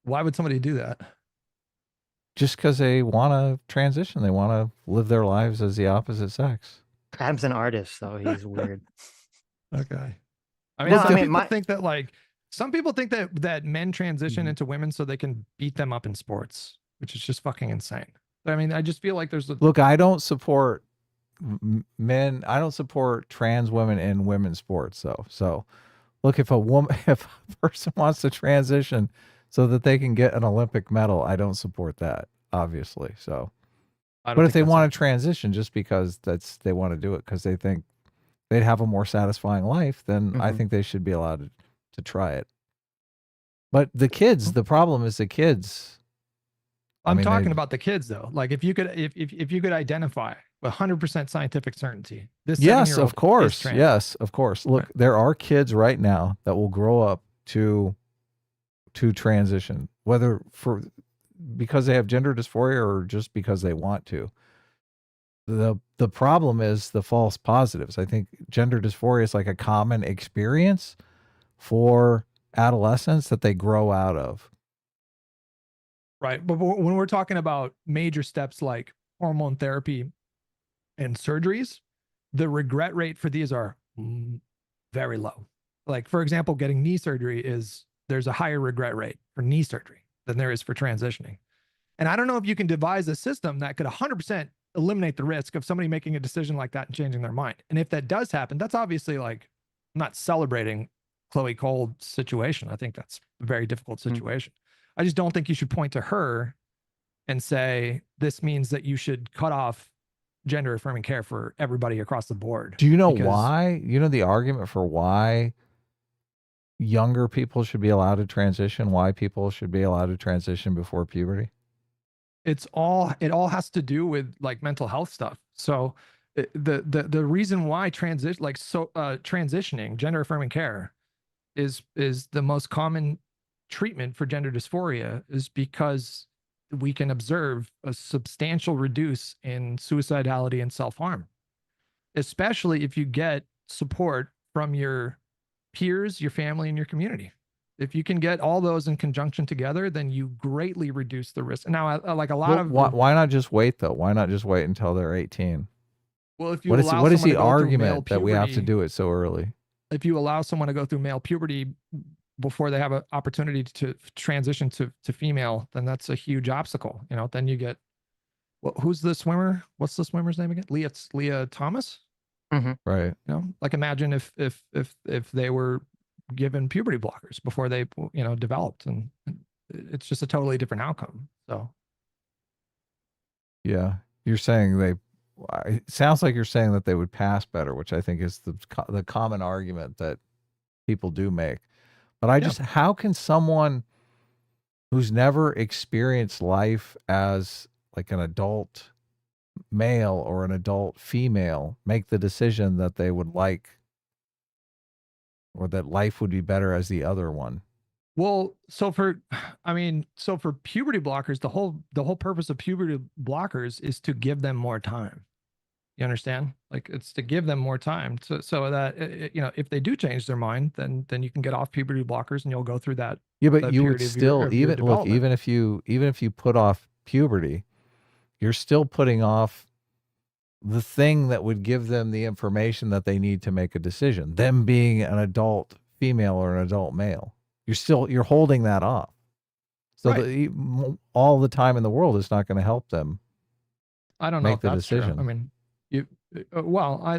why would somebody do that? Just because they want to transition, they want to live their lives as the opposite sex. Adam's an artist, so he's weird. Okay. I mean, some people think that like some people think that men transition into women so they can beat them up in sports, which is just fucking insane. But I mean, I just feel like there's look, I don't support men. I don't support trans women in women's sports. So look, if a person wants to transition so that they can get an Olympic medal, I don't support that, obviously. So, but if they want to transition just because they want to do it because they think they'd have a more satisfying life, then I think they should be allowed to try it. But the kids, the problem is the kids. I'm talking about the kids though. Like if you could identify 100% scientific certainty, this yes, of course. Yes, of course. Look, there are kids right now that will grow up to transition, whether because they have gender dysphoria or just because they want to. The problem is the false positives. I think gender dysphoria is like a common experience for adolescents that they grow out of. Right. But when we're talking about major steps like hormone therapy and surgeries, the regret rate for these are very low. Like, for example, getting knee surgery there's a higher regret rate for knee surgery than there is for transitioning. And I don't know if you can devise a system that could 100% eliminate the risk of somebody making a decision like that and changing their mind. And if that does happen, that's obviously like, I'm not celebrating Chloe Cole's situation. I think that's a very difficult situation. I just don't think you should point to her and say, this means that you should cut off gender affirming care for everybody across the board. Do you know why? You know the argument for why younger people should be allowed to transition, why people should be allowed to transition before puberty? It all has to do with like mental health stuff. So the reason why transitioning, gender affirming care is the most common treatment for gender dysphoria is because we can observe a substantial reduce in suicidality and self-harm, especially if you get support from your peers, your family, and your community. If you can get all those in conjunction together, then you greatly reduce the risk. Now, like a lot of why not just wait though? Why not just wait until they're 18? Well, if you what is the argument that we have to do it so early? If you allow someone to go through male puberty before they have an opportunity to transition to female, then that's a huge obstacle. You know, then you get, well, who's the swimmer? What's the swimmer's name again? Leah Thomas. Mm-hmm. Right. You know, like imagine if they were given puberty blockers before they, you know, developed, and it's just a totally different outcome. So. Yeah, you're saying it sounds like you're saying that they would pass better, which I think is the common argument that people do make. But how can someone who's never experienced life as like an adult male or an adult female make the decision that they would like, or that life would be better as the other one? Well, so for puberty blockers, the whole purpose of puberty blockers is to give them more time. You understand? Like, it's to give them more time so that, you know, if they do change their mind, then you can get off puberty blockers and you'll go through that. Yeah, but you would still, even if you put off puberty, you're still putting off the thing that would give them the information that they need to make a decision, them being an adult female or an adult male. You're holding that off. So right. All the time in the world is not going to help them. I don't know make the decision. True. I mean,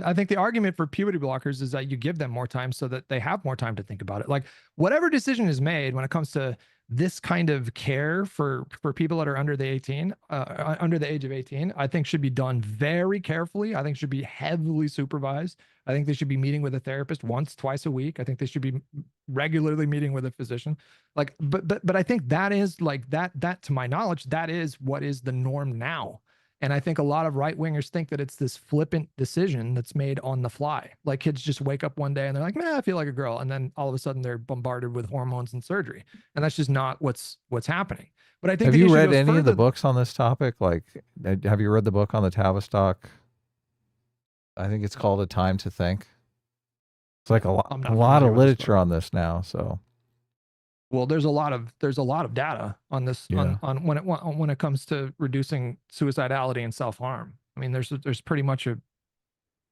I think the argument for puberty blockers is that you give them more time so that they have more time to think about it. Like, whatever decision is made when it comes to this kind of care for people that are under the age of 18, I think should be done very carefully. I think should be heavily supervised. I think they should be meeting with a therapist once, twice a week. I think they should be regularly meeting with a physician. Like, but I think that is like that to my knowledge, that is what is the norm now. And I think a lot of right-wingers think that it's this flippant decision that's made on the fly. Like, kids just wake up one day and they're like, man, I feel like a girl. And then all of a sudden they're bombarded with hormones and surgery. And that's just not what's happening. But I think have you read any of the books on this topic? Like, have you read the book on the Tavistock? I think it's called A Time to Think. It's like a lot of literature on this now. So. Well, there's a lot of data on this on when it comes to reducing suicidality and self-harm. I mean, there's pretty much a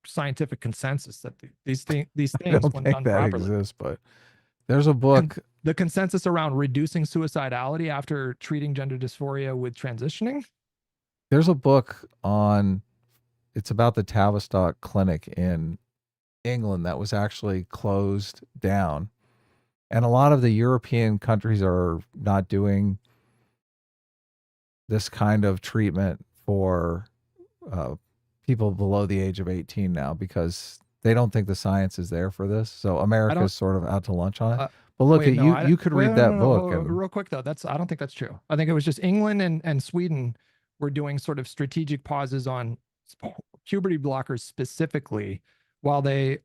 scientific consensus that these things I don't when think done that properly exists, but there's a book. And the consensus around reducing suicidality after treating gender dysphoria with transitioning. There's a book it's about the Tavistock Clinic in England that was actually closed down. And a lot of the European countries are not doing this kind of treatment for people below the age of 18 now because they don't think the science is there for this. So America's sort of out to lunch on it. But look, you could read that book. Real quick though, I don't think that's true. I think it was just England and Sweden were doing sort of strategic pauses on puberty blockers specifically, while they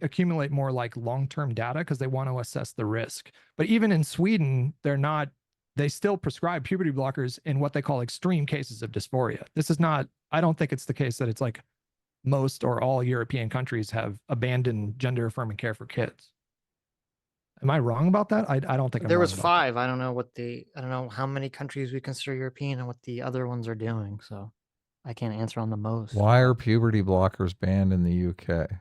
accumulate more like long-term data because they want to assess the risk. But even in Sweden, they're not they still prescribe puberty blockers in what they call extreme cases of dysphoria. This is not, I don't think it's the case that it's like most or all European countries have abandoned gender affirming care for kids. Am I wrong about that? I don't think I'm There wrong was about 5. I don't know how many countries we consider European and what the other ones are doing. So I can't answer on the most. Why are puberty blockers banned in the UK? that.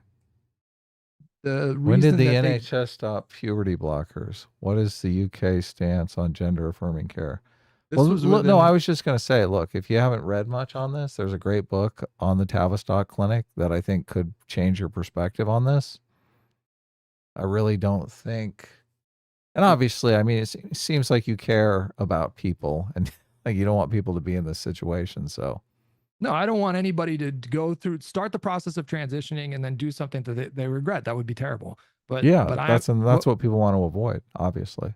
The When did reason the that they NHS stop puberty blockers? What is the UK stance on gender affirming care? this Well, was look, no, within I was just going to say, look, if you haven't read much on this, there's a great book on the Tavistock Clinic that I think could change your perspective on this. I really don't think, and obviously, I mean, it seems like you care about people and like you don't want people to be in this situation. So, No, I don't want anybody to go through start the process of transitioning and then do something that they regret. That would be terrible. But yeah, I that's what people want to avoid, obviously.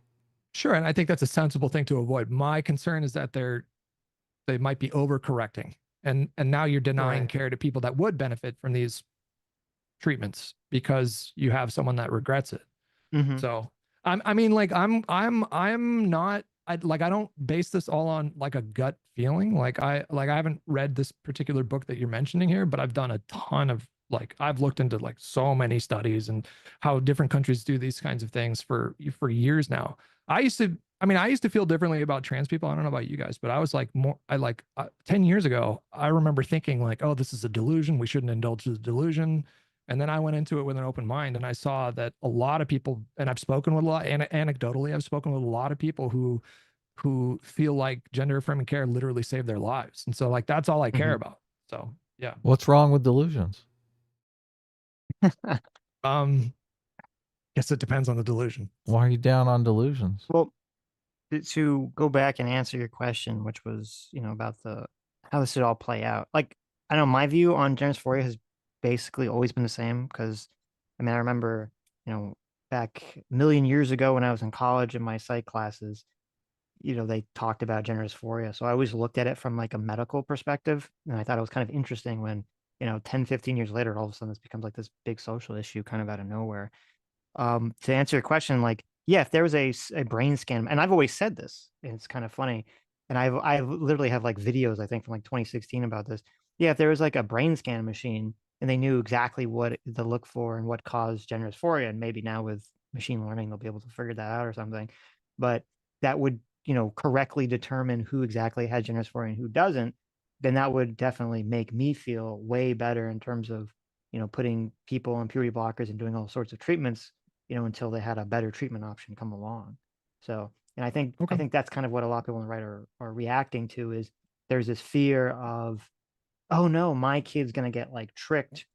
sure, and I think that's a sensible thing to avoid. My concern is that they might be overcorrecting, and now you're denying Right. care to people that would benefit from these treatments because you have someone that regrets it. Mhm. So I mean, like I'm not. I don't base this all on like a gut feeling. I haven't read this particular book that you're mentioning here, but I've done a ton of I've looked into like so many studies and how different countries do these kinds of things for years now. I used to feel differently about trans people. I don't know about you guys, but I was like 10 years ago, I remember thinking like, oh, this is a delusion. We shouldn't indulge the delusion. And then I went into it with an open mind and I saw that a lot of people, and I've spoken with a lot, anecdotally, I've spoken with a lot of people who feel like gender affirming care literally saved their lives. And so like, that's all I care Mhm. about. So yeah. What's wrong with delusions? Guess it depends on the delusion. Why are you down on delusions? Well, to go back and answer your question, which was, about how this should all play out. Like, I know my view on gender dysphoria has basically always been the same because, I mean, I remember, back a million years ago when I was in college in my psych classes, they talked about gender dysphoria. So I always looked at it from like a medical perspective. And I thought it was kind of interesting when, 10, 15 years later, all of a sudden this becomes like this big social issue kind of out of nowhere. To answer your question, like, yeah, if there was a brain scan, and I've always said this, and it's kind of funny, and I literally have like videos, I think from like 2016 about this. Yeah, if there was like a brain scan machine and they knew exactly what to look for and what caused gender dysphoria, and maybe now with machine learning they'll be able to figure that out or something, but that would, correctly determine who exactly had gender dysphoria and who doesn't, then that would definitely make me feel way better in terms of, putting people on puberty blockers and doing all sorts of treatments, until they had a better treatment option come along. So, and I think Okay. that's kind of what a lot of people on the right are reacting to is there's this fear of, oh no, my kid's going to get like tricked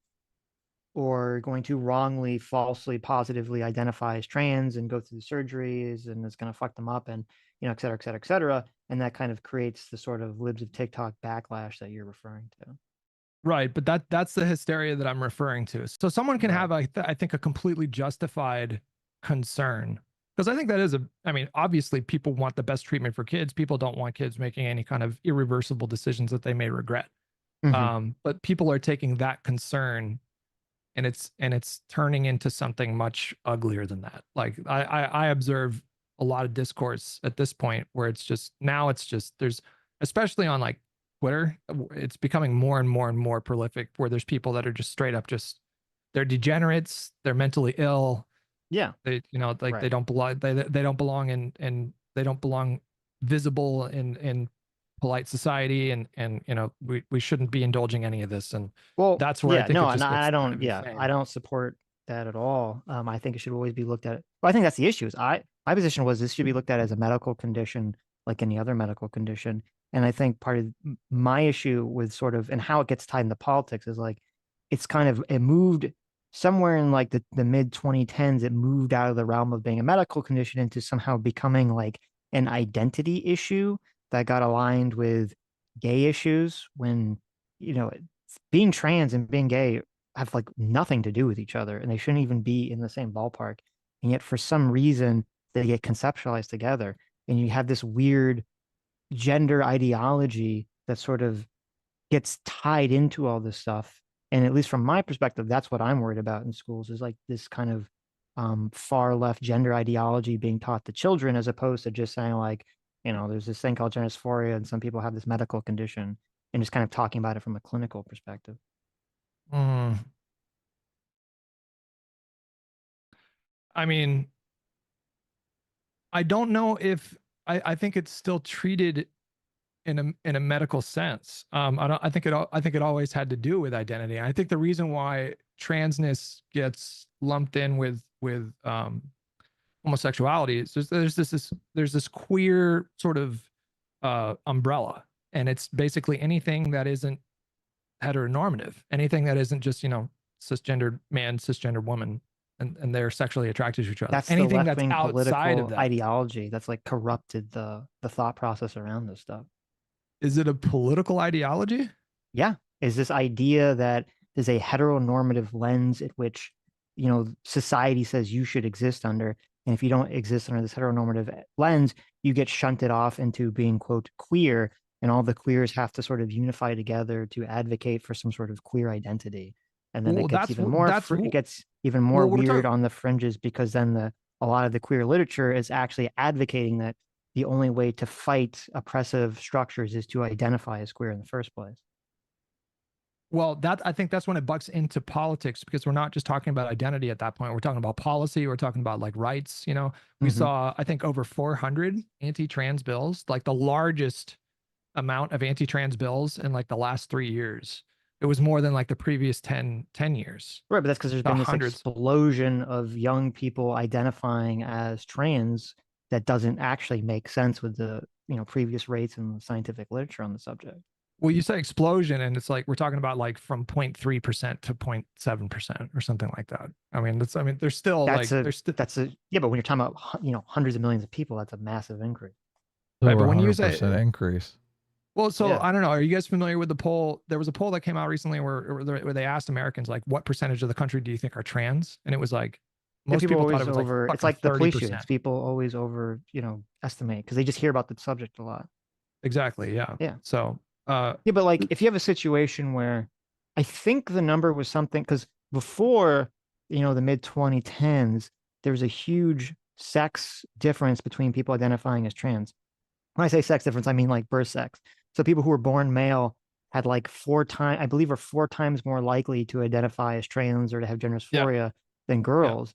or going to wrongly, falsely, positively identify as trans and go through the surgeries and it's going to fuck them up and, et cetera, et cetera, et cetera. And that kind of creates the sort of libs of TikTok backlash that you're referring to. Right, but that's the hysteria that I'm referring to. So someone can Right. have, I think, a completely justified concern because I think that is I mean, obviously, people want the best treatment for kids. People don't want kids making any kind of irreversible decisions that they may regret. Mhm. But people are taking that concern and it's turning into something much uglier than that. Like I observe a lot of discourse at this point where it's just there's especially on like Twitter, it's becoming more and more and more prolific where there's people that are just straight up they're degenerates, they're mentally ill. Yeah. They like Right. they don't belong they don't belong in they don't belong visible in polite society and we shouldn't be indulging any of this and Well, that's where I yeah, think it no, and just gets I kind don't, of yeah, I insane. don't support that at all. I think it should always be looked at. Well, I think that's the issue. Is my position was this should be looked at as a medical condition, like any other medical condition. And I think part of my issue with sort of and how it gets tied into politics is like it's kind of it moved somewhere in like the mid 2010s. It moved out of the realm of being a medical condition into somehow becoming like an identity issue that got aligned with gay issues when being trans and being gay have like nothing to do with each other and they shouldn't even be in the same ballpark. And yet for some reason they get conceptualized together and you have this weird gender ideology that sort of gets tied into all this stuff. And at least from my perspective, that's what I'm worried about in schools is like this kind of, far left gender ideology being taught to children as opposed to just saying like, You know, there's this thing called gender dysphoria, and some people have this medical condition, and just kind of talking about it from a clinical perspective. Mm. I mean, I don't know if I think it's still treated in a medical sense. I think it always had to do with identity. I think the reason why transness gets lumped in with homosexuality is there's this queer sort of umbrella, and it's basically anything that isn't heteronormative, anything that isn't just, you know, cisgendered man, cisgendered woman, and they're sexually attracted to each other. That's the Anything that's left-wing outside of political that. ideology that's like corrupted the thought process around this stuff. Is it a political ideology? Yeah, is this idea that there's a heteronormative lens at which, you know, society says you should exist under, and if you don't exist under this heteronormative lens, you get shunted off into being, quote, queer, and all the queers have to sort of unify together to advocate for some sort of queer identity. And then Well, it gets even more it gets even more well, weird on the fringes, because then a lot of the queer literature is actually advocating that the only way to fight oppressive structures is to identify as queer in the first place. Well, I think that's when it bucks into politics, because we're not just talking about identity at that point. We're talking about policy. We're talking about like rights. You know, we saw, I think, over 400 anti-trans bills, like the largest amount of anti-trans bills in like the last 3 years. It was more than like the previous 10 years. Right, but that's because there's been this hundreds. explosion of young people identifying as trans that doesn't actually make sense with the, you know, previous rates in the scientific literature on the subject. Well, you say explosion, and it's like we're talking about like from 0.3% to 0.7% or something like that. I mean, there's still yeah, but when you're talking about, you know, hundreds of millions of people, that's a massive increase. Right, but when you say increase. Well, so Yeah. I don't know. Are you guys familiar with the poll? There was a poll that came out recently where they asked Americans, like, what percentage of the country do you think are trans? And it was like, most people thought it was over, like it's like the 30%. police shootings. People always over, you know, estimate because they just hear about the subject a lot. Exactly. Yeah. Yeah. So, yeah, but like if you have a situation where I think the number was something, because before, you know, the mid 2010s, there was a huge sex difference between people identifying as trans. When I say sex difference, I mean like birth sex. So people who were born male had like 4 times, I believe, are 4 times more likely to identify as trans or to have gender dysphoria than girls.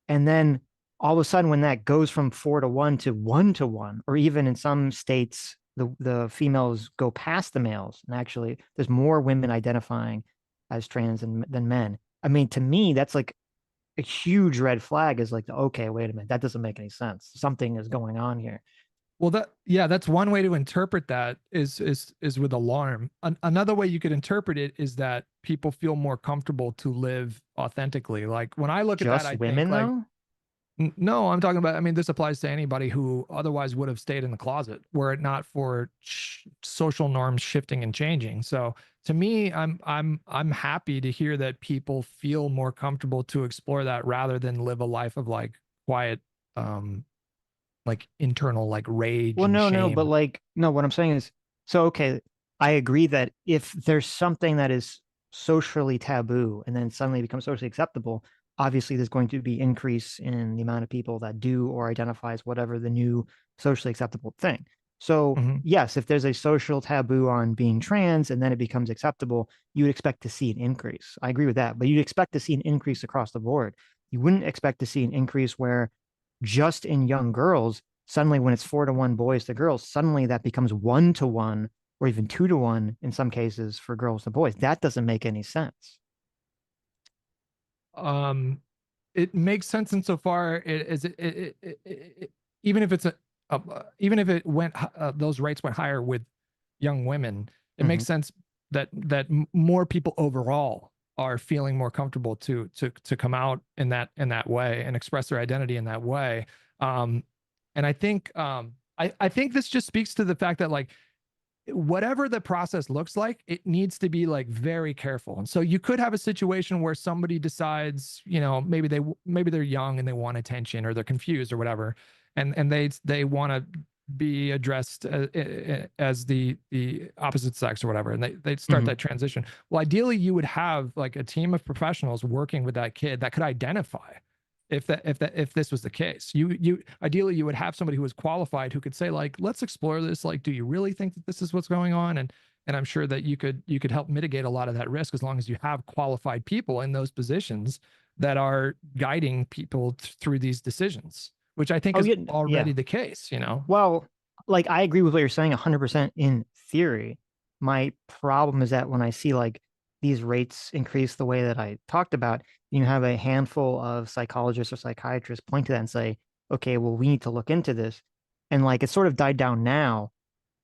And then all of a sudden, when that goes from 4 to 1 to 1 to 1, or even in some states, the females go past the males, and actually there's more women identifying as trans than men. I mean, to me, that's like a huge red flag. Is like, okay, wait a minute, that doesn't make any sense. Something is going on here. Well, that's one way to interpret that is with alarm. Another way you could interpret it is that people feel more comfortable to live authentically. Like when I look at that, I women, think like, though? No, I'm talking about, I mean, this applies to anybody who otherwise would have stayed in the closet were it not for social norms shifting and changing. So to me, I'm happy to hear that people feel more comfortable to explore that rather than live a life of like quiet, like internal like rage. Well, and no, shame. but like, no, what I'm saying is, so, okay, I agree that if there's something that is socially taboo and then suddenly becomes socially acceptable, obviously there's going to be increase in the amount of people that do or identify as whatever the new socially acceptable thing. So yes, if there's a social taboo on being trans and then it becomes acceptable, you would expect to see an increase. I agree with that, but you'd expect to see an increase across the board. You wouldn't expect to see an increase where just in young girls, suddenly when it's 4 to 1 boys to girls, suddenly that becomes 1 to 1 or even 2 to 1 in some cases for girls to boys. That doesn't make any sense. It makes sense insofar as even if it's even if it went those rates went higher with young women, it makes sense that more people overall are feeling more comfortable to come out in that way and express their identity in that way. And I think I think this just speaks to the fact that like whatever the process looks like, it needs to be like very careful. And so you could have a situation where somebody decides, you know, maybe they're young and they want attention, or they're confused or whatever, and they want to be addressed as the opposite sex or whatever, and they start that transition. Well, ideally you would have like a team of professionals working with that kid that could identify if this was the case. You ideally you would have somebody who was qualified who could say like, let's explore this. Like, do you really think that this is what's going on? And I'm sure that you could help mitigate a lot of that risk as long as you have qualified people in those positions that are guiding people through these decisions, which I think is already the case, you know? Well, like I agree with what you're saying 100% in theory. My problem is that when I see like these rates increase the way that I talked about, you have a handful of psychologists or psychiatrists point to that and say, okay, well, we need to look into this. And like it's sort of died down now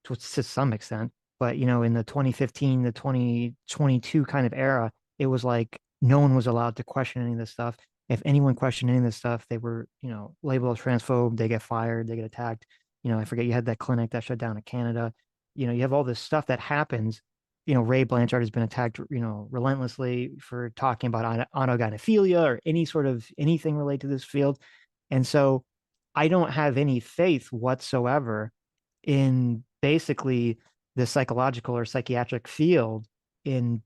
to some extent. But, you know, in the 2015 to 2022 kind of era, it was like no one was allowed to question any of this stuff. If anyone questioned any of this stuff, they were, you know, labeled as transphobe, they get fired, they get attacked. You know, I forget you had that clinic that shut down in Canada. You know, you have all this stuff that happens. You know, Ray Blanchard has been attacked, you know, relentlessly for talking about autogynephilia or any sort of anything related to this field. And so I don't have any faith whatsoever in basically the psychological or psychiatric field in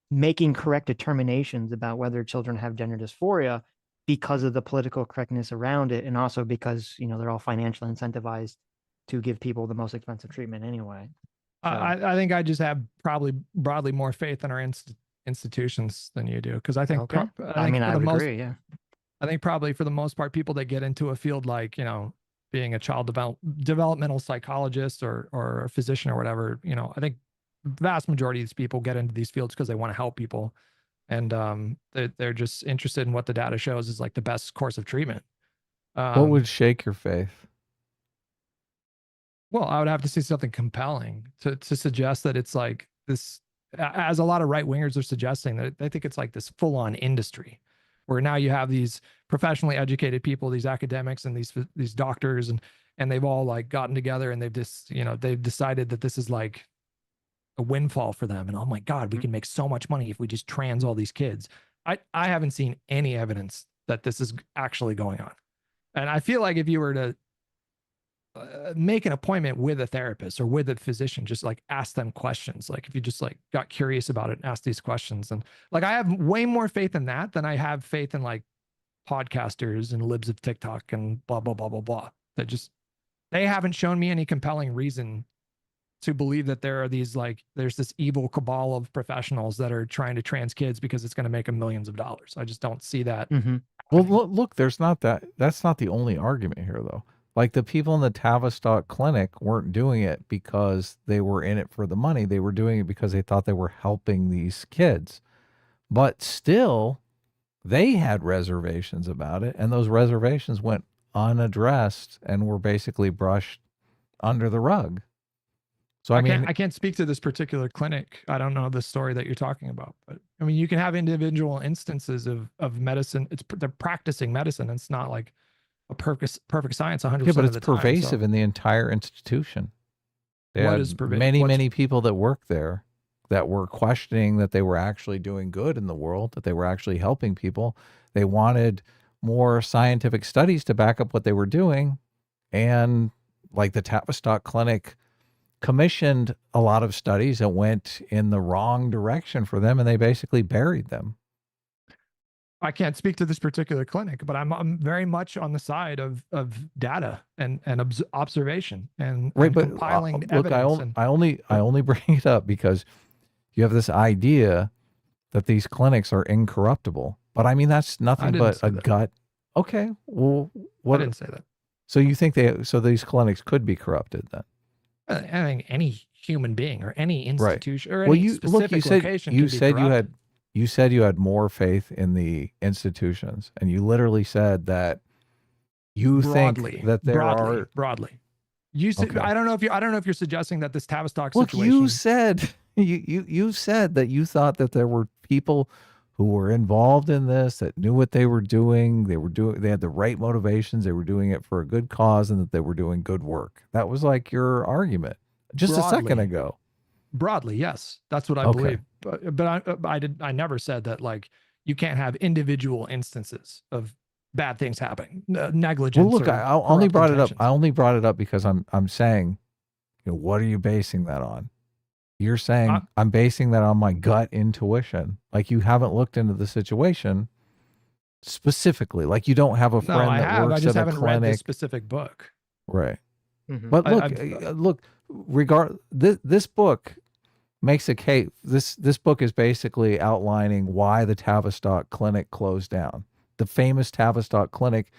making correct determinations about whether children have gender dysphoria because of the political correctness around it, and also because, you know, they're all financially incentivized to give people the most expensive treatment anyway. So, I think I just have probably broadly more faith in our institutions than you do, because I think okay. I mean, I would agree. Yeah. I think probably for the most part, people that get into a field like, you know, being a child developmental psychologist or a physician or whatever, you know, I think the vast majority of these people get into these fields because they want to help people. And they're just interested in what the data shows is like the best course of treatment. What would shake your faith? Well, I would have to see something compelling to suggest that it's like this, as a lot of right wingers are suggesting, that they think it's like this full on industry where now you have these professionally educated people, these academics and these doctors, and they've all like gotten together and they've just, you know, they've decided that this is like a windfall for them. And oh my God, we can make so much money if we just trans all these kids. I haven't seen any evidence that this is actually going on. And I feel like if you were to make an appointment with a therapist or with a physician, just like ask them questions. Like if you just like got curious about it and ask these questions, and like I have way more faith in that than I have faith in like podcasters and libs of TikTok and blah, blah, blah, blah, blah. That just, they haven't shown me any compelling reason to believe that there are these like, there's this evil cabal of professionals that are trying to trans kids because it's going to make them millions of dollars. I just don't see that. Well, look, that's not the only argument here though. Like the people in the Tavistock clinic weren't doing it because they were in it for the money. They were doing it because they thought they were helping these kids. But still, they had reservations about it, and those reservations went unaddressed and were basically brushed under the rug. So I mean, I can't speak to this particular clinic. I don't know the story that you're talking about, but I mean, you can have individual instances of medicine. They're practicing medicine. It's not like a perfect science 100% yeah, but of it's the pervasive time, so. in the entire institution. They What had is pervasive? many people that worked there that were questioning that they were actually doing good in the world, that they were actually helping people. They wanted more scientific studies to back up what they were doing. And like the Tavistock Clinic commissioned a lot of studies that went in the wrong direction for them, and they basically buried them. I can't speak to this particular clinic, but I'm very much on the side of data and observation and, right, and but compiling look, evidence. I only bring it up because you have this idea that these clinics are incorruptible. But I mean, that's nothing but a gut. Okay, well, what? I didn't say that. So you think these clinics could be corrupted then? I think any human being or any institution or well, any specific location can be corrupted. You said you had more faith in the institutions, and you literally said that you think that there are broadly. You said, okay. I don't know if you're suggesting that this Tavistock Look, situation. you said you said that you thought that there were people who were involved in this, that knew what they were doing. They had the right motivations. They were doing it for a good cause, and that they were doing good work. That was like your argument just a second ago. Broadly, yes, that's what I believe. But I never said that like you can't have individual instances of bad things happening, negligence. Well, look, I only brought it up. I only brought it up because I'm saying, you know, what are you basing that on? You're saying I'm basing that on my gut intuition. Like you haven't looked into the situation. specifically? Like you don't have a No, friend I that have. I works just at a haven't read this clinic, specific book. right? Mhm. But look, I've look, this book makes a case. This book is basically outlining why the Tavistock Clinic closed down, the famous Tavistock Clinic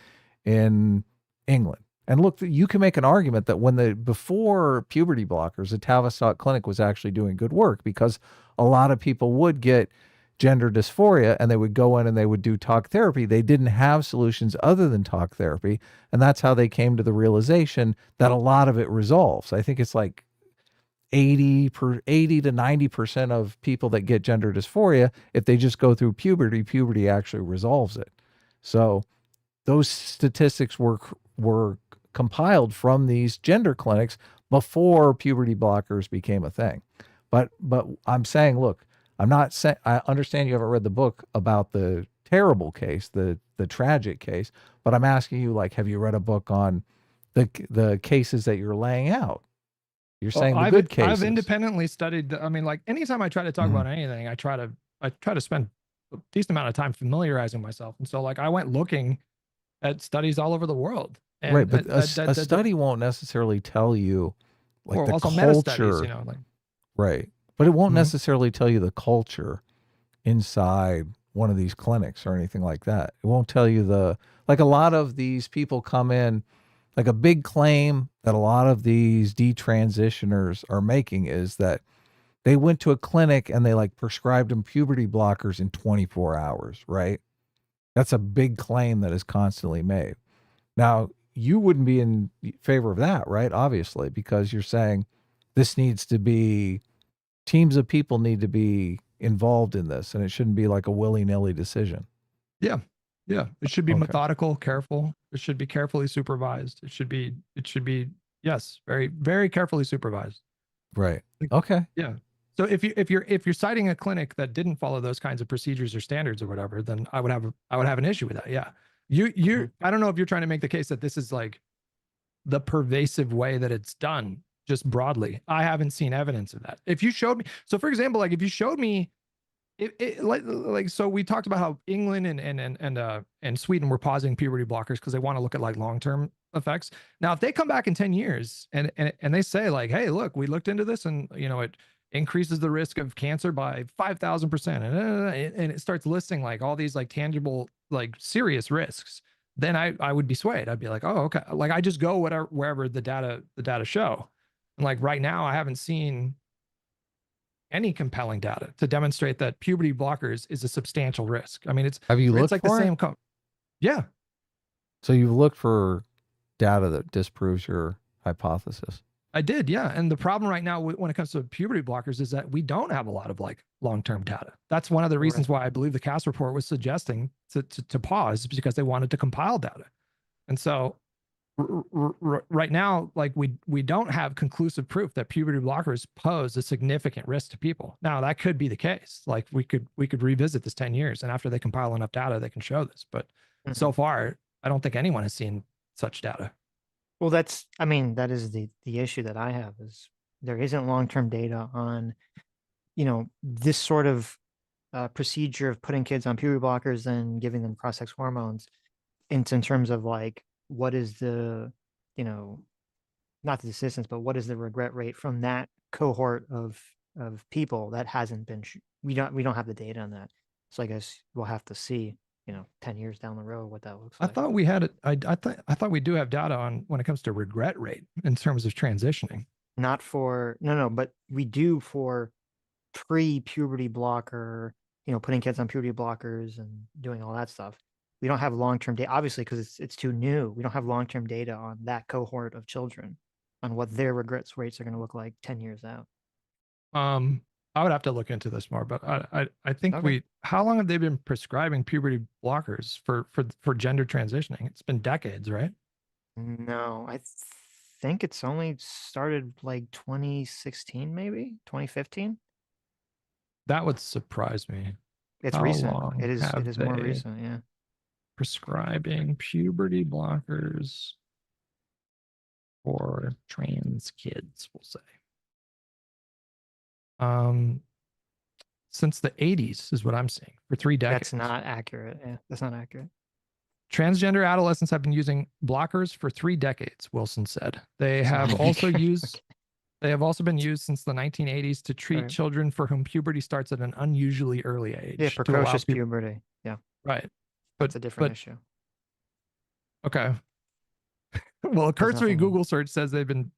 in England. And look, you can make an argument that before puberty blockers, the Tavistock Clinic was actually doing good work, because a lot of people would get gender dysphoria and they would go in and they would do talk therapy. They didn't have solutions other than talk therapy. And that's how they came to the realization that a lot of it resolves. I think it's like 80 to 90% of people that get gender dysphoria, if they just go through puberty actually resolves it. So those statistics were compiled from these gender clinics before puberty blockers became a thing. But I'm saying, look, I'm not saying, I understand you haven't read the book about the terrible case, the tragic case, but I'm asking you, like, have you read a book on the cases that you're laying out? You're saying the good cases. I've independently studied. I mean, like anytime I try to talk Mhm. about anything, I try to spend a decent amount of time familiarizing myself. And so, like, I went looking at studies all over the world. And Right, but a study won't necessarily tell you, like, or the also meta studies, culture, you know, like right? But it won't Mhm. necessarily tell you the culture inside one of these clinics or anything like that. It won't tell you like, a lot of these people come in, like a big claim that a lot of these detransitioners are making is that they went to a clinic and they like prescribed them puberty blockers in 24 hours, right? That's a big claim that is constantly made. Now, you wouldn't be in favor of that, right? Obviously, because you're saying this needs to be, teams of people need to be involved in this, and it shouldn't be like a willy-nilly decision. Yeah. Yeah. It should be Okay. methodical, careful. It should be carefully supervised. It should be, yes, very, very carefully supervised. Right. Okay. Yeah. So if you're citing a clinic that didn't follow those kinds of procedures or standards or whatever, then I would have an issue with that. Yeah. I don't know if you're trying to make the case that this is like the pervasive way that it's done just broadly. I haven't seen evidence of that. If you showed me, so for example, like if you showed me like so we talked about how England and Sweden were pausing puberty blockers because they want to look at like long-term effects. Now, if they come back in 10 years and they say like, hey, look, we looked into this and you know it increases the risk of cancer by 5,000% and it starts listing like all these like tangible like serious risks, then I would be swayed. I'd be like, oh, okay. Like I just go wherever the data show. And like right now, I haven't seen any compelling data to demonstrate that puberty blockers is a substantial risk. I mean, Have you it's looked like the for it? same. Yeah, So you've looked for data that disproves your hypothesis. I did. Yeah, and the problem right now when it comes to puberty blockers is that we don't have a lot of like long-term data. That's one of the reasons why I believe the Cass report was suggesting to pause, because they wanted to compile data. And so right now, like we don't have conclusive proof that puberty blockers pose a significant risk to people. Now that could be the case. Like we could revisit this 10 years, and after they compile enough data, they can show this. But so far, I don't think anyone has seen such data. Well, I mean, that is the issue that I have is there isn't long-term data on, you know, this sort of procedure of putting kids on puberty blockers and giving them cross-sex hormones in terms of like, what is the, you know, not the desistance, but what is the regret rate from that cohort of people that hasn't been, we don't have the data on that. So I guess we'll have to see, you know, 10 years down the road what that looks I like. thought we had it. I thought we do have data on when it comes to regret rate in terms of transitioning. Not for, no, but we do for pre-puberty blocker, you know, putting kids on puberty blockers and doing all that stuff. We don't have long-term data, obviously, because it's too new. We don't have long-term data on that cohort of children, on what their regrets rates are going to look like 10 years out. I would have to look into this more, but I think Okay. how long have they been prescribing puberty blockers for gender transitioning? It's been decades, right? No, I think it's only started like 2016, maybe 2015. That would surprise me. It's How recent. long It have is more they recent. Yeah. prescribing puberty blockers for trans kids, we'll say? since the 80s is what I'm seeing, for 3 decades. That's not accurate. Yeah, that's not accurate. Transgender adolescents have been using blockers for 3 decades, Wilson said. They That's have not also accurate. used Okay. they have also been used since the 1980s to treat Right. children for whom puberty starts at an unusually early age. Yeah, to allow precocious people, puberty. Yeah, right. that's But a different but issue. okay. Well, a Has cursory nothing- Google search says they've been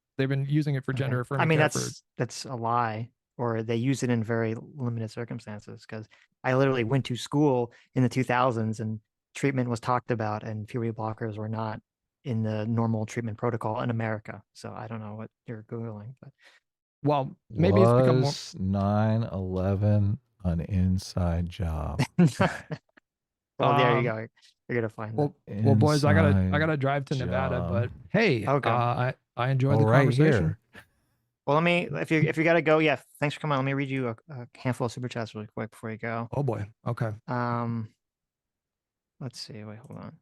using it for gender Okay. affirming I mean, care for that's a lie, or they use it in very limited circumstances. Because I literally went to school in the 2000s, and treatment was talked about, and puberty blockers were not in the normal treatment protocol in America. So I don't know what you're googling, but well, maybe it's become more. Was 9/11 an inside job? well, there you Um, go. You're gonna find Well, boys, I gotta Inside drive to Nevada, job. but hey, Okay. I enjoyed Oh, the right conversation. here. Well, let me if you gotta go, yeah. Thanks for coming. Let me read you a handful of super chats really quick before you go. Oh boy. Okay. Let's see. Wait, hold on.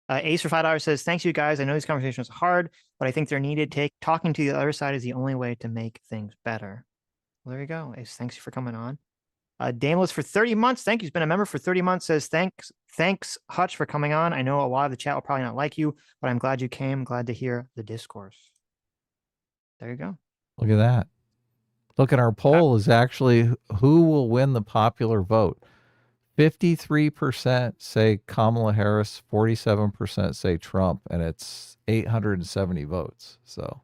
Ace for $5 says, "Thanks, you guys. I know these conversations are hard, but I think they're needed. Talking to the other side is the only way to make things better." Well, there you go, Ace. Thanks for coming on. Dameless for 30 months. Thank you. He's been a member for 30 months. Says, thanks, Hutch, for coming on. I know a lot of the chat will probably not like you, but I'm glad you came. Glad to hear the discourse. There you go. Look at that. Look at our poll is actually who will win the popular vote. 53% say Kamala Harris, 47% say Trump, and it's 870 votes. So,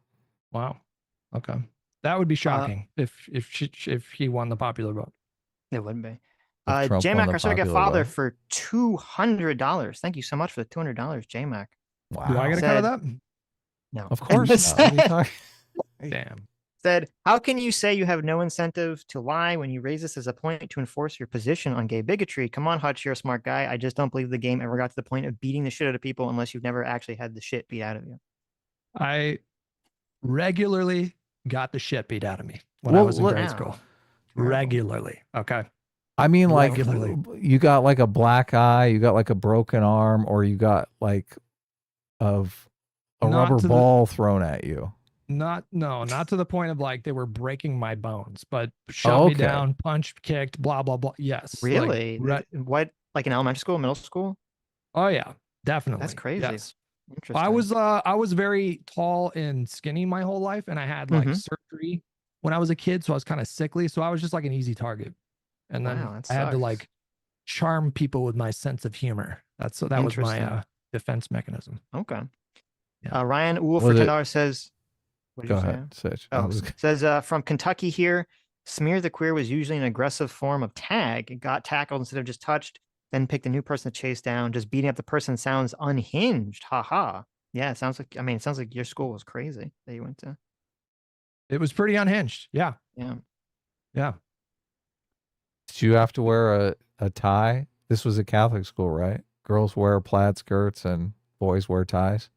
Wow. Okay. That would be shocking if he won the popular vote. It wouldn't be. if Trump won JMac, the our surrogate popular father vote. for $200. Thank you so much for the $200, JMac. Wow. Do I get a cut of that? No. Of course not. What are you talking? Damn. Said, how can you say you have no incentive to lie when you raise this as a point to enforce your position on gay bigotry? Come on, Hutch, you're a smart guy. I just don't believe the game ever got to the point of beating the shit out of people unless you've never actually had the shit beat out of you. I regularly got the shit beat out of me when I was in grade school. Regularly. Okay. I mean, like, Regularly. you got like a black eye, you got like a broken arm, or you got like a rubber ball thrown at you. Not to the point of like they were breaking my bones, but shoved me down, punched, kicked, blah, blah, blah. Yes. Really? Like, what, like in elementary school, middle school? oh yeah, definitely. That's crazy. Yes. Interesting. I was very tall and skinny my whole life, and I had like surgery when I was a kid, so I was kind of sickly. So I was just like an easy target. And then I had to like charm people with my sense of humor. That was my defense mechanism. Okay. Yeah. Ryan Uhl for $10 says, what did Go you say? ahead, Sitch. Oh, says from Kentucky here, smear the queer was usually an aggressive form of tag. It got tackled instead of just touched, then picked a new person to chase down. Just beating up the person sounds unhinged. Ha ha. Yeah, it sounds like, it sounds like your school was crazy that you went to. It was pretty unhinged. Yeah. Yeah. Yeah. Did you have to wear a tie? This was a Catholic school, right? Girls wear plaid skirts and boys wear ties.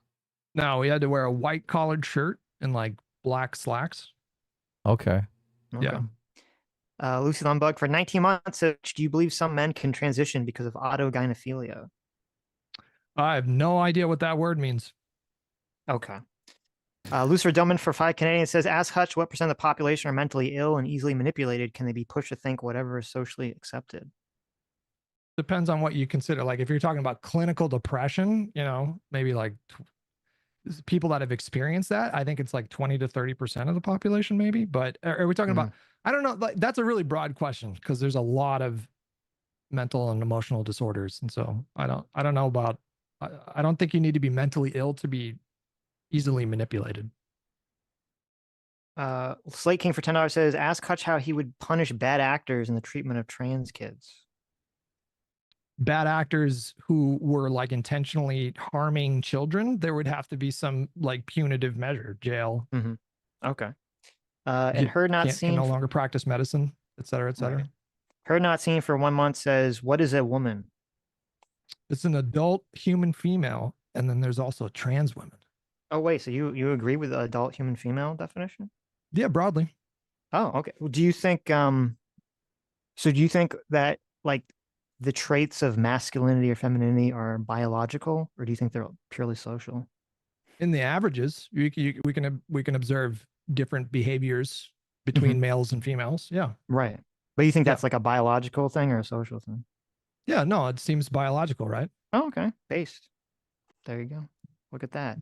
No, we had to wear a white collared shirt and like black slacks. Okay. Yeah. Lucy Lumbug for 19 months. Do you believe some men can transition because of autogynephilia? I have no idea what that word means. Okay. Lucifer Duman for 5 Canadian says, ask Hutch what % of the population are mentally ill and easily manipulated. Can they be pushed to think whatever is socially accepted? Depends on what you consider. Like if you're talking about clinical depression, maybe like people that have experienced that, I think it's like 20 to 30% of the population, maybe. But are we talking about, I don't know. Like, that's a really broad question because there's a lot of mental and emotional disorders. And so I don't know about, I don't think you need to be mentally ill to be easily manipulated. Slate King for $10 says, ask Hutch how he would punish bad actors in the treatment of trans kids. Bad actors who were like intentionally harming children, there would have to be some like punitive measure, jail. Okay. And Heard Not Seen can no longer practice medicine, et cetera, et cetera. Right. Heard Not Seen for 1 month says, what is a woman? It's an adult human female, and then there's also trans women. Oh, wait, so you agree with the adult human female definition? Yeah, broadly. Oh, okay. Well, do you think so do you think that like the traits of masculinity or femininity are biological, or do you think they're purely social? In the averages, we can observe different behaviors between males and females. Yeah. Right. But you think Yeah. that's like a biological thing or a social thing? Yeah, no, it seems biological, right? Oh, okay. Based. There you go. Look at that.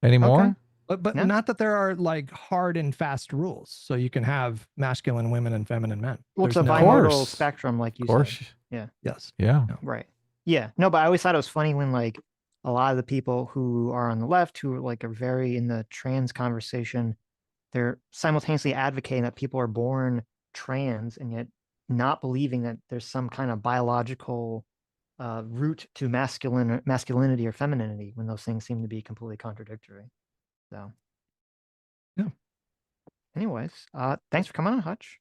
Any more? But No. not that there are like hard and fast rules. So you can have masculine women and feminine men. Well, it's There's a no- bimodal course. spectrum, like you Of course. said. Yeah. Yes. Yeah. No. Right. Yeah. No, but I always thought it was funny when like a lot of the people who are on the left who like are very in the trans conversation, they're simultaneously advocating that people are born trans and yet not believing that there's some kind of biological root to masculinity or femininity when those things seem to be completely contradictory. So Yeah. anyways, thanks for coming on, Hutch.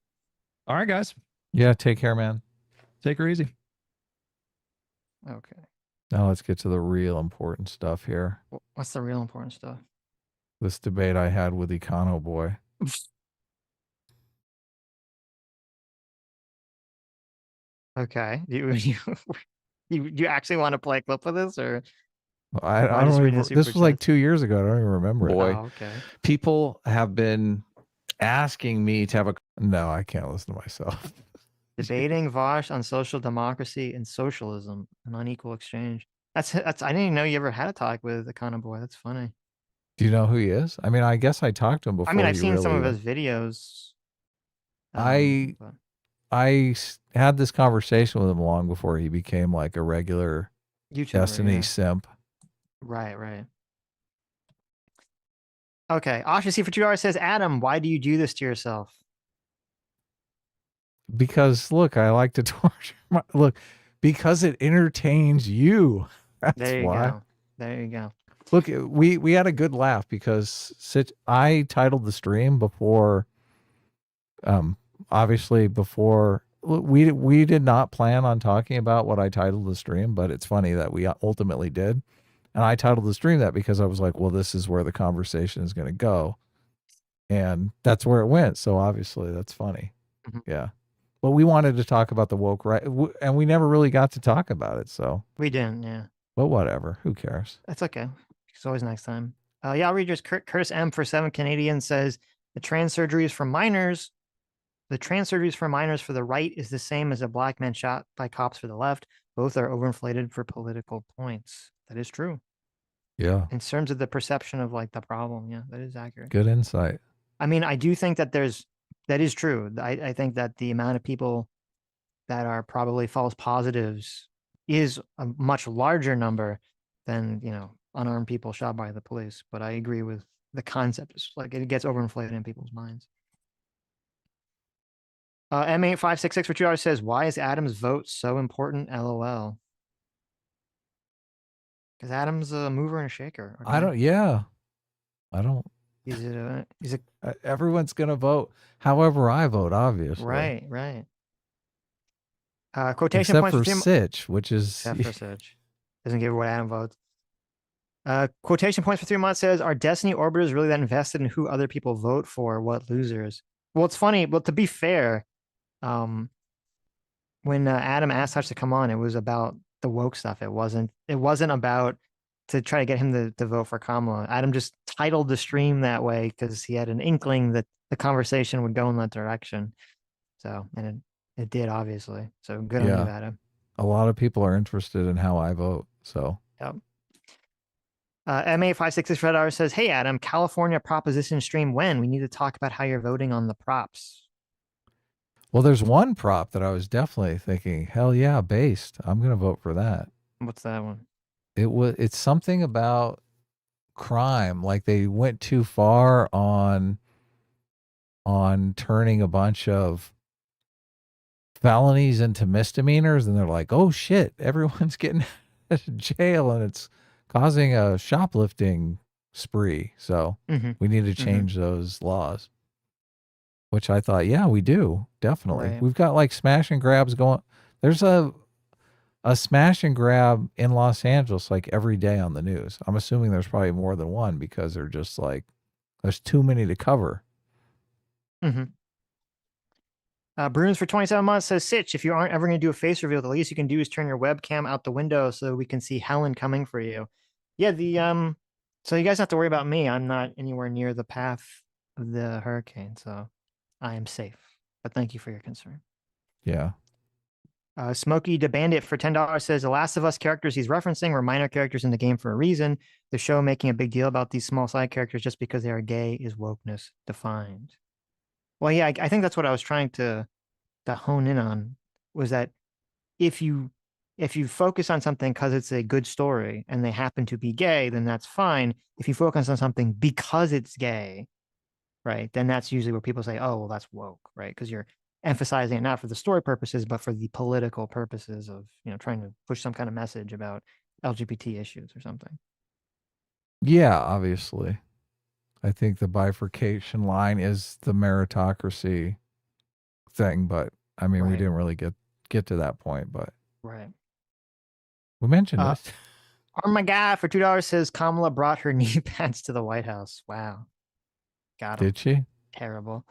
All right, guys. Yeah. Take care, man. Take her easy. Okay. Now let's get to the real important stuff here. What's the real important stuff? This debate I had with Econo Boy. Okay. You actually want to play a clip of this, or I I don't just read even, the this super was like chats? 2 years ago. I don't even remember. Boy, Oh, okay. people have been asking me to have a. No, I can't listen to myself. Debating Vosh on social democracy and socialism, an unequal exchange. That's I didn't even know you ever had a talk with the kind of boy. That's funny. Do you know who he is? I mean, I guess I talked to him before. I mean, I've he seen some of really- his videos. But had this conversation with him long before he became like a regular YouTuber, Destiny yeah. simp. Right. Okay. Asha C for 2 hours says, Adam, why do you do this to yourself? Because look, I like to torture look, because it entertains you. That's There you why. go. There you go. Look, we had a good laugh because I titled the stream before, obviously before we did not plan on talking about what I titled the stream, but it's funny that we ultimately did. And I titled the stream that because I was like, well, this is where the conversation is going to go. And that's where it went. So obviously that's funny. Mhm. Yeah. But we wanted to talk about the woke right, and we never really got to talk about it. So We didn't, yeah. but whatever, who cares? That's okay. It's always next time. Yeah, I'll read yours. Curtis M for 7 Canadian says the trans surgeries for minors. The trans surgeries for minors for the right is the same as a black man shot by cops for the left. Both are overinflated for political points. That is true. Yeah. In terms of the perception of like the problem, yeah, that is accurate. Good insight. I mean, I do think that that is true. I think that the amount of people that are probably false positives is a much larger number than, unarmed people shot by the police. But I agree with the concept. It's like it gets overinflated in people's minds. M8566 for 2 hours says, why is Adam's vote so important? LOL. Because Adam's a mover and a shaker. Okay? I don't. He's a Everyone's going to vote however I vote, obviously. right. Quotation Except points for for Sitch, which is Except for Sitch. Doesn't give what Adam votes. Quotation points for 3 months says, are Destiny orbiters really that invested in who other people vote for? What losers? Well, it's funny. Well, to be fair, when Adam asked Hutch to come on, it was about the woke stuff. It wasn't about to try to get him to vote for Kamala. Adam just titled the stream that way because he had an inkling that the conversation would go in that direction. So, and it did, obviously. So good on you, Adam. A lot of people are interested in how I vote. So, yep. MA566 Red Hour says, hey, Adam, California proposition stream when? We need to talk about how you're voting on the props. Well, there's one prop that I was definitely thinking, hell yeah, based. I'm going to vote for that. What's that one? It's something about crime. Like they went too far on turning a bunch of felonies into misdemeanors. And they're like, oh shit, everyone's getting out of jail and it's causing a shoplifting spree. So we need to change those laws. Which I thought, yeah, we do. Definitely. Right. We've got like smash and grabs going. There's a smash and grab in Los Angeles like every day on the news. I'm assuming there's probably more than one because they're just like, there's too many to cover. Bruins for 27 months says, Sitch, if you aren't ever going to do a face reveal, the least you can do is turn your webcam out the window so we can see Helen coming for you. Yeah, so you guys don't have to worry about me. I'm not anywhere near the path of the hurricane, so I am safe. but thank you for your concern. Yeah. Smokey the Bandit for $10 says the Last of Us characters he's referencing were minor characters in the game for a reason. The show making a big deal about these small side characters just because they are gay is wokeness defined. Well, yeah, I think that's what I was trying to hone in on, was that if you focus on something because it's a good story and they happen to be gay, then that's fine. If you focus on something because it's gay, right, then that's usually where people say, oh, well, that's woke, right? Because you're emphasizing it not for the story purposes, but for the political purposes of, trying to push some kind of message about LGBT issues or something. Yeah, obviously. I think the bifurcation line is the meritocracy thing, but I mean, we Right. didn't really get to that point, but Right. we mentioned it. Oh my God, for $2 says Kamala brought her knee pads to the White House. Wow. Got him. Did she? Terrible.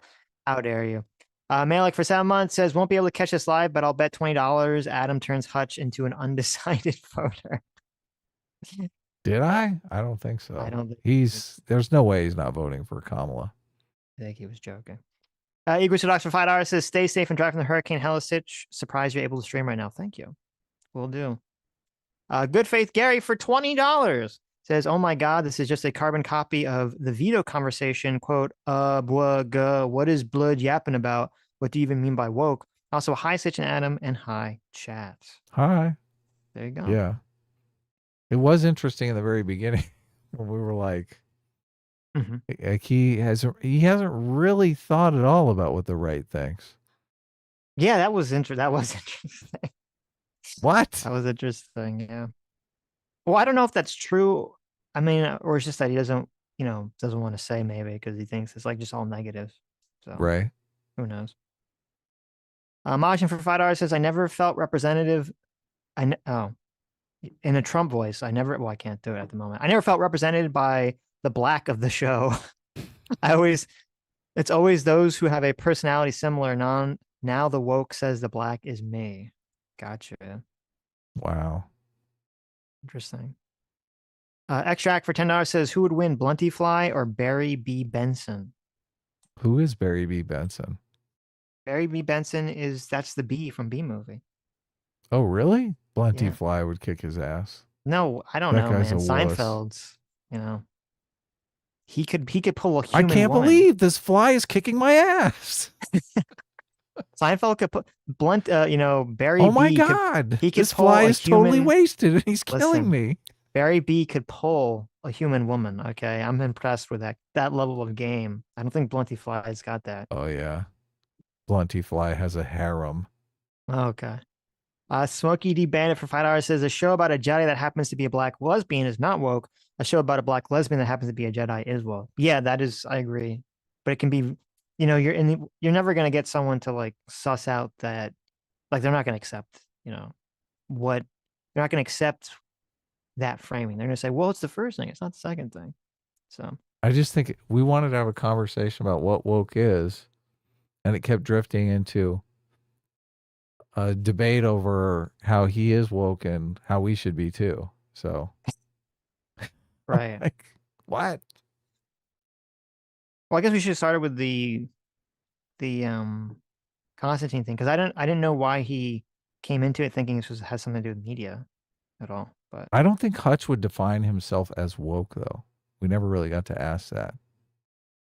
How dare you? Malik for 7 months says, won't be able to catch this live, but I'll bet $20 Adam turns Hutch into an undecided voter. Did I? I don't think so. I don't There's no way he's not voting for Kamala. think he was joking. Igor Sedox for $5 says, stay safe and drive from the hurricane. Hello, Sitch. Surprised you're able to stream right now. Thank you. Will do. Good Faith Gary for $20 says, oh my God, this is just a carbon copy of the veto conversation. Quote, what is blood yapping about? What do you even mean by woke? Also, hi, Sitch and Adam, and hi, chat. Hi. There you go. Yeah. It was interesting in the very beginning when we were like, like he hasn't really thought at all about what the right thinks. Yeah, that was interesting. What? That was interesting. Yeah. Well, I don't know if that's true. I mean, or it's just that he doesn't want to say, maybe because he thinks it's like just all negative. So Right. who knows? Majin for $5 says, I never felt representative. In a Trump voice, I can't do it at the moment. I never felt represented by the black of the show. It's always those who have a personality similar. Now the woke says the black is me. Gotcha. Wow. Interesting. Extract for $10 says, who would win, Blunty Fly or Barry B. Benson? Who is Barry B. Benson? Barry B. Benson that's the Bee from Bee Movie. Oh, really? Blunty Yeah. Fly would kick his ass. No, I don't That know, guy's man. a wuss. Seinfeld's, he could pull a human I can't woman. believe this fly is kicking my ass. Seinfeld could put Barry Oh my B. God. He could This pull fly a is totally human- wasted and he's killing Listen. me. Barry B could pull a human woman. Okay, I'm impressed with that level of game. I don't think Blunty Fly's got that. Oh yeah. Blunty Fly has a harem. Okay. Smokey D Bandit for $5 says, a show about a Jedi that happens to be a black lesbian is not woke. A show about a black lesbian that happens to be a Jedi is woke. Yeah, that is, I agree. But it can be, you're never gonna get someone to like suss out that, like, they're not gonna accept, they're not gonna accept that framing. They're gonna say, well, it's the first thing, it's not the second thing. So I just think we wanted to have a conversation about what woke is, and it kept drifting into a debate over how he is woke and how we should be too. So, right. like, what? Well, I guess we should have started with the Constantine thing, because I didn't know why he came into it thinking this has something to do with media at all. But I don't think Hutch would define himself as woke, though. We never really got to ask that.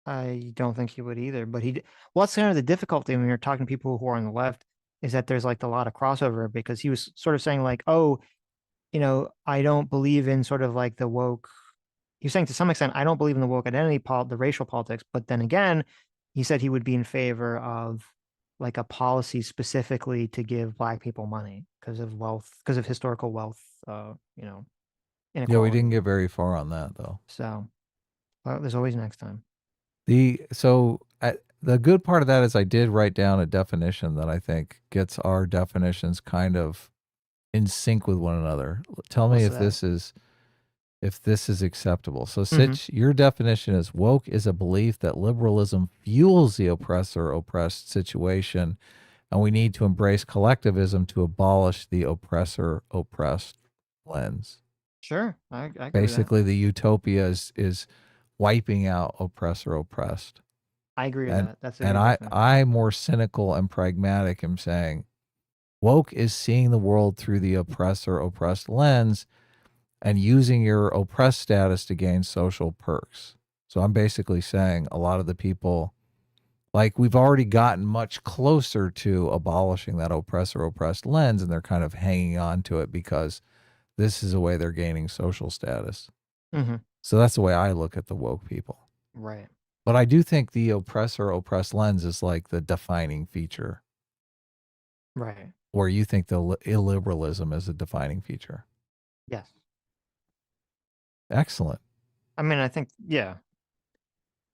I don't think he would either. But what's kind of the difficulty when you're talking to people who are on the left is that there's like a lot of crossover, because he was sort of saying like, oh, I don't believe in sort of like the woke. He was saying to some extent, I don't believe in the woke identity, the racial politics. But then again, he said he would be in favor of like a policy specifically to give black people money because of wealth, because of historical wealth, inequality. Yeah, we didn't get very far on that, though. So, well, there's always next time. The good part of that is I did write down a definition that I think gets our definitions kind of in sync with one another. Tell me if this is acceptable. So, Sitch, your definition is woke is a belief that liberalism fuels the oppressor-oppressed situation, and we need to embrace collectivism to abolish the oppressor-oppressed lens. Sure, I agree Basically, the utopia is wiping out oppressor-oppressed. I agree with And that. That's a good definition. I'm more cynical and pragmatic. I'm saying woke is seeing the world through the oppressor oppressed lens and using your oppressed status to gain social perks. So I'm basically saying a lot of the people, like, we've already gotten much closer to abolishing that oppressor oppressed lens, and they're kind of hanging on to it because this is a way they're gaining social status. Mm-hmm. So that's the way I look at the woke people. Right. But I do think the oppressor oppressed lens is like the defining feature, Right. where you think the illiberalism is a defining feature. Yes. Excellent. I mean, I think, yeah.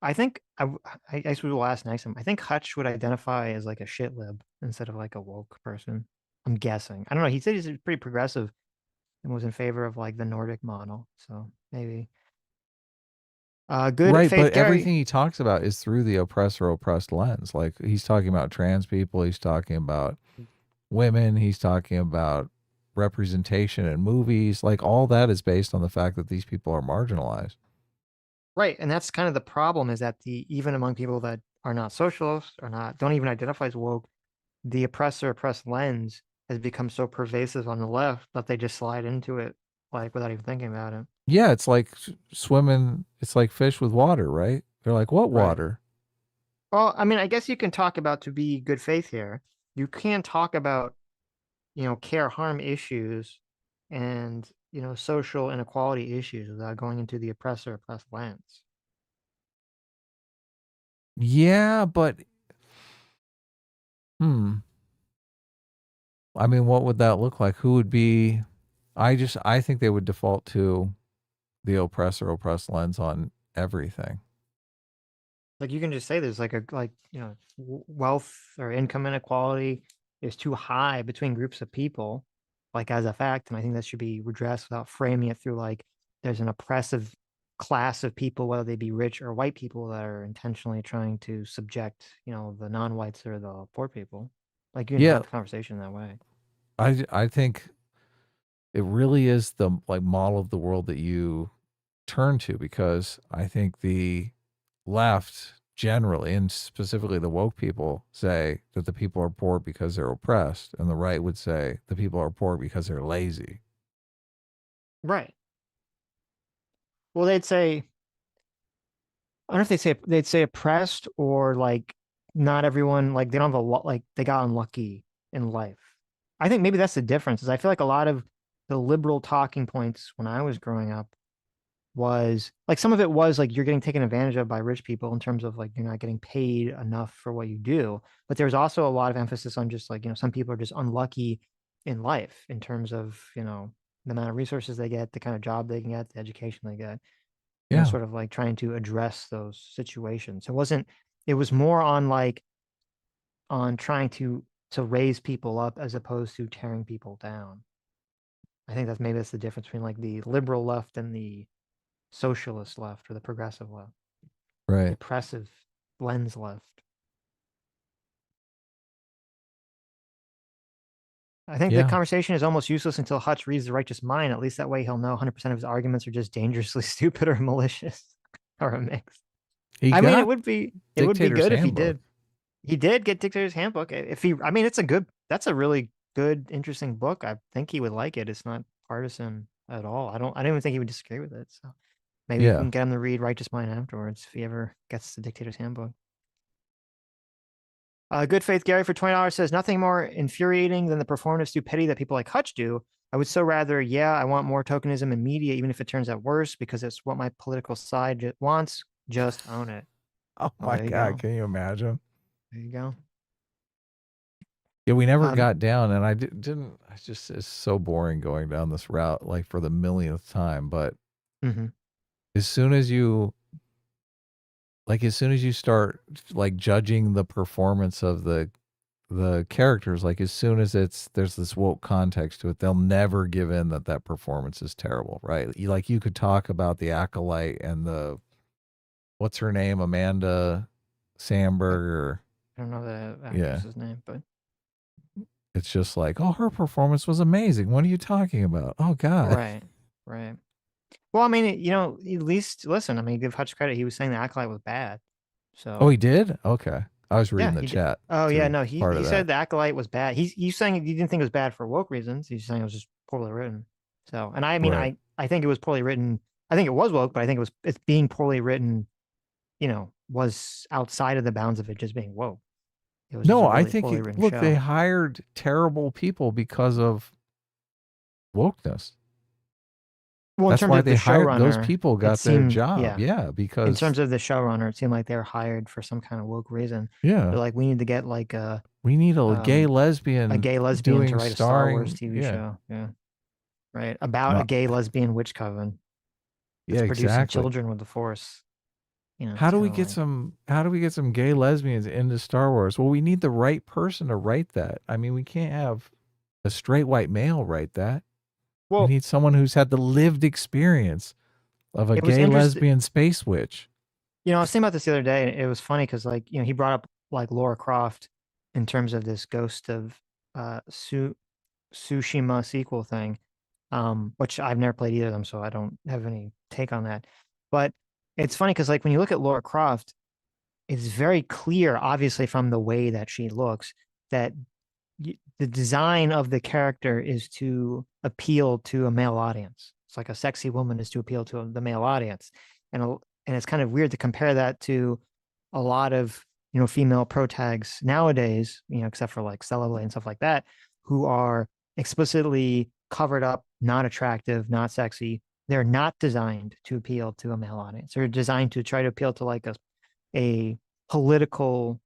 I think I guess we will ask next time. I think Hutch would identify as like a shit lib instead of like a woke person. I'm guessing. I don't know. He said he's pretty progressive and was in favor of like the Nordic model. So maybe. Good Right, faith, but Gary. everything he talks about is through the oppressor oppressed lens. Like, he's talking about trans people, he's talking about women, he's talking about representation in movies. Like, all that is based on the fact that these people are marginalized. Right, and that's kind of the problem is that even among people that are not socialists or not don't even identify as woke, the oppressor oppressed lens has become so pervasive on the left that they just slide into it like without even thinking about it. Yeah, it's like swimming, it's like fish with water, right? They're like, what Right. water? Well, I mean, I guess you can talk about to be good faith here. You can talk about, care harm issues and, social inequality issues without going into the oppressor oppressed lens. Yeah, but I mean, what would that look like? Who would be I think they would default to the oppressor oppressed lens on everything. Like you can just say there's like wealth or income inequality is too high between groups of people, like as a fact, and I think that should be redressed without framing it through like there's an oppressive class of people, whether they be rich or white people, that are intentionally trying to subject, the non-whites or the poor people. Like you can Yeah, have the conversation that way. I think it really is the like model of the world that you turn to, because I think the left generally, and specifically the woke people, say that the people are poor because they're oppressed, and the right would say the people are poor because they're lazy. Right. Well, they'd say I don't know if they'd say oppressed or like not everyone like they don't have a lot like they got unlucky in life. I think maybe that's the difference. Is I feel like a lot of the liberal talking points when I was growing up was like some of it was like you're getting taken advantage of by rich people in terms of like you're not getting paid enough for what you do. But there's also a lot of emphasis on just like, some people are just unlucky in life in terms of, the amount of resources they get, the kind of job they can get, the education they get, Yeah. sort of like trying to address those situations. It was more on like on trying to raise people up as opposed to tearing people down. I think that's the difference between like the liberal left and the socialist left or the progressive left, the Right. oppressive lens left. I think the Yeah. conversation is almost useless until Hutch reads The Righteous Mind. At least that way he'll know 100% of his arguments are just dangerously stupid or malicious or a mix. He I mean, got it would be Dictator's good if he Handbook. did. He did get Dictator's Handbook. If he, I mean, that's a really good, interesting book. I think he would like it. It's not partisan at all. I don't even think he would disagree with it. So maybe we Yeah. can get him to read Righteous Mind afterwards if he ever gets the Dictator's Handbook. Good Faith Gary for $20 says nothing more infuriating than the performative stupidity that people like Hutch do. I would so rather, I want more tokenism in media, even if it turns out worse, because it's what my political side wants. Just own it. Oh Oh, my there you God. go. Can you imagine? There you go. Yeah, we never got down, and I didn't. It's so boring going down this route, like for the millionth time. But as soon as you, as soon as you start like judging the performance of the characters, like as soon as there's this woke context to it, they'll never give in that performance is terrible, right? You could talk about the acolyte and the what's her name, Amanda Sandberg, I don't know the yeah. actress's name, but It's just like, oh, her performance was amazing. What are you talking about? Oh God. right. Well, I mean, at least listen. I mean, give Hutch credit. He was saying the acolyte was bad. So Oh, he did? Okay. I was reading yeah, the he did. chat. Oh yeah, through no, part he of said that. the Acolyte was bad. He's saying he didn't think it was bad for woke reasons. He's saying it was just poorly written. So, and I mean, Right. I think it was poorly written. I think it was woke, but I think it's being poorly written. Was outside of the bounds of it just being woke. It was just No, a I really think poorly written look, they show. hired terrible people because of wokeness. Well, in That's terms why of the they hired those showrunner, people it got their seemed, job. yeah. Yeah, In because terms of the showrunner, it seemed like they were hired for some kind of woke reason. yeah, They're like, we need to get like we need a gay a lesbian gay lesbian to doing write a Star Wars starring. TV Yeah. show. Yeah, right. About a No, gay lesbian witch coven yeah, that's producing exactly. children with the Force. How It's do we kind of get like, some gay lesbians into Star Wars? Well, we need the right person to write that. I mean, we can't have a straight white male write that. We well, need someone who's had the lived experience of a it was gay interesting. lesbian space witch. I was thinking about this the other day, and it was funny because, like, he brought up like Laura Croft in terms of this Ghost of Tsushima sequel thing, which I've never played either of them, so I don't have any take on that. But it's funny because, like, when you look at Laura Croft, it's very clear, obviously, from the way that she looks, that the design of the character is to appeal to a male audience. It's like a sexy woman is to appeal to the male audience, and and it's kind of weird to compare that to a lot of female protags nowadays, except for like Celeblade and stuff like that, who are explicitly covered up, not attractive, not sexy. They're not designed to appeal to a male audience. They're designed to try to appeal to like a political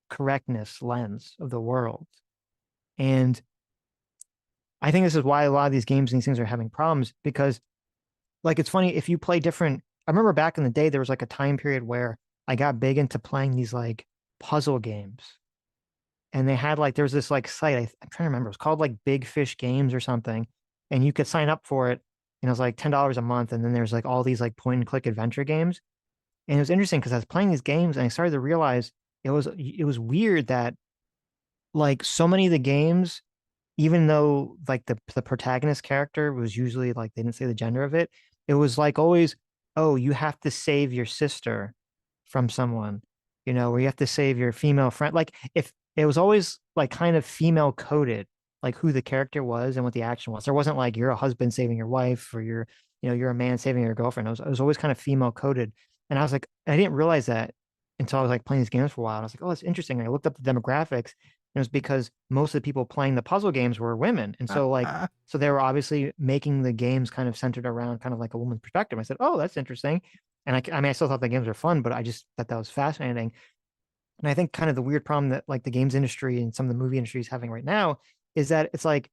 correctness lens of the world. And I think this is why a lot of these games and these things are having problems because, like, it's funny if you play different. I remember back in the day, there was like a time period where I got big into playing these like puzzle games. And they had like, there was this like site, I'm trying to remember, it was called like Big Fish Games or something. And you could sign up for it. And it was like $10 a month. And then there's like all these like point and click adventure games. And it was interesting because I was playing these games and I started to realize it was weird that like so many of the games, even though like the protagonist character was usually like they didn't say the gender of it, it was like always, oh, you have to save your sister from someone, or you have to save your female friend. Like if it was always like kind of female coded, like who the character was and what the action was. There wasn't like you're a husband saving your wife or you're a man saving your girlfriend. It was always kind of female coded. And I was like, I didn't realize that until I was like playing these games for a while. And I was like, oh, that's interesting. And I looked up the demographics. It was because most of the people playing the puzzle games were women. And so so they were obviously making the games kind of centered around kind of like a woman's perspective. I said, oh, that's interesting. And I mean, I still thought the games were fun, but I just thought that was fascinating. And I think kind of the weird problem that like the games industry and some of the movie industry is having right now is that it's like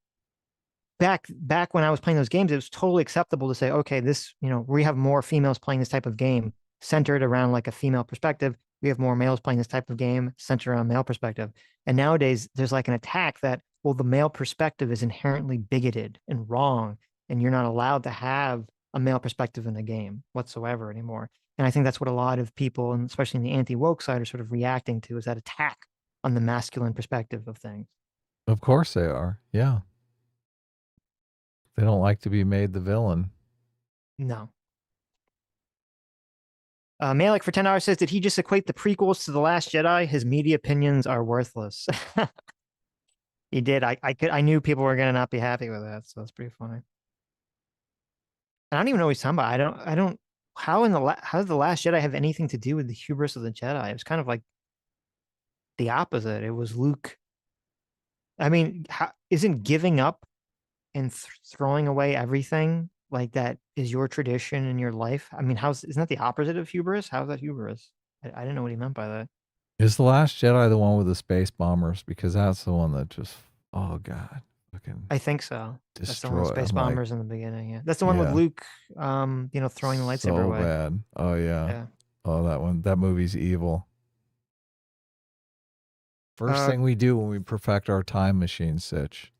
back when I was playing those games, it was totally acceptable to say, okay, this, we have more females playing this type of game centered around like a female perspective. We have more males playing this type of game centered around male perspective. And nowadays there's like an attack that, well, the male perspective is inherently bigoted and wrong, and you're not allowed to have a male perspective in a game whatsoever anymore. And I think that's what a lot of people, and especially in the anti-woke side, are sort of reacting to, is that attack on the masculine perspective of things. Of course they are. Yeah. They don't like to be made the villain. No. Malik for $10 says, did he just equate the prequels to The Last Jedi? His media opinions are worthless. He did. I knew people were gonna not be happy with that, so that's pretty funny. And I don't even know what he's talking about. I don't. How does The Last Jedi have anything to do with the hubris of the Jedi? It was kind of like the opposite. It was Luke. I mean, isn't giving up and throwing away everything like that is your tradition in your life? I mean, isn't that the opposite of hubris? How's that hubris? I didn't know what he meant by that. Is The Last Jedi the one with the space bombers? Because that's the one that just, oh God, fucking I think so. That's the one with destroy. space I'm like, bombers in the beginning. Yeah, that's the one with yeah, Luke. Throwing the lightsaber so away. bad. Oh yeah. Yeah. Oh, that one. That movie's evil. First thing we do when we perfect our time machine, Sitch,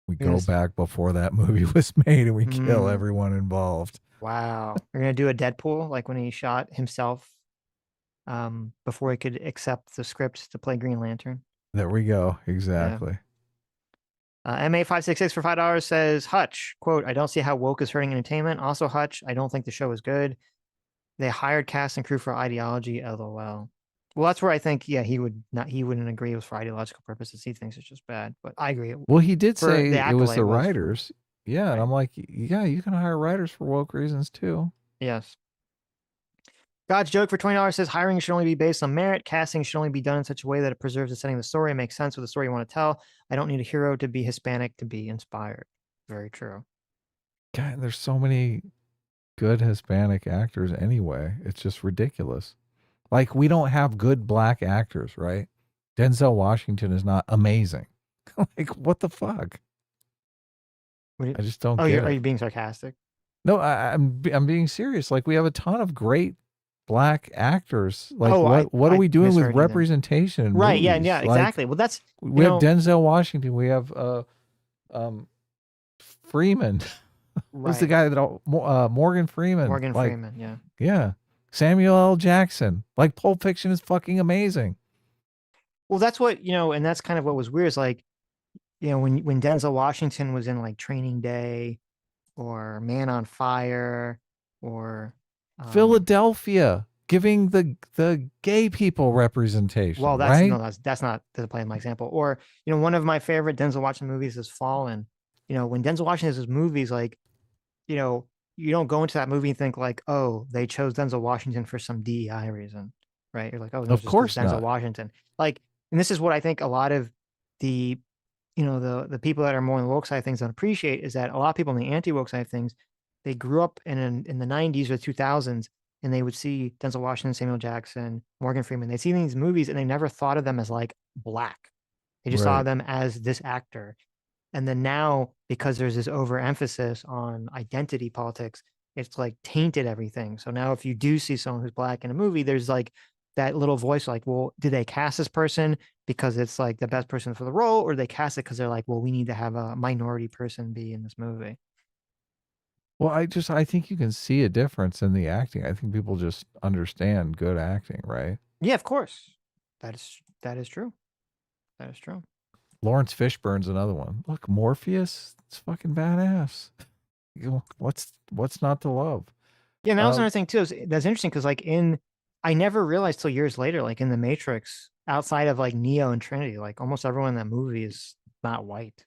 we go Yes. back before that movie was made and we kill everyone involved. Wow. We're gonna do a Deadpool, like when he shot himself before he could accept the script to play Green Lantern. There we go. Exactly. MA566 for $5 says, Hutch, quote, I don't see how woke is hurting entertainment. Also, Hutch, I don't think the show is good. They hired cast and crew for ideology, LOL. Well, that's where I think, yeah, he wouldn't agree it was for ideological purposes. He thinks it's just bad. But I agree. Well, he did For say the it was accolade the was for, writers. Yeah, and right. I'm like, yeah, you can hire writers for woke reasons too. Yes. God's joke for $20 says hiring should only be based on merit. Casting should only be done in such a way that it preserves the setting of the story and makes sense with the story you want to tell. I don't need a hero to be Hispanic to be inspired. Very true. God, there's so many good Hispanic actors anyway. It's just ridiculous. Like, we don't have good black actors, right? Denzel Washington is not amazing. Like, what the fuck? I just don't get Are it. you being sarcastic? No, I'm being serious. Like, we have a ton of great black actors. Like, Oh, what are I we doing with misheard you then. representation in Right. Yeah. movies? Yeah. Like, Exactly. Well, that's, we have Denzel Washington. We have Freeman. Who's the right. guy that Morgan Freeman? Morgan Like, Freeman. Yeah. yeah, Samuel L. Jackson. Like, Pulp Fiction is fucking amazing. Well, that's what, and that's kind of what was weird is like, when Denzel Washington was in like Training Day or Man on Fire or Philadelphia, giving the gay people representation. well, right? That's not the play my example. Or, one of my favorite Denzel Washington movies is Fallen. When Denzel Washington has his movies, like, you don't go into that movie and think like, oh, they chose Denzel Washington for some DEI reason, right? You're like, oh, no, Of it's just 'cause course Denzel not. Washington. Like, and this is what I think a lot of the, the people that are more on the woke side of things don't appreciate is that a lot of people on the anti-woke side of things, they grew up in the 90s or 2000s and they would see Denzel Washington, Samuel Jackson, Morgan Freeman. They see these movies and they never thought of them as like black. They just saw Right. them as this actor. And then now, because there's this overemphasis on identity politics, it's like tainted everything. So now if you do see someone who's black in a movie, there's like that little voice like, well, did they cast this person because it's like the best person for the role, or they cast it because they're like, well, we need to have a minority person be in this movie. Well, I think you can see a difference in the acting. I think people just understand good acting, right? Yeah, of course. That is true. That is true. Lawrence Fishburne's another one. Look, Morpheus, it's fucking badass. What's not to love? Yeah, and that was another thing too. That's interesting because like I never realized till years later, like in the Matrix, outside of like Neo and Trinity, like almost everyone in that movie is not white.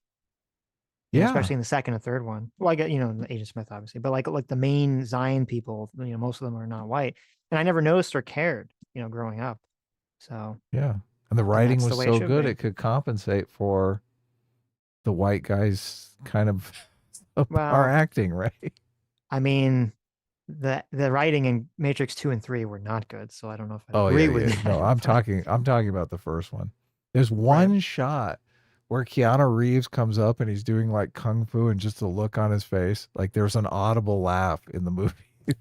Yeah. Especially in the second and third one. Well, I get, Agent Smith, obviously, but like the main Zion people, most of them are not white. And I never noticed or cared, growing up. So yeah. And the writing that's the was way it so should good be. it could compensate for the white guys kind of are acting, right? I mean, the writing in Matrix 2 and 3 were not good, so I don't know if I Oh agree yeah, with yeah. that. No, I'm but- talking about the first one. There's one shot where Keanu Reeves comes up and he's doing like kung fu, and just the look on his face, like there's an audible laugh in the movie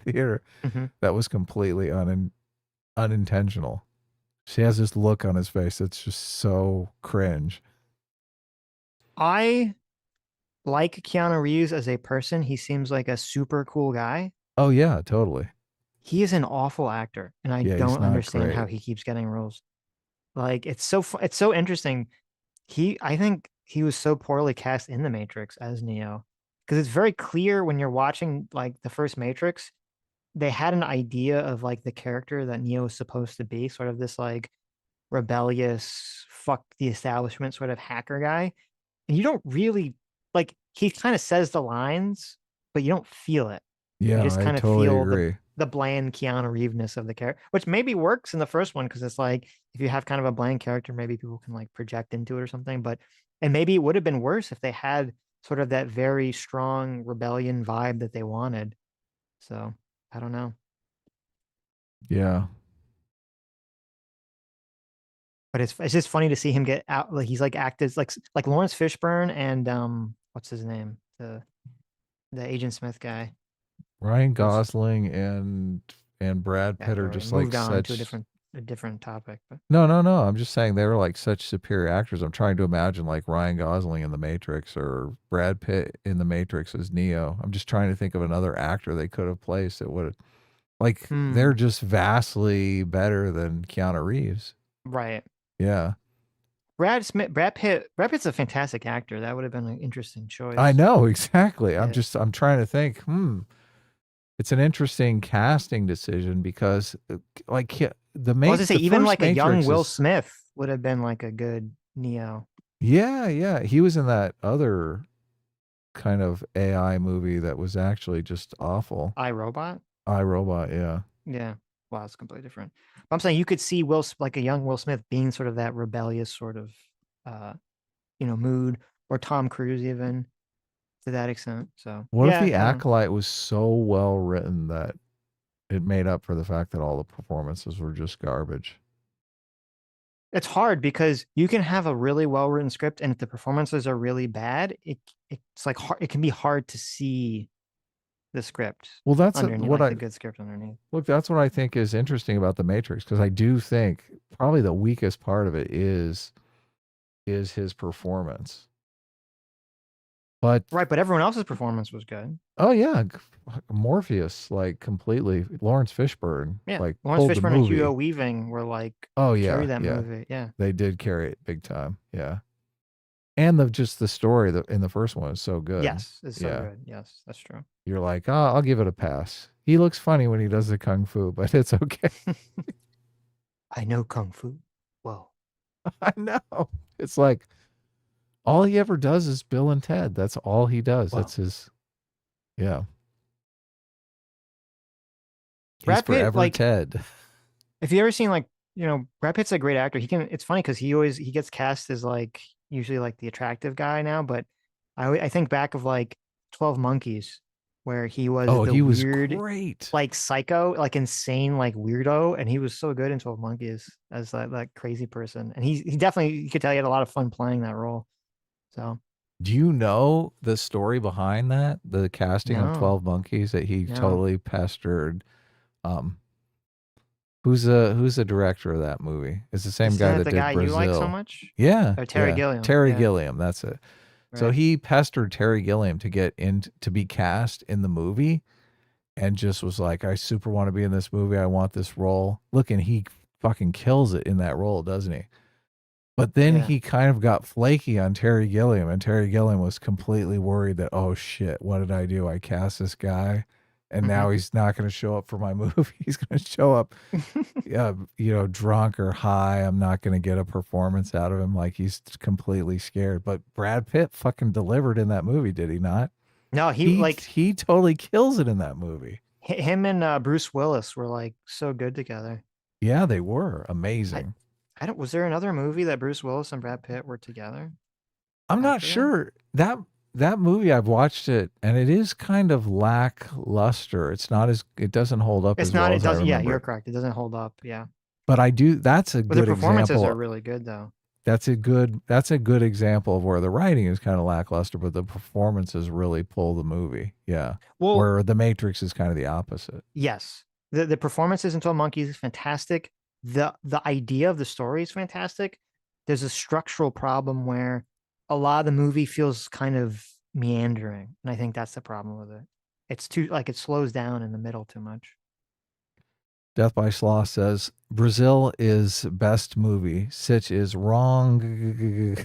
theater Mhm. that was completely unintentional. She has this look on his face that's just so cringe. I like Keanu Reeves as a person. He seems like a super cool guy. Oh yeah, totally. He is an awful actor, and I Yeah, he's don't not understand how great. he keeps getting roles. Like it's so interesting. I think he was so poorly cast in the Matrix as Neo, because it's very clear when you're watching like the first Matrix, they had an idea of like the character that Neo is supposed to be, sort of this like rebellious, fuck the establishment sort of hacker guy. And you don't really like he kind of says the lines, but you don't feel it. You Yeah, just I kind of totally feel agree. the bland Keanu Reeves-ness of the character, which maybe works in the first one because it's like if you have kind of a bland character, maybe people can like project into it or something. And maybe it would have been worse if they had sort of that very strong rebellion vibe that they wanted. So I don't know. Yeah. But it's just funny to see him get out. Like he's like acted like Lawrence Fishburne and what's his name, the Agent Smith guy. Ryan Gosling and Brad Yeah, Pitt are you're right. just like Moved on to such. a different topic. But No. I'm just saying they were like such superior actors. I'm trying to imagine like Ryan Gosling in The Matrix or Brad Pitt in The Matrix as Neo. I'm just trying to think of another actor they could have placed that would have, like, they're just vastly better than Keanu Reeves. right. Yeah. Brad Pitt's a fantastic actor. That would have been an interesting choice. I know, exactly. Yeah. I'm trying to think, it's an interesting casting decision because like the I was to say the even first like a young Matrix Will is, Smith would have been like a good Neo. yeah, he was in that other kind of AI movie that was actually just awful. iRobot. iRobot, yeah. Yeah. Wow, it's completely different. But I'm saying you could see like a young Will Smith being sort of that rebellious sort of uh mood, or Tom Cruise even to that extent. So What if yeah, the I don't know. Acolyte was so well written that it made up for the fact that all the performances were just garbage? It's hard because you can have a really well written script, and if the performances are really bad, it's like hard, it can be hard to see the script Well, that's underneath, what like I the good script underneath. look. That's what I think is interesting about the Matrix, because I do think probably the weakest part of it is his performance. But Right, but everyone else's performance was good. oh yeah, Morpheus, like completely. Lawrence Fishburne, Yeah, like Lawrence pulled the Fishburne and movie. Hugo Weaving were like Oh carry yeah, that yeah, movie. Yeah. they did carry it big time. Yeah, and just the story that in the first one is so good. Yes, it's so Yeah, good. Yes, that's true. you're like, oh, I'll give it a pass. He looks funny when he does the kung fu, but it's okay. I know kung fu. Whoa. I know. It's like all he ever does is Bill and Ted. That's all he does. Wow. That's his. Yeah. He's Brad Pitt, forever like, Ted. if you ever seen like, Brad Pitt's a great actor. It's funny because he gets cast as like usually like the attractive guy now, but I think back of like 12 Monkeys, where he was Oh, the he was weird, great. like psycho, like insane, like weirdo, and he was so good in 12 Monkeys as that crazy person. And he definitely, you could tell he had a lot of fun playing that role. So Do you know the story behind that? The casting of no, 12 Monkeys that he no. totally pestered. Um, who's the director of that movie? It's the same Isn't guy it that the did guy you like so Brazil. much? Yeah, Or Terry yeah. Gilliam. Terry Yeah, Gilliam, that's it. So right. he pestered Terry Gilliam to get in to be cast in the movie, and just was like, I super want to be in this movie. I want this role. Look, and he fucking kills it in that role, doesn't he? But then Yeah. he kind of got flaky on Terry Gilliam, and Terry Gilliam was completely worried that, oh shit, what did I do? I cast this guy, and now he's not going to show up for my movie. He's going to show up, drunk or high. I'm not going to get a performance out of him. Like, he's completely scared. But Brad Pitt fucking delivered in that movie, did he not? No, he He like he totally kills it in that movie. him and Bruce Willis were like so good together. Yeah, they were I amazing. I don't. Was there another movie that Bruce Willis and Brad Pitt were together I'm not after that? sure that movie. I've watched it, and it is kind of lackluster. It's not as it doesn't hold up It's as not. well It as I doesn't. Yeah, remember you're it. correct. It doesn't hold up. Yeah, But I do. That's a but the good performances are example. really good though. That's a good example of where the writing is kind of lackluster, but the performances really pull the movie. Yeah, Well, where The Matrix is kind of the opposite. yes, the performances in 12 Monkeys is fantastic. The idea of the story is fantastic. There's a structural problem where a lot of the movie feels kind of meandering, and I think that's the problem with it. It's too like it slows down in the middle too much. Death by Sloth says Brazil is best movie. Sitch is wrong.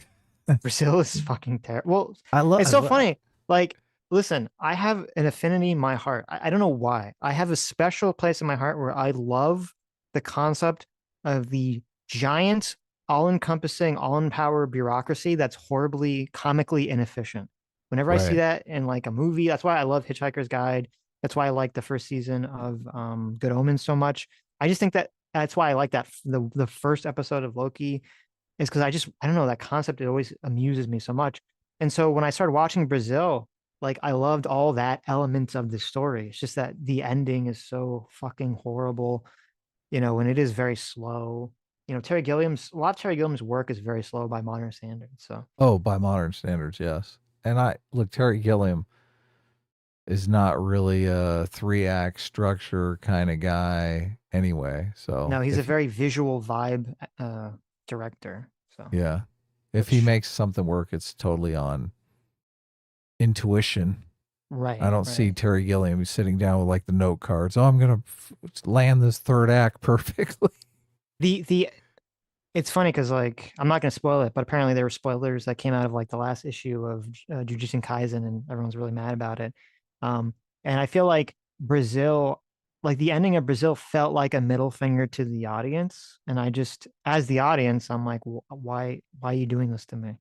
Brazil is fucking terrible. Well, I love. it's so funny. Like, listen, I have an affinity in my heart. I don't know why. I have a special place in my heart where I love the concept of the giant, all-encompassing, all-empowered bureaucracy that's horribly, comically inefficient. Whenever I see Right. that in like a movie, that's why I love Hitchhiker's Guide. That's why I like the first season of Good Omens so much. I just think that's why I like that the first episode of Loki is because I don't know, that concept, it always amuses me so much. And so when I started watching Brazil, like I loved all that elements of the story. It's just that the ending is so fucking horrible, and it is very slow. A lot of Terry Gilliam's work is very slow by modern standards. So Oh, by modern standards, yes. And I look, Terry Gilliam is not really a 3-act structure kind of guy anyway. So no, he's a very visual vibe director. So yeah, if he which makes something work, it's totally on intuition. I right, don't see right. Terry Gilliam sitting down with like the note cards. Oh, I'm gonna land this third act perfectly. The It's funny because like I'm not going to spoil it, but apparently there were spoilers that came out of like the last issue of Jujutsu Kaisen, and everyone's really mad about it. And I feel like Brazil like the ending of Brazil felt like a middle finger to the audience, and I just, as the audience, I'm like, why are you doing this to me?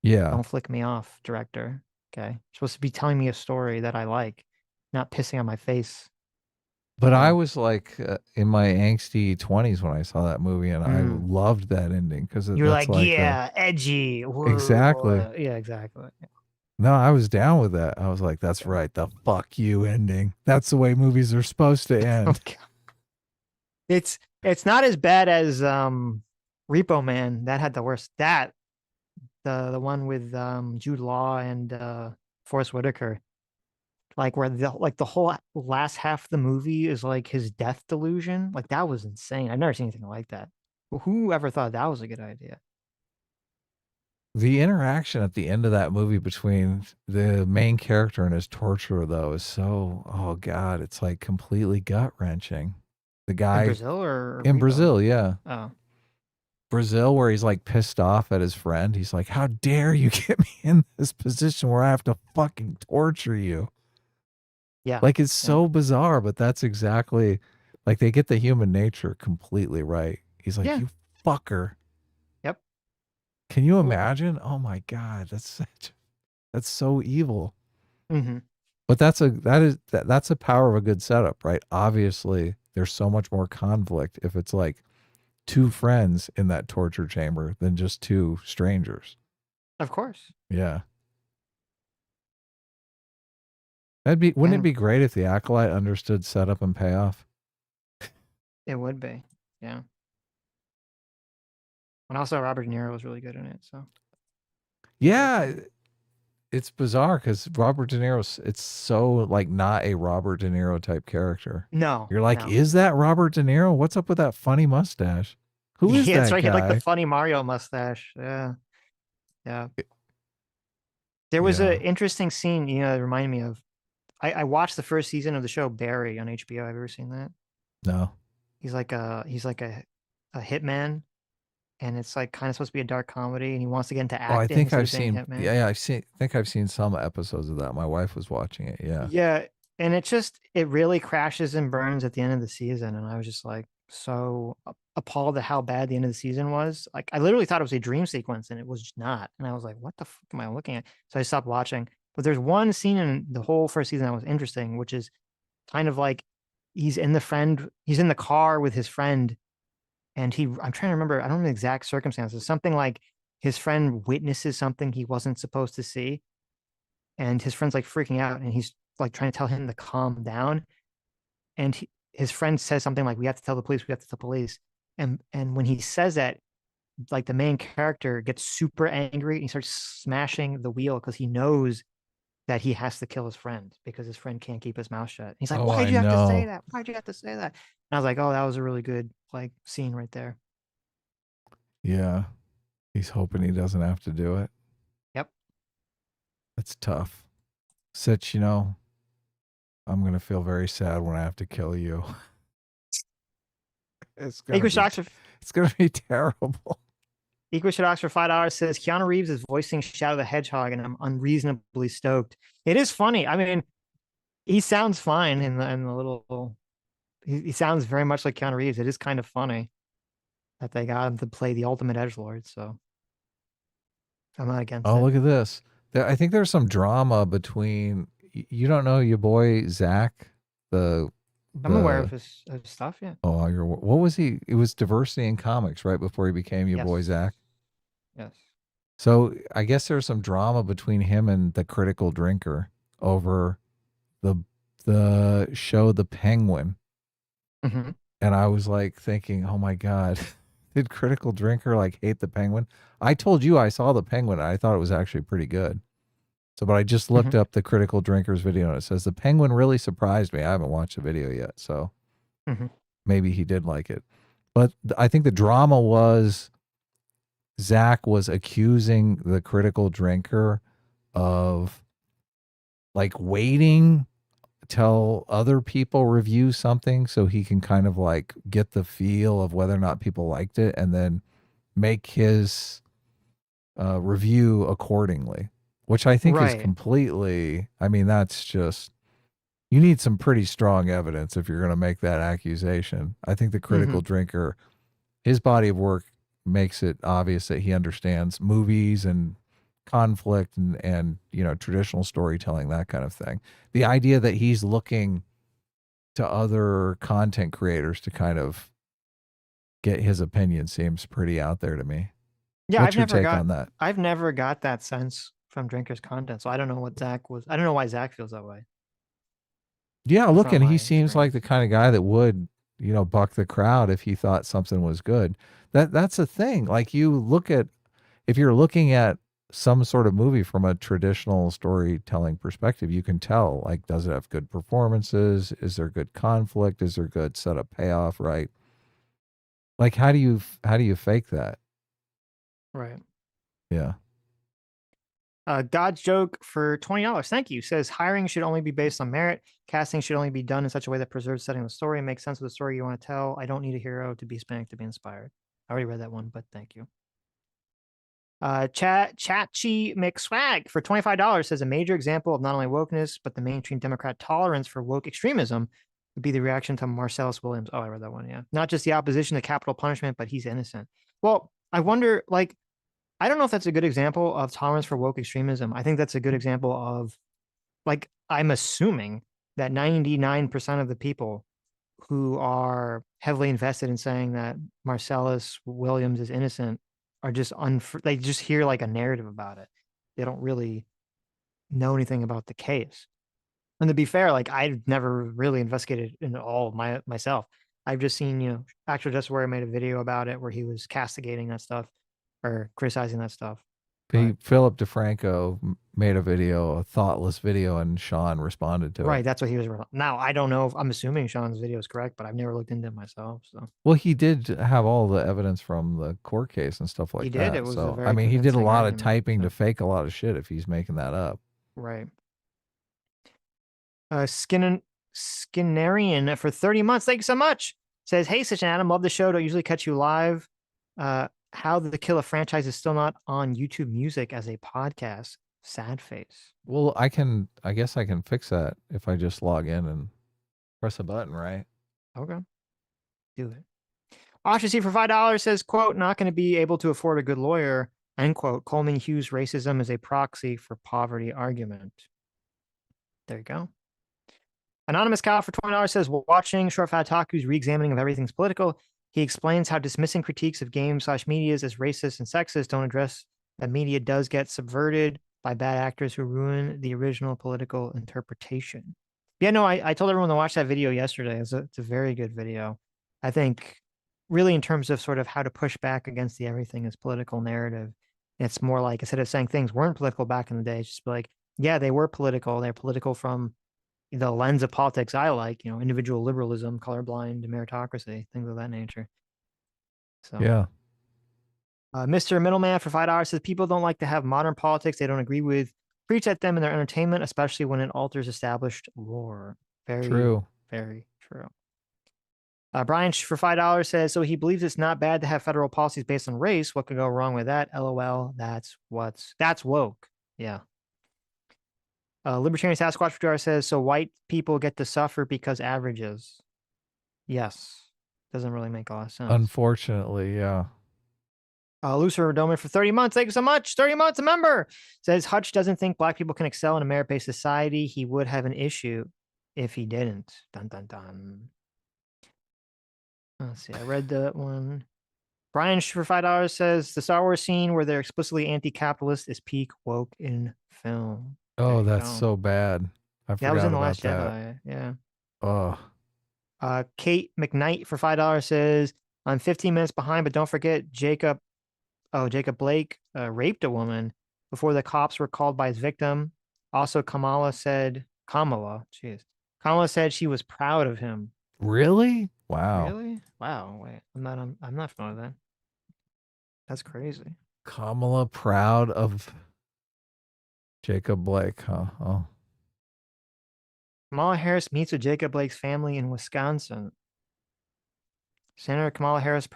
Yeah. Don't flick me off, director. Okay, you're supposed to be telling me a story that I like, not pissing on my face. But I Yeah. was like in my angsty 20s when I saw that movie, and I Mm. loved that ending because You're that's like, like yeah, edgy. exactly. Yeah, exactly. No, I was down with that. I was like, that's Yeah. right, the fuck you ending. That's the way movies are supposed to end. It's not as bad as Repo Man. That had the worst. That the one with Jude Law and Forrest Whitaker. Like where the whole last half of the movie is like his death delusion. Like that was insane. I've never seen anything like that. Who ever thought that was a good idea? The interaction at the end of that movie between the main character and his torturer, though, is so, oh God, it's like completely gut wrenching. The In guy Brazil or in Repo? Brazil, yeah. Oh, Brazil, where he's like pissed off at his friend. He's like, how dare you get me in this position where I have to fucking torture you? yeah. Like, it's Yeah. so bizarre, but that's exactly like they get the human nature completely right. He's like, Yeah. you fucker. Yep. Can you Well, imagine? Oh my God, that's so evil. mm-hmm. But that's a power of a good setup, right? Obviously, there's so much more conflict if it's like two friends in that torture chamber than just two strangers. Of course. Yeah. Wouldn't it And be great if the acolyte understood setup and payoff? it would be. Yeah. And also Robert De Niro was really good in it. So Yeah, it's bizarre because Robert De Niro's it's so like not a Robert De Niro type character. no, You're like, no. is that Robert De Niro? What's up with that funny mustache? Who is Yeah, that's that right. He had like the guy? funny Mario mustache. Yeah. Yeah. There was Yeah. an interesting scene, that reminded me of. I watched the first season of the show Barry on HBO. Have you ever seen that? No. He's like a hitman, and it's like kind of supposed to be a dark comedy, and he wants to get into Oh, I acting think instead I've of being seen. hitman. Yeah, think I've seen some episodes of that. My wife was watching it. Yeah. Yeah, and it really crashes and burns at the end of the season, and I was just like so appalled at how bad the end of the season was. Like I literally thought it was a dream sequence, and it was just not. And I was like, "What the fuck am I looking at?" So I stopped watching. But there's one scene in the whole first season that was interesting, which is kind of like he's in the car with his friend, and I'm trying to remember, I don't know the exact circumstances. Something like his friend witnesses something he wasn't supposed to see, and his friend's like freaking out, and he's like trying to tell him to calm down, and his friend says something like, "We have to tell the police. We have to tell the police." And when he says that, like the main character gets super angry and he starts smashing the wheel because he knows that he has to kill his friend because his friend can't keep his mouth shut. He's like, Oh, "Why'd I you have to say know. that? Why'd you have to say that?" And I was like, "Oh, that was a really good like scene right there." Yeah. He's hoping he doesn't have to do it. Yep. That's tough. Sitch, I'm going to feel very sad when I have to kill you. It's going to be, it's going to be terrible. Equishot for $5 says Keanu Reeves is voicing Shadow the Hedgehog, and I'm unreasonably stoked. It is funny. I mean, he sounds fine in the little. He sounds very much like Keanu Reeves. It is kind of funny that they got him to play the ultimate edgelord. So I'm not against Oh, it. look at this. I think there's some drama between. You don't know your boy Zach, I'm aware of his stuff. Yeah. Oh, what was he? It was diversity in comics right before he became your Yes. boy Zach. Yes. So I guess there's some drama between him and the Critical Drinker over the show The Penguin. Mm-hmm. And I was like thinking, oh my God, did Critical Drinker like hate The Penguin? I told you I saw The Penguin and I thought it was actually pretty good. So, but I just looked up the Critical Drinkers video and it says The Penguin really surprised me. I haven't watched the video yet. So maybe he did like it. But I think the drama was Zach was accusing the Critical Drinker of like waiting till other people review something so he can kind of like get the feel of whether or not people liked it and then make his review accordingly, which I think is completely, I mean, that's just, You need some pretty strong evidence if you're going to make that accusation. I think the critical drinker, his body of work makes it obvious that he understands movies and conflict and traditional storytelling, that kind of thing. The idea that he's looking to other content creators to kind of get his opinion seems pretty out there to me. Yeah, What's your take on that? I've never got that sense from Drinker's content, so I don't know what Zach was. I don't know why Zach feels that way. Yeah, That's look, not and he my seems like the kind of guy that would, buck the crowd if he thought something was good. That's the thing. Like, you look at, if you're looking at some sort of movie from a traditional storytelling perspective, you can tell, like, does it have good performances? Is there good conflict? Is there good setup payoff, right? Like, how do you fake that? Right. Yeah. God's joke for $20. Thank you. Says hiring should only be based on merit. Casting should only be done in such a way that preserves setting the story and makes sense of the story you want to tell. I don't need a hero to be spanked to be inspired. I already read that one, but thank you. Chatchi McSwag for $25 says a major example of not only wokeness, but the mainstream Democrat tolerance for woke extremism would be the reaction to Marcellus Williams. Oh, I read that one. Yeah. Not just the opposition to capital punishment, but he's innocent. Well, I wonder, like, I don't know if that's a good example of tolerance for woke extremism. I think that's a good example of, like, I'm assuming that 99% of the people who are heavily invested in saying that Marcellus Williams is innocent are just they just hear like a narrative about it. They don't really know anything about the case. And to be fair, like, I've never really investigated in all myself. I've just seen, Actual Justice Warrior made a video about it where he was castigating that stuff or criticizing that stuff. Philip DeFranco made a video, a thoughtless video, and Sean responded to it. Right, that's what he was. Now, I don't know if I'm assuming Sean's video is correct, but I've never looked into it myself. So, well, he did have all the evidence from the court case and stuff like he that. did. It was so, a very I mean, he did a convincing lot of argument, typing so. to fake a lot of shit if he's making that up. Right. Skinnerian for 30 months. Thank you so much. Says, hey, Sitch and Adam, love the show. Don't usually catch you live. How the Kill a franchise is still not on YouTube Music as a podcast. Sad face. Well, I guess I can fix that if I just log in and press a button, right? Okay. Do it. Oshasi for $5 says, quote, not going to be able to afford a good lawyer, end quote. Coleman Hughes racism is a proxy for poverty argument. There you go. Anonymous Cow for $20 says, watching Short Fat Taku's re-examining of everything's political, he explains how dismissing critiques of games/medias as racist and sexist don't address that media does get subverted by bad actors who ruin the original political interpretation. Yeah, no, I told everyone to watch that video yesterday. It's a very good video. I think really in terms of sort of how to push back against the everything is political narrative. It's more like, instead of saying things weren't political back in the day, it's just like, yeah, they were political. They're political from the lens of politics I like, individual liberalism, colorblind, meritocracy, things of that nature. So yeah. Mr. Middleman for $5 says people don't like to have modern politics they don't agree with preach at them in their entertainment, especially when it alters established lore. Very true. Very true. Brian for $5 says, so he believes it's not bad to have federal policies based on race. What could go wrong with that? LOL. That's woke. Yeah. Libertarian Sasquatch for $2 says, so white people get to suffer because averages. Yes. Doesn't really make a lot of sense. Unfortunately, yeah. Lucifer Doman for 30 months. Thank you so much. 30 months, a member. Says Hutch doesn't think black people can excel in a merit-based society. He would have an issue if he didn't. Dun, dun, dun. Let's see. I read that one. Brian for $5 says the Star Wars scene where they're explicitly anti-capitalist is peak woke in film. Oh, that's so bad. I forgot that was in The about Last that. Jedi. Yeah. Oh. Kate McKnight for $5 says, I'm 15 minutes behind, but don't forget Jacob Blake raped a woman before the cops were called by his victim. Also, Kamala said she was proud of him. Really? Wow. Really? Wow. Wait, I'm not familiar with that. That's crazy. Kamala proud of Jacob Blake, huh? Oh. Kamala Harris meets with Jacob Blake's family in Wisconsin. Senator Kamala Harris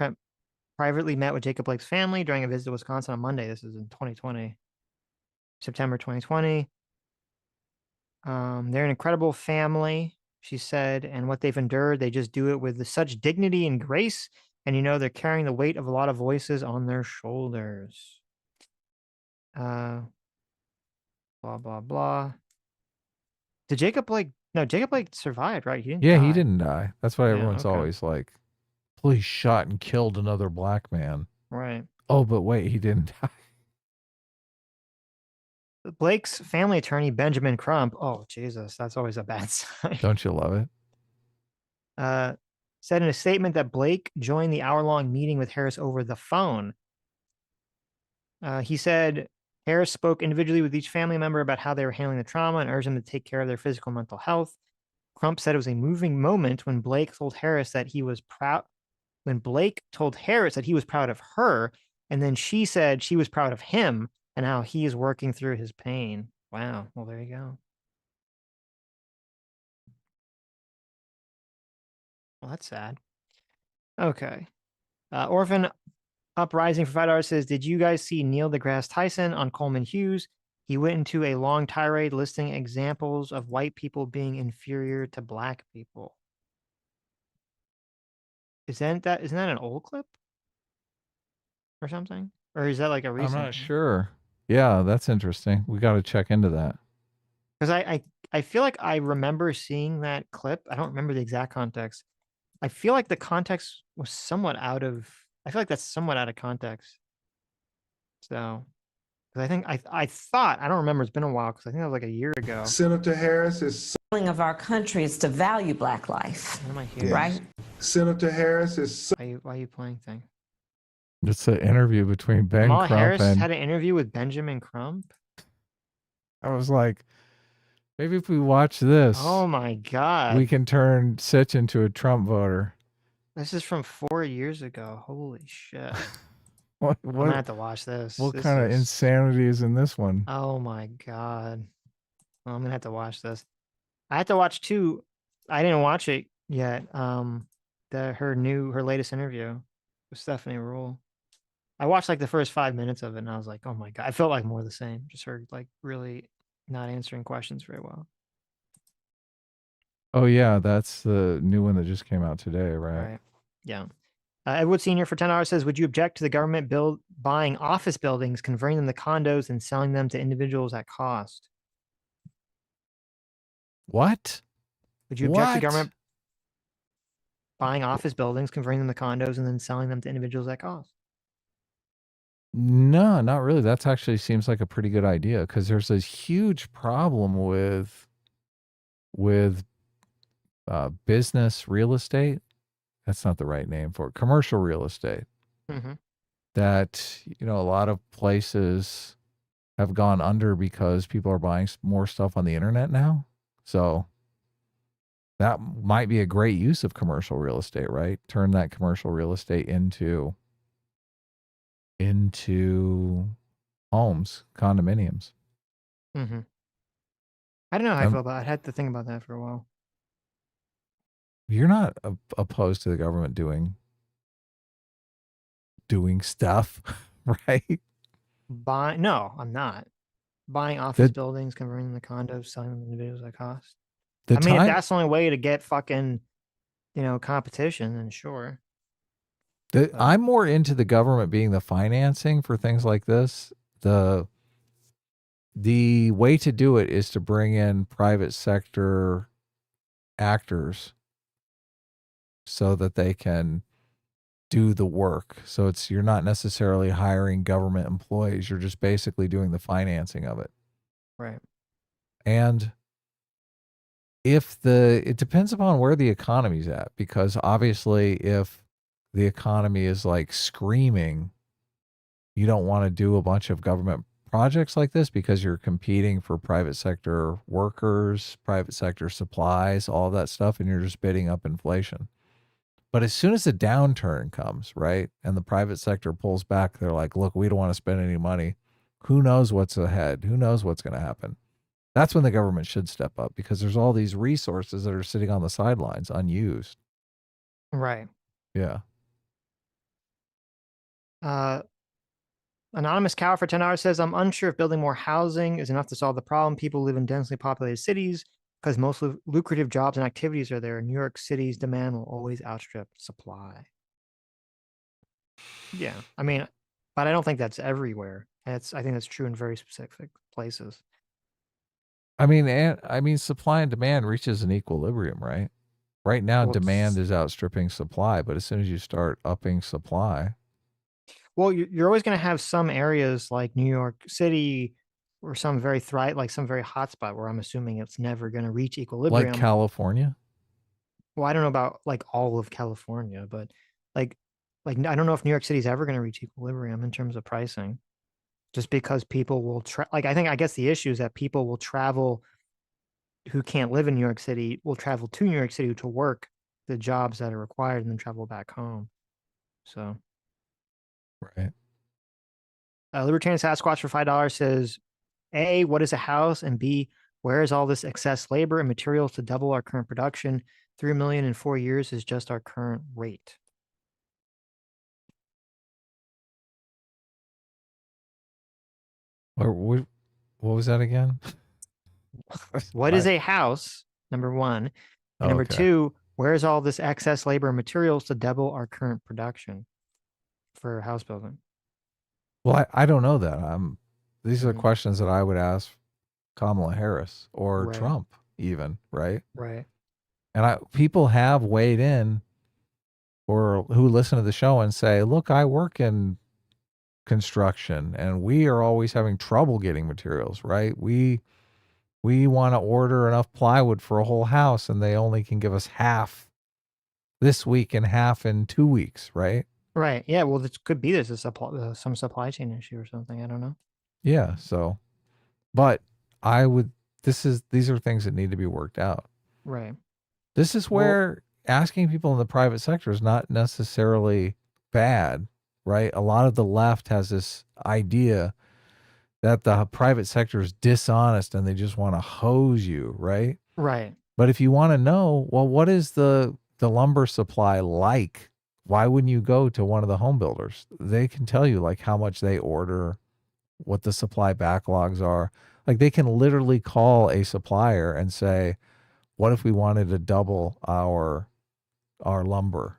privately met with Jacob Blake's family during a visit to Wisconsin on Monday. This is in 2020, September 2020. They're an incredible family, she said, and what they've endured, they just do it with such dignity and grace. And they're carrying the weight of a lot of voices on their shoulders. Blah blah blah. Did Jacob Blake? No, Jacob Blake survived, right? He didn't Yeah, die. he didn't die. That's why Yeah, everyone's okay. always like, police shot and killed another black man. Right. Oh, but wait, he didn't die. Blake's family attorney, Benjamin Crump. Oh, Jesus, that's always a bad sign. Don't you love it? Said in a statement that Blake joined the hour-long meeting with Harris over the phone. He said Harris spoke individually with each family member about how they were handling the trauma and urged them to take care of their physical and mental health. Crump said it was a moving moment when Blake told Harris that he was proud. When Blake told Harris that he was proud of her, and then she said she was proud of him and how he is working through his pain. Wow. Well, there you go. Well, that's sad. Okay. Orphan Uprising for $5 says, did you guys see Neil deGrasse Tyson on Coleman Hughes? He went into a long tirade listing examples of white people being inferior to black people. Isn't that an old clip or something? Or is that like a recent? I'm not sure. Yeah, that's interesting. We got to check into that. Because I feel like I remember seeing that clip. I don't remember the exact context. I feel like the context was somewhat out of. I feel like that's somewhat out of context. So, because I think I thought I don't remember. It's been a while because I think that was like a year ago. Senator Harris is of our country is to value black life. What am I hearing? Right? Senator Harris is Why are you playing thing? It's an interview between Ben Kamala Crump Harris and had an interview with Benjamin Crump. I was like, maybe if we watch this, Oh my God. we can turn Sitch into a Trump voter. This is from 4 years ago. Holy shit. What I'm gonna have to watch this. what This kind of is- insanity is in this one? Oh my God. Well, I'm gonna have to watch this. I had to watch two. I didn't watch it yet. Her latest interview with Stephanie Rule. I watched like the first 5 minutes of it and I was like, oh my God. I felt like more of the same. Just her like really not answering questions very well. Oh yeah, that's the new one that just came out today, right? Right. Yeah. Edward Sr. for $10 says, would you object to the government buying office buildings, converting them to condos, and selling them to individuals at cost? What? Would you object to What? government buying office buildings, converting them to condos, and then selling them to individuals at cost? No, not really. That's actually seems like a pretty good idea because there's this huge problem with business real estate. That's not the right name for it. Commercial real estate. Mm-hmm. That, a lot of places have gone under because people are buying more stuff on the internet now. So that might be a great use of commercial real estate, right? Turn that commercial real estate into homes, condominiums. Mm-hmm. I don't know how I feel about it. I had to think about that for a while. You're not opposed to the government doing stuff, right? No, I'm not. Buying office buildings, converting them to condos, selling them to individuals at cost. If that's the only way to get fucking, competition, then sure. I'm more into the government being the financing for things like this. The way to do it is to bring in private sector actors so that they can do the work. So you're not necessarily hiring government employees. You're just basically doing the financing of it. Right. And it depends upon where the economy's at, because obviously if the economy is like screaming, you don't want to do a bunch of government projects like this because you're competing for private sector workers, private sector supplies, all of that stuff, and you're just bidding up inflation. But as soon as the downturn comes, right, and the private sector pulls back, they're like, look, we don't want to spend any money. Who knows what's ahead? Who knows what's going to happen? That's when the government should step up, because there's all these resources that are sitting on the sidelines unused. Right. Yeah. Anonymous Cow for $10 says, I'm unsure if building more housing is enough to solve the problem. People live in densely populated cities because most lucrative jobs and activities are there. New York City's demand will always outstrip supply. Yeah, I mean, but I don't think that's everywhere. I think that's true in very specific places. I mean, supply and demand reaches an equilibrium, right? Right now, Well, demand is outstripping supply, but as soon as you start upping supply, Well, you're always going to have some areas like New York City or some very like some very hot spot where I'm assuming it's never going to reach like equilibrium. California, Well, I don't know about like all of California, but like I don't know if New York City is ever going to reach equilibrium in terms of pricing, just because people will I guess the issue is that people will travel who can't live in New York City will travel to New York City to work the jobs that are required and then travel back home. So, right? Libertarian Sasquatch for $5 says, A, what is a house? And B, where is all this excess labor and materials to double our current production? 3 million in 4 years is just our current rate. What was that again? What is a house? Number one. And number Okay. two, where is all this excess labor and materials to double our current production for house building? Well, I don't know that. These are Mhm. questions that I would ask Kamala Harris or Right. Trump, even, right? Right. And people have weighed in, or who listen to the show and say, "Look, I work in construction, and we are always having trouble getting materials, right? We want to order enough plywood for a whole house, and they only can give us half this week and half in 2 weeks, right?" Right. Yeah. Well, this could be there's a some supply chain issue or something. I don't know. Yeah. So, but these are things that need to be worked out. Right. This is Well, where asking people in the private sector is not necessarily bad, right? A lot of the left has this idea that the private sector is dishonest and they just want to hose you, right? right. But if you want to know, well, what is the lumber supply like? Why wouldn't you go to one of the home builders? They can tell you like how much they order, what the supply backlogs are. Like they can literally call a supplier and say, what if we wanted to double our lumber,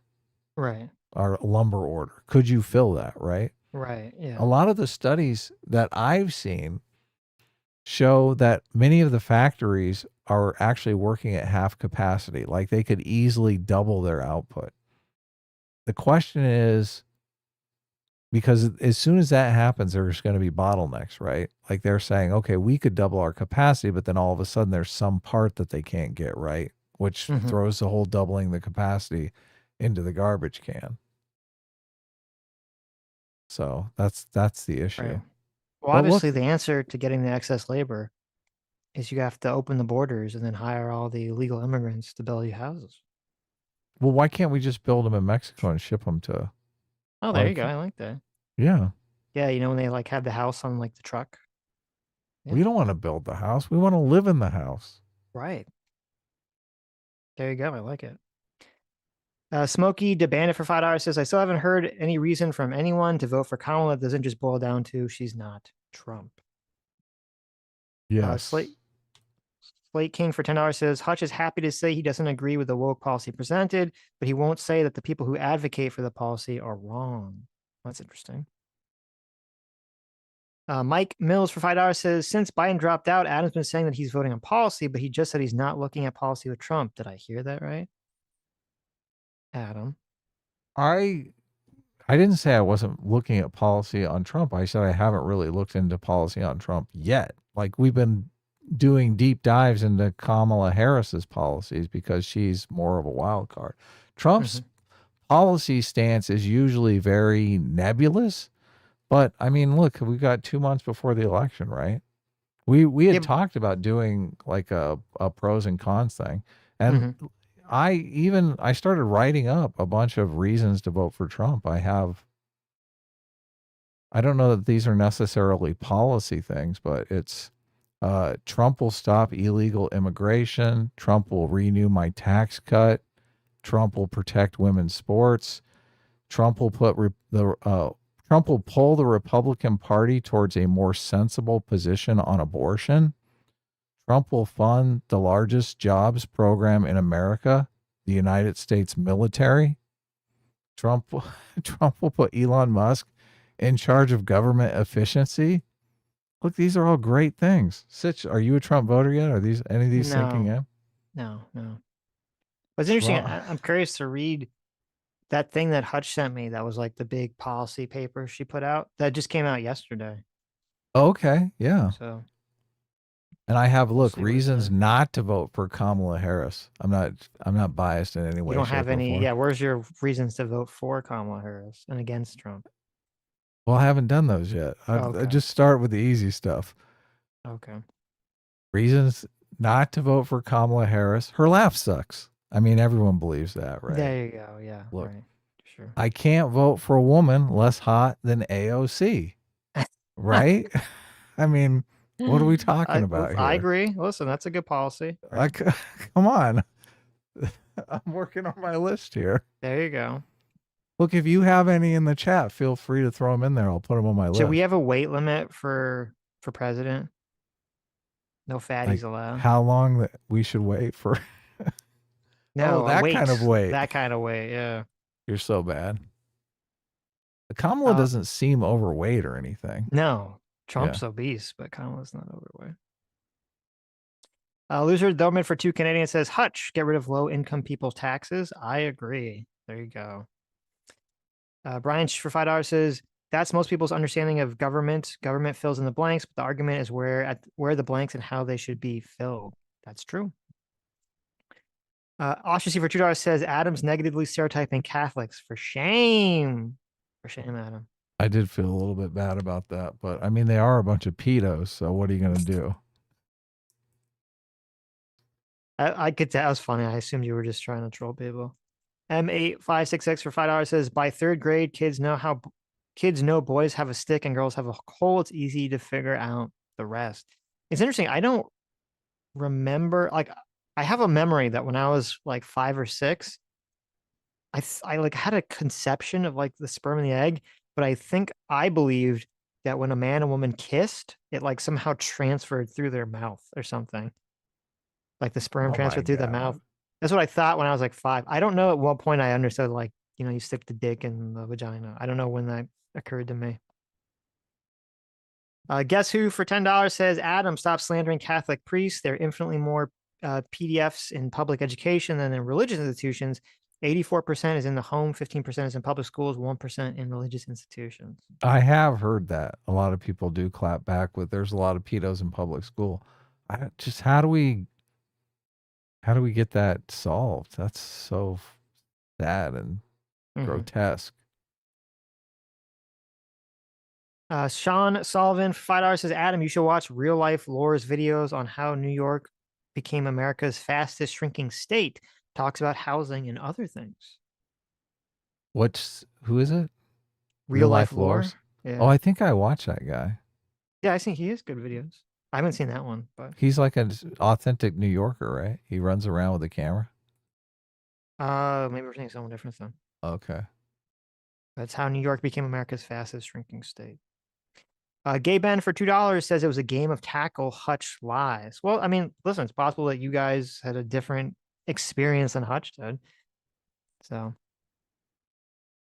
Right. our lumber order? Could you fill that, right? Right. A Yeah. lot of the studies that I've seen show that many of the factories are actually working at half capacity. Like they could easily double their output. The question is, because as soon as that happens, there's going to be bottlenecks, right? Like they're saying, okay, we could double our capacity, but then all of a sudden there's some part that they can't get right, which Mhm. throws the whole doubling the capacity into the garbage can. So that's the issue. Right. Well, But look, obviously, the answer to getting the excess labor is you have to open the borders and then hire all the illegal immigrants to build you houses. well, why can't we just build them in Mexico and ship them to? Oh, there you Like, go. I like that. yeah, Yeah, you know when they like have the house on like the truck. we Yeah. don't want to build the house. We want to live in the house. Right. There you go. I like it. Smokey DeBandit for $5 says, I still haven't heard any reason from anyone to vote for Kamala that doesn't just boil down to she's not Trump. Yes. Slate King for $10 says, Hutch is happy to say he doesn't agree with the woke policy presented, but he won't say that the people who advocate for the policy are wrong. That's interesting. Mike Mills for $5 says, since Biden dropped out, Adam's been saying that he's voting on policy, but he just said he's not looking at policy with Trump. Did I hear that right? Adam. I didn't say I wasn't looking at policy on Trump. I said I haven't really looked into policy on Trump yet. Like we've been doing deep dives into Kamala Harris's policies because she's more of a wild card. Trump's policy stance is usually very nebulous, but I mean, look, we got 2 months before the election, right? We had Yeah. talked about doing like a pros and cons thing. And I started writing up a bunch of reasons to vote for Trump. I don't know that these are necessarily policy things, but it's Trump will stop illegal immigration. Trump will renew my tax cut. Trump will protect women's sports. Trump will put Trump will pull the Republican Party towards a more sensible position on abortion. Trump will fund the largest jobs program in America, the United States military. Trump will put Elon Musk in charge of government efficiency. Look, these are all great things. Sitch, are you a Trump voter yet? Are these any of these sinking in? No. But it's interesting. Trump- I'm curious to read that thing that Hutch sent me. That was like the big policy paper she put out. That just came out yesterday. Okay, yeah. So And I have We'll look see what it reasons says. not to vote for Kamala Harris. I'm not biased in any way. you don't shape, have or any. form. Yeah. Where's your reasons to vote for Kamala Harris and against Trump? Well, I haven't done those yet. I Okay. just start with the easy stuff. Okay. Reasons not to vote for Kamala Harris. Her laugh sucks. I mean, everyone believes that, right? There you go. Yeah. Look. Right. Sure. I can't vote for a woman less hot than AOC, right? I mean, what are we talking about here? I agree. Listen, that's a good policy. Right? Come on. I'm working on my list here. There you go. Look, if you have any in the chat, feel free to throw them in there. I'll put them on my list. Should we have a weight limit for president? No fatties Like, allowed. how long that we should wait for? No, that kind of weight. That kind of weight. Yeah. You're so bad. Kamala doesn't seem overweight or anything. No, Trump's obese, but Kamala's not overweight. Loser Doman for 2 Canadians says, Hutch, get rid of low income people's taxes. I agree. There you go. Brian for $5 says, that's most people's understanding of government. Government fills in the blanks, but the argument is where the blanks and how they should be filled. That's true. Ostracy for $2 says, Adam's negatively stereotyping Catholics. For shame. For shame, Adam. I did feel a little bit bad about that, but I mean, they are a bunch of pedos, so what are you going to do? I could tell. That was funny. I assumed you were just trying to troll people. M8566 for $5 says, by third grade, kids know boys have a stick and girls have a hole. It's easy to figure out the rest. It's interesting. I don't remember, like, I have a memory that when I was like 5 or 6, I like had a conception of like the sperm and the egg, but I think I believed that when a man and woman kissed, it like somehow transferred through their mouth or something. Like the sperm transferred through the mouth. That's what I thought when I was like 5. I don't know at what point I understood, like, you stick the dick in the vagina. I don't know when that occurred to me. Guess who for $10 says, Adam, stop slandering Catholic priests. There are infinitely more PDFs in public education than in religious institutions. 84% is in the home, 15% is in public schools, 1% in religious institutions. I have heard that. A lot of people do clap back with there's a lot of pedos in public school. How do we get that solved? That's so sad and grotesque. Sean Sullivan for $5 says, Adam, you should watch Real Life Laura's videos on how New York became America's fastest shrinking state. Talks about housing and other things. Who is it? Real Life Lore? Yeah. Oh, I think I watched that guy. Yeah, I think he has good videos. I haven't seen that one, but he's like an authentic New Yorker, right? He runs around with a camera. Maybe we're saying something different then. Okay. That's how New York became America's fastest shrinking state. Gay Ben for $2 says it was a game of tackle. Hutch lies. Well, I mean, listen, it's possible that you guys had a different experience than Hutch did. So.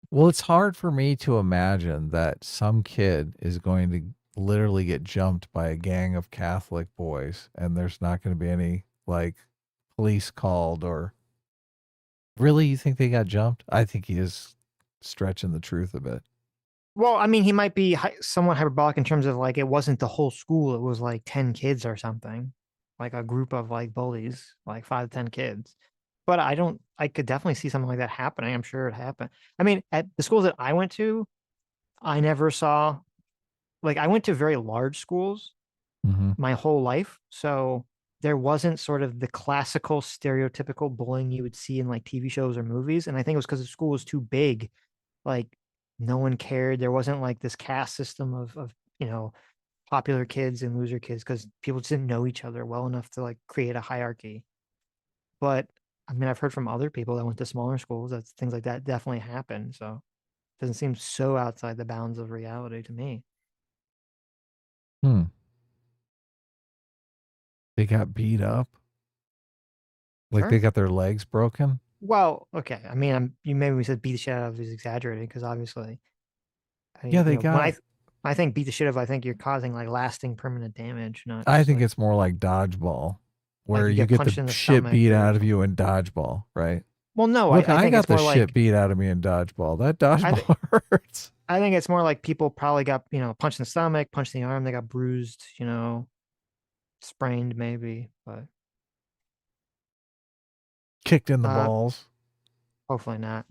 Well, it's hard for me to imagine that some kid is going to literally get jumped by a gang of Catholic boys and there's not going to be any like police called or really you think they got jumped? I think he is stretching the truth a bit. Well, I mean, he might be somewhat hyperbolic in terms of like, it wasn't the whole school. It was like 10 kids or something, like a group of like bullies, like 5 to 10 kids. But I could definitely see something like that happening. I'm sure it happened. I mean, at the schools that I went to, I never saw, like, I went to very large schools my whole life. So there wasn't sort of the classical stereotypical bullying you would see in like TV shows or movies. And I think it was because the school was too big. Like, no one cared. There wasn't like this caste system of popular kids and loser kids because people just didn't know each other well enough to like create a hierarchy. But I mean, I've heard from other people that went to smaller schools that things like that definitely happen. So Doesn't seem so outside the bounds of reality to me. Hmm. They got beat up. Like they Sure. got their legs broken. Well, okay. I mean, you maybe we said beat the shit out of is exaggerated because obviously, I mean, Yeah, they when got. I think beat the shit out of, I think you're causing like lasting permanent damage, not I just think like it's more like dodgeball, where you you get get the punched in the shit stomach beat or out of you something. in dodgeball, right? Well, no, Look, I I think got it's the more shit like beat out of me in dodgeball. That I dodgeball hurts. I think it's more like people probably got, punched in the stomach, punched in the arm, they got bruised, sprained maybe, but Kicked in the uh balls. hopefully not.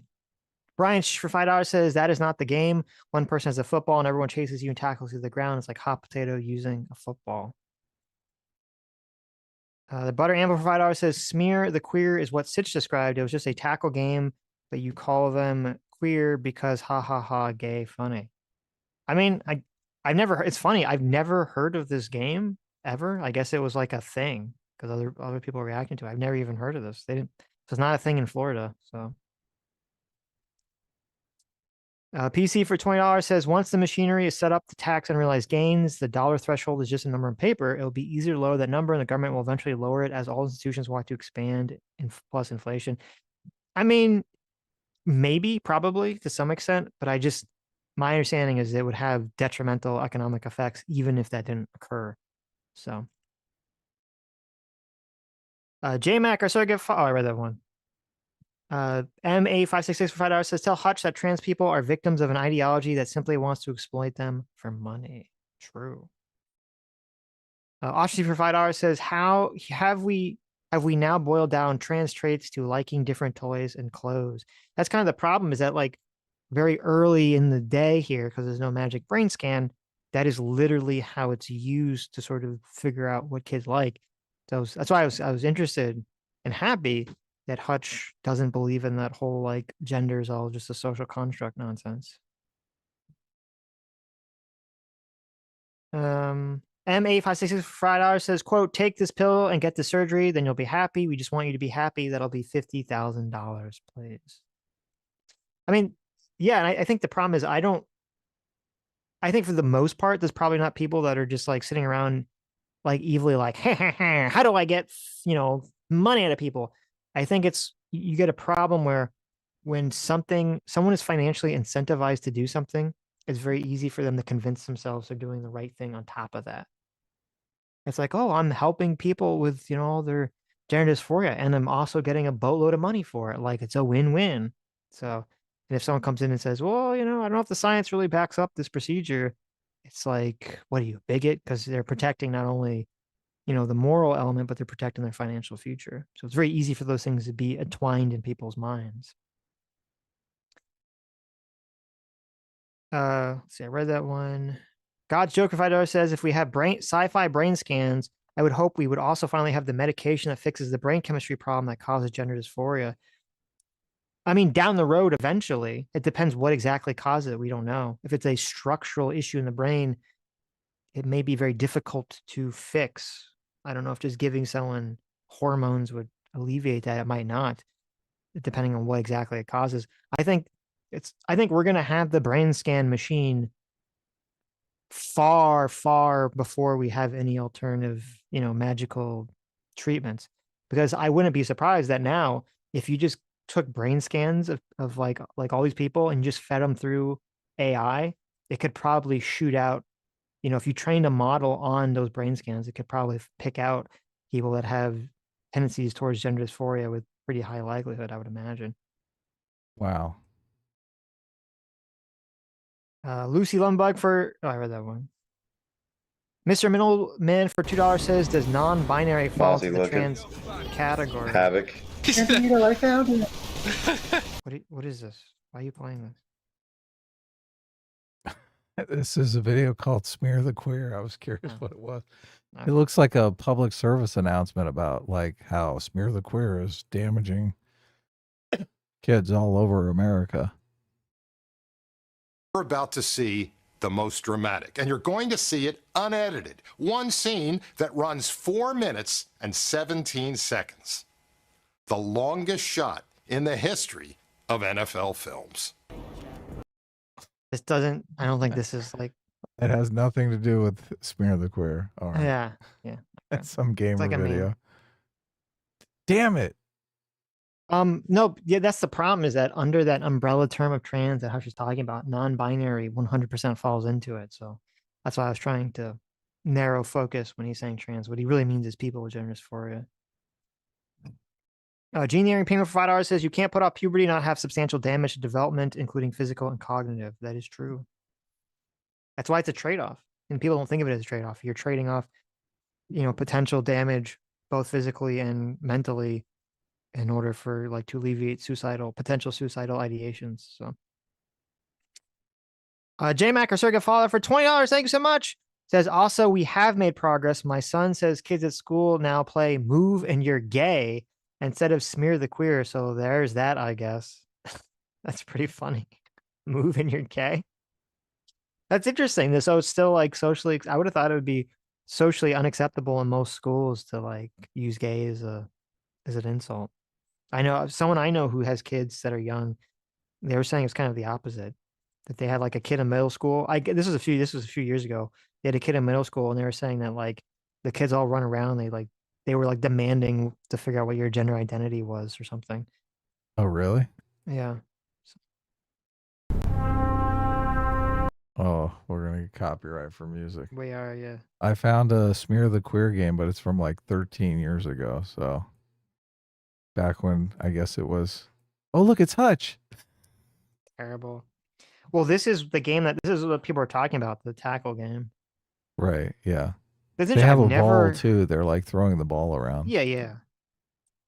Brian for $5 says that is not the game. One person has a football and everyone chases you and tackles you to the ground. It's like hot potato using a football. The Butter Amber for $5 says smear the queer is what Sitch described. It was just a tackle game, but you call them queer because ha ha ha gay funny. I mean, I've never it's funny, I've never heard of this game ever. I guess it was like a thing because other people were reacting to it. I've never even heard of this. It's not a thing in Florida, so PC for $20 says once the machinery is set up to tax unrealized gains, the dollar threshold is just a number on paper. It will be easier to lower that number, and the government will eventually lower it as all institutions want to expand plus inflation. I mean, maybe, probably to some extent, but my understanding is it would have detrimental economic effects even if that didn't occur. So, JMac, I read that one. MA566 for $5 says, tell Hutch that trans people are victims of an ideology that simply wants to exploit them for money. True. Oshie for $5 says, how have we now boiled down trans traits to liking different toys and clothes? That's kind of the problem, is that like very early in the day here, because there's no magic brain scan, that is literally how it's used to sort of figure out what kids like. So that's why I was interested and happy that Hutch doesn't believe in that whole like gender is all just a social construct nonsense. M8566 for $5 says, quote, take this pill and get the surgery, then you'll be happy. We just want you to be happy. That'll be $50,000, please. I mean, yeah, and I think the problem is I think for the most part, there's probably not people that are just like sitting around like evilly like, how do I get, money out of people? I think you get a problem where when someone is financially incentivized to do something, it's very easy for them to convince themselves they're doing the right thing on top of that. It's like, oh, I'm helping people with, all their gender dysphoria, and I'm also getting a boatload of money for it. Like it's a win-win. So, and if someone comes in and says, well, I don't know if the science really backs up this procedure, it's like, what are you, bigot? Because they're protecting not only, the moral element, but they're protecting their financial future. So it's very easy for those things to be entwined in people's minds. Let's see, I read that one. God's Joker Fido says, if we have sci-fi brain scans, I would hope we would also finally have the medication that fixes the brain chemistry problem that causes gender dysphoria. I mean, down the road, eventually, it depends what exactly causes it. We don't know. If it's a structural issue in the brain, it may be very difficult to fix. I don't know if just giving someone hormones would alleviate that. It might not, depending on what exactly it causes. I think we're going to have the brain scan machine far, far before we have any alternative, magical treatments. Because I wouldn't be surprised that now, if you just took brain scans of like all these people and just fed them through AI, it could probably shoot out, if you trained a model on those brain scans, it could probably pick out people that have tendencies towards gender dysphoria with pretty high likelihood, I would imagine. Wow. Lucy Lumbug I read that one. Mr. Middleman for $2 says, does non-binary fall into the trans category? Havoc. What is this? Why are you playing this? This is a video called Smear the Queer. I was curious Oh. what it was. Okay. It looks like a public service announcement about like how Smear the Queer is damaging kids all over America. We're about to see the most dramatic, and you're going to see it unedited. One scene that runs 4 minutes and 17 seconds. The longest shot in the history of NFL films. This doesn't. I don't think this is like. It has nothing to do with Smear the Queer. All right. Yeah. Yeah. That's some gamer like a meme. video. Damn it. No, yeah, that's the problem is that under that umbrella term of trans that Hutch is talking about, non-binary 100% falls into it. So that's why I was trying to narrow focus when he's saying trans. What he really means is people with gender dysphoria. Gene payment for $5 says you can't put off puberty, not have substantial damage to development, including physical and cognitive. That is true. That's why it's a trade-off. And people don't think of it as a trade-off. You're trading off, potential damage, both physically and mentally, in order for like to alleviate potential suicidal ideations. So JMac or Circuit Follower for $20. Thank you so much. Says also we have made progress. My son says kids at school now play Move and You're Gay instead of Smear the Queer. So there's that, I guess. That's pretty funny. Move and You're Gay. That's interesting. So it's still like socially, I would have thought it would be socially unacceptable in most schools to like use gay as an insult. I know someone I know who has kids that are young. They were saying it's kind of the opposite. That they had like a kid in middle school. This was a few years ago. They had a kid in middle school, and they were saying that like the kids all run around. They were like demanding to figure out what your gender identity was or something. Oh, really? Yeah. Oh, we're gonna get copyright for music. We are, yeah. I found a Smear the Queer game, but it's from like 13 years ago. So back when I guess it was. Oh, look, it's Hutch. Terrible. Well, this is what people are talking about, the tackle game. Right. Yeah. That's They have interesting. a ball too. They're like throwing the ball around. Yeah, yeah.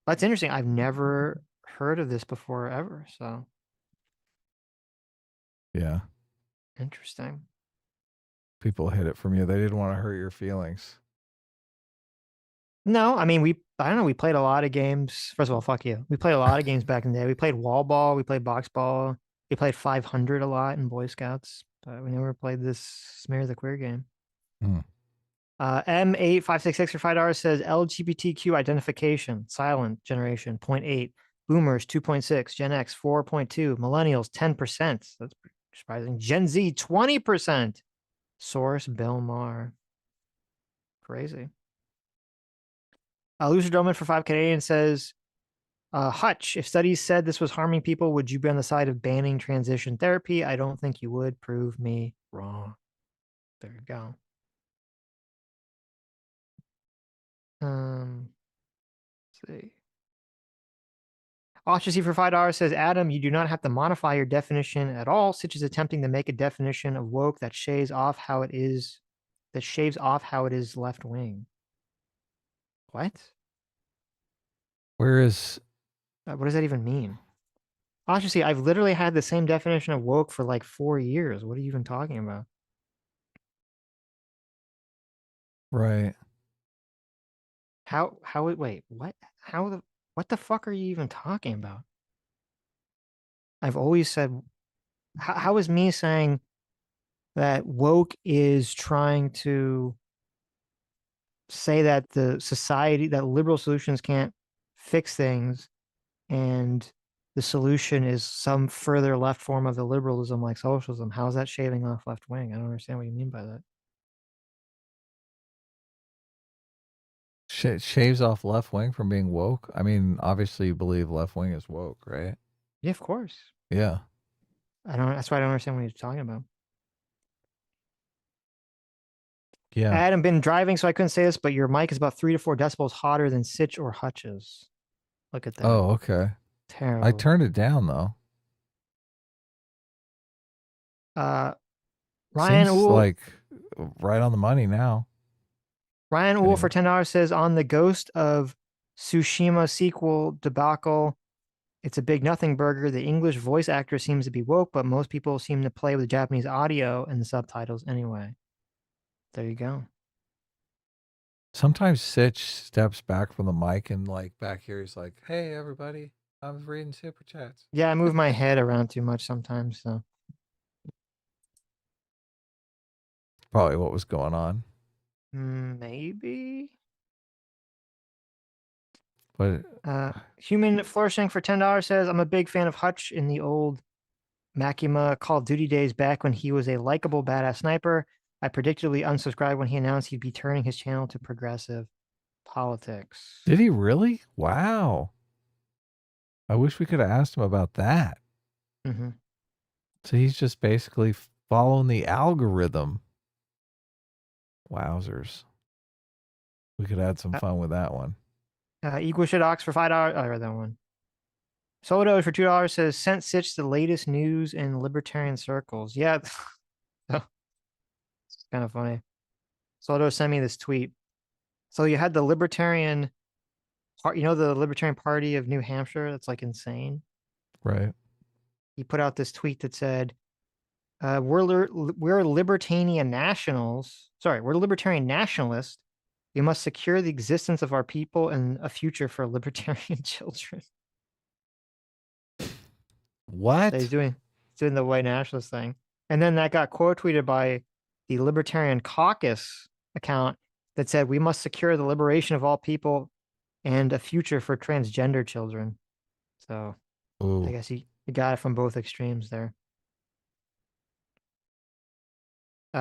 That's interesting. I've never heard of this before ever. So Yeah. interesting. People hid it from you. They didn't want to hurt your feelings. No, I mean I don't know, we played a lot of games. First of all, fuck you. We played a lot of games back in the day. We played wall ball, we played box ball, we played 500 a lot in Boy Scouts, but we never played this Smear the Queer game. M8566 for $5 says LGBTQ identification, silent generation 0.8, boomers 2.6, Gen X 4.2, millennials 10%. That's pretty surprising. Gen Z 20%. Source Bill Maher. Crazy. Loser Doman for 5 Canadian says, Hutch, if studies said this was harming people, would you be on the side of banning transition therapy? I don't think you would. Prove me wrong. There you go. Let's see. Ostracy for $5 says, Adam, you do not have to modify your definition at all. Sitch is attempting to make a definition of woke that shaves off how it is left wing. What? Where is? What does that even mean? Ostracy, I've literally had the same definition of woke for like 4 years. What are you even talking about? Right. Wait, what? What the fuck are you even talking about? I've always said, how is me saying that woke is trying to say that that liberal solutions can't fix things and the solution is some further left form of the liberalism like socialism? How is that shaving off left wing? I don't understand what you mean by that. Shaves off left wing from being woke. I mean, obviously you believe left wing is woke, right? Yeah, of course. Yeah. That's why I don't understand what you're talking about. Yeah. I hadn't been driving, so I couldn't say this, but your mic is about 3 to 4 decibels hotter than Sitch or Hutch's. Look at that. Oh, okay. Terrible. I turned it down though. Ryan Seems Uhl, like right on the money now. Ryan Uhl for $10 says, on the Ghost of Tsushima sequel debacle, it's a big nothing burger. The English voice actor seems to be woke, but most people seem to play with Japanese audio and the subtitles anyway. There you go. Sometimes Sitch steps back from the mic and like back here he's like, "Hey everybody, I'm reading super chats." Yeah, I move my head around too much sometimes, so. Probably what was going on. Maybe. But Human Flourishing for $10 says, I'm a big fan of Hutch in the old Makima Call of Duty days back when he was a likable badass sniper. I predictably unsubscribed when he announced he'd be turning his channel to progressive politics. Did he really? Wow. I wish we could have asked him about that. Mm-hmm. So he's just basically following the algorithm. Wowzers. We could have had some fun with that one. Equal shit ox for $5. I read that one. Sodo for $2 says sent Sitch the latest news in libertarian circles. Yeah, it's kind of funny. Sodo sent me this tweet. So you had the Libertarian part, the Libertarian Party of New Hampshire. That's like insane. Right. He put out this tweet that said, we're libertarian nationals. Sorry, we're libertarian nationalists. We must secure the existence of our people and a future for libertarian children. What? So he's doing the white nationalist thing. And then that got quote tweeted by the Libertarian Caucus account that said, we must secure the liberation of all people and a future for transgender children. So Ooh. I guess you got it from both extremes there.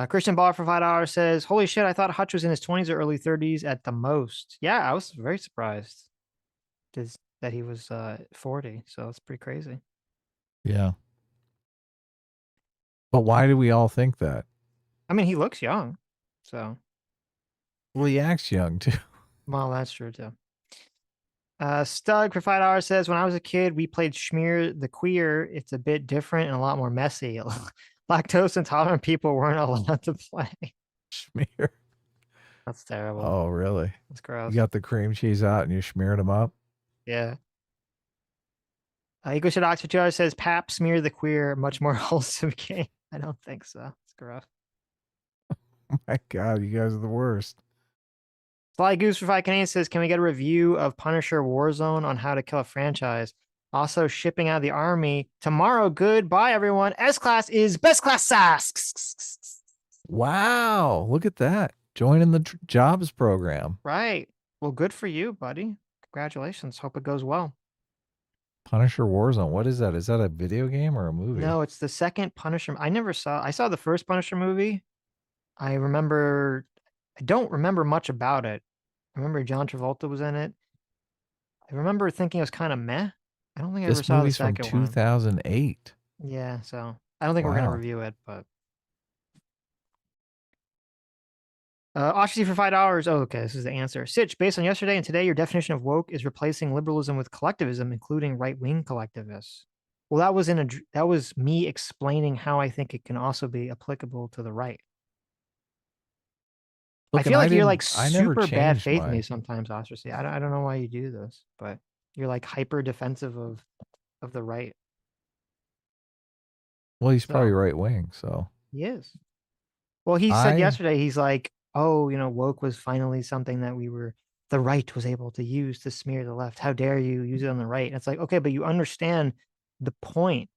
Christian Baller for $5 says, holy shit, I thought Hutch was in his 20s or early 30s at the most. Yeah, I was very surprised that he was 40. So it's pretty crazy. Yeah. But why do we all think that? I mean, he looks young. So. Well, he acts young too. Well, that's true too. Stug for $5 says, when I was a kid, we played Schmear the Queer. It's a bit different and a lot more messy. Lactose intolerant people weren't allowed to play. Schmear. That's terrible. Oh, really? That's gross. You got the cream cheese out and you smeared them up? Yeah. Eagle Shit Oxford 2 says, Pap Smear the Queer, much more wholesome game. I don't think so. It's gross. Oh my God, you guys are the worst. Sly Goose for 5 Canadian says, can we get a review of Punisher Warzone on how to kill a franchise? Also shipping out of the army tomorrow. Goodbye, everyone. S-Class is best class sass. Wow, look at that. Joining the jobs program. Right. Well, good for you, buddy. Congratulations. Hope it goes well. Punisher Warzone. What is that? Is that a video game or a movie? No, it's the second Punisher. I saw the first Punisher movie. I don't remember much about it. I remember John Travolta was in it. I remember thinking it was kind of meh. I don't think I ever saw the second This movie's from 2008. one. Yeah, so I don't think we're going to review it, but. Oxy for $5. Oh, okay, this is the answer. Sitch, based on yesterday and today, your definition of woke is replacing liberalism with collectivism, including right-wing collectivists. Well, that was me explaining how I think it can also be applicable to the right. Look, I feel like you're like I never super bad changed faith my- me sometimes, Ostracey. I don't know why you do this, but you're like hyper defensive of the right. Well, he's So- probably right wing, so. He is. Well, he said yesterday, he's like, oh, woke was finally something that the right was able to use to smear the left. How dare you use it on the right? And it's like, okay, but you understand the point,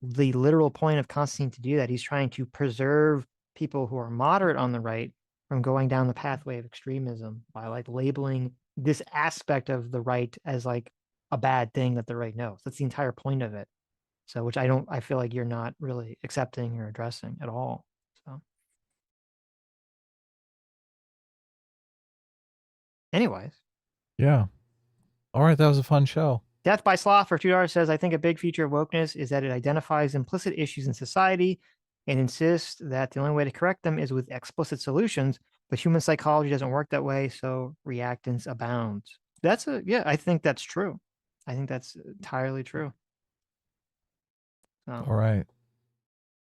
the literal point of Constantine to do that. He's trying to preserve people who are moderate on the right from going down the pathway of extremism by like labeling this aspect of the right as like a bad thing that the right knows. That's the entire point of it. So, which I feel like you're not really accepting or addressing at all. So. Anyways. Yeah. All right, that was a fun show. Death by Sloth for $2 says, I think a big feature of wokeness is that it identifies implicit issues in society and insists that the only way to correct them is with explicit solutions, but human psychology doesn't work that way, so reactance abounds. I think that's true. I think that's entirely true. All right.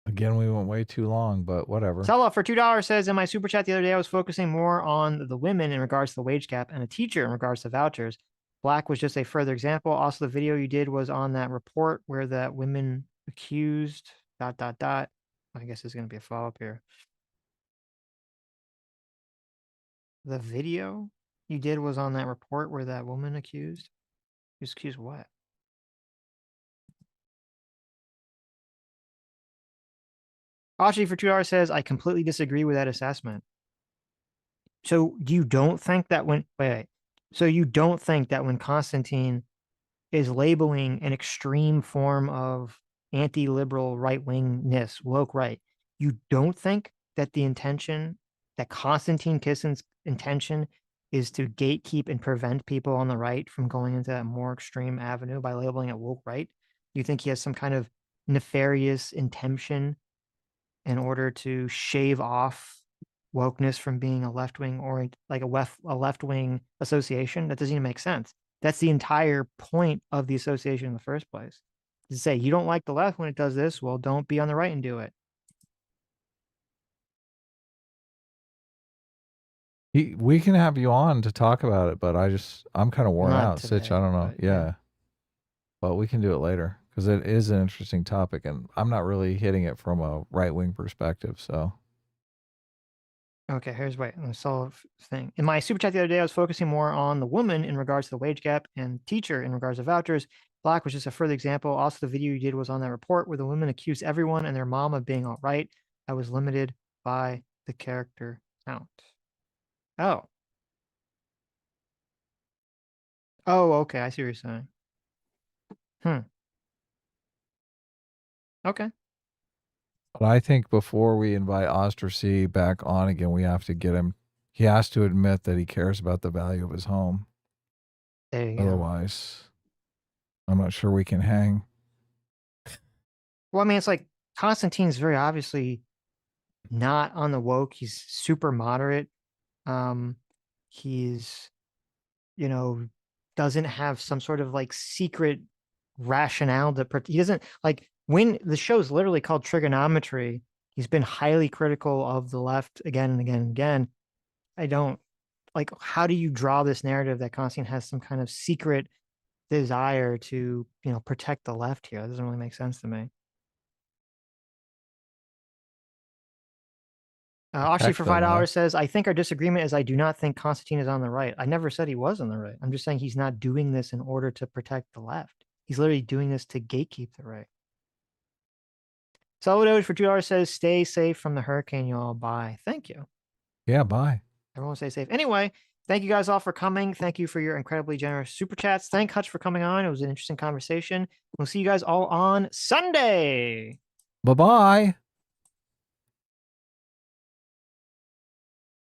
Again, we went way too long, but whatever. Sella for $2 says, in my super chat the other day, I was focusing more on the women in regards to the wage gap and a teacher in regards to vouchers. Black was just a further example. Also, the video you did was on that report where that women accused ... I guess there's going to be a follow-up here. The video you did was on that report where that woman accused? Accused what? Ashi for $2 says, I completely disagree with that assessment. So you don't think that So you don't think that when Constantine is labeling an extreme form of, anti-liberal right-wingness, woke right. You don't think that the intention, that Konstantin Kissin's intention is to gatekeep and prevent people on the right from going into that more extreme avenue by labeling it woke right? Do you think he has some kind of nefarious intention in order to shave off wokeness from being a left-wing or like a left-wing association? That doesn't even make sense. That's the entire point of the association in the first place. To say you don't like the left when it does this, well, don't be on the right and do it. We can have you on to talk about it, but I'm kind of worn Not out. Sitch, today, I don't know. but yeah. Yeah. But we can do it later because it is an interesting topic and I'm not really hitting it from a right-wing perspective. So Okay, here's wait, let me solve thing. In my super chat the other day, I was focusing more on the woman in regards to the wage gap and teacher in regards to vouchers. Black was just a further example. Also, the video you did was on that report where the women accused everyone and their mom of being all right. I was limited by the character count. Oh. Oh, okay, I see what you're saying. Okay. but I think before we invite Ostracy back on again, we have to get him. He has to admit that he cares about the value of his home. There you go. Otherwise, I'm not sure we can hang. Well, I mean, it's like Constantine's very obviously not on the woke. He's super moderate. He's, you know, doesn't have some sort of like secret rationale that he doesn't like when the show's literally called Trigonometry. He's been highly critical of the left again and again and again. I don't like, how do you draw this narrative that Constantine has some kind of secret desire to, you know, protect the left here? That doesn't really make sense to me. Ashi for Protect the $5 left. says, I think our disagreement is I do not think Constantine is on the right. I never said he was on the right. I'm just saying he's not doing this in order to protect the left. He's literally doing this to gatekeep the right. Solid for $2 says, stay safe from the hurricane, y'all. Bye. Thank you. Yeah, bye. Everyone stay safe. Anyway, thank you guys all for coming. Thank you for your incredibly generous super chats. Thank Hutch for coming on. It was an interesting conversation. We'll see you guys all on Sunday. Bye-bye.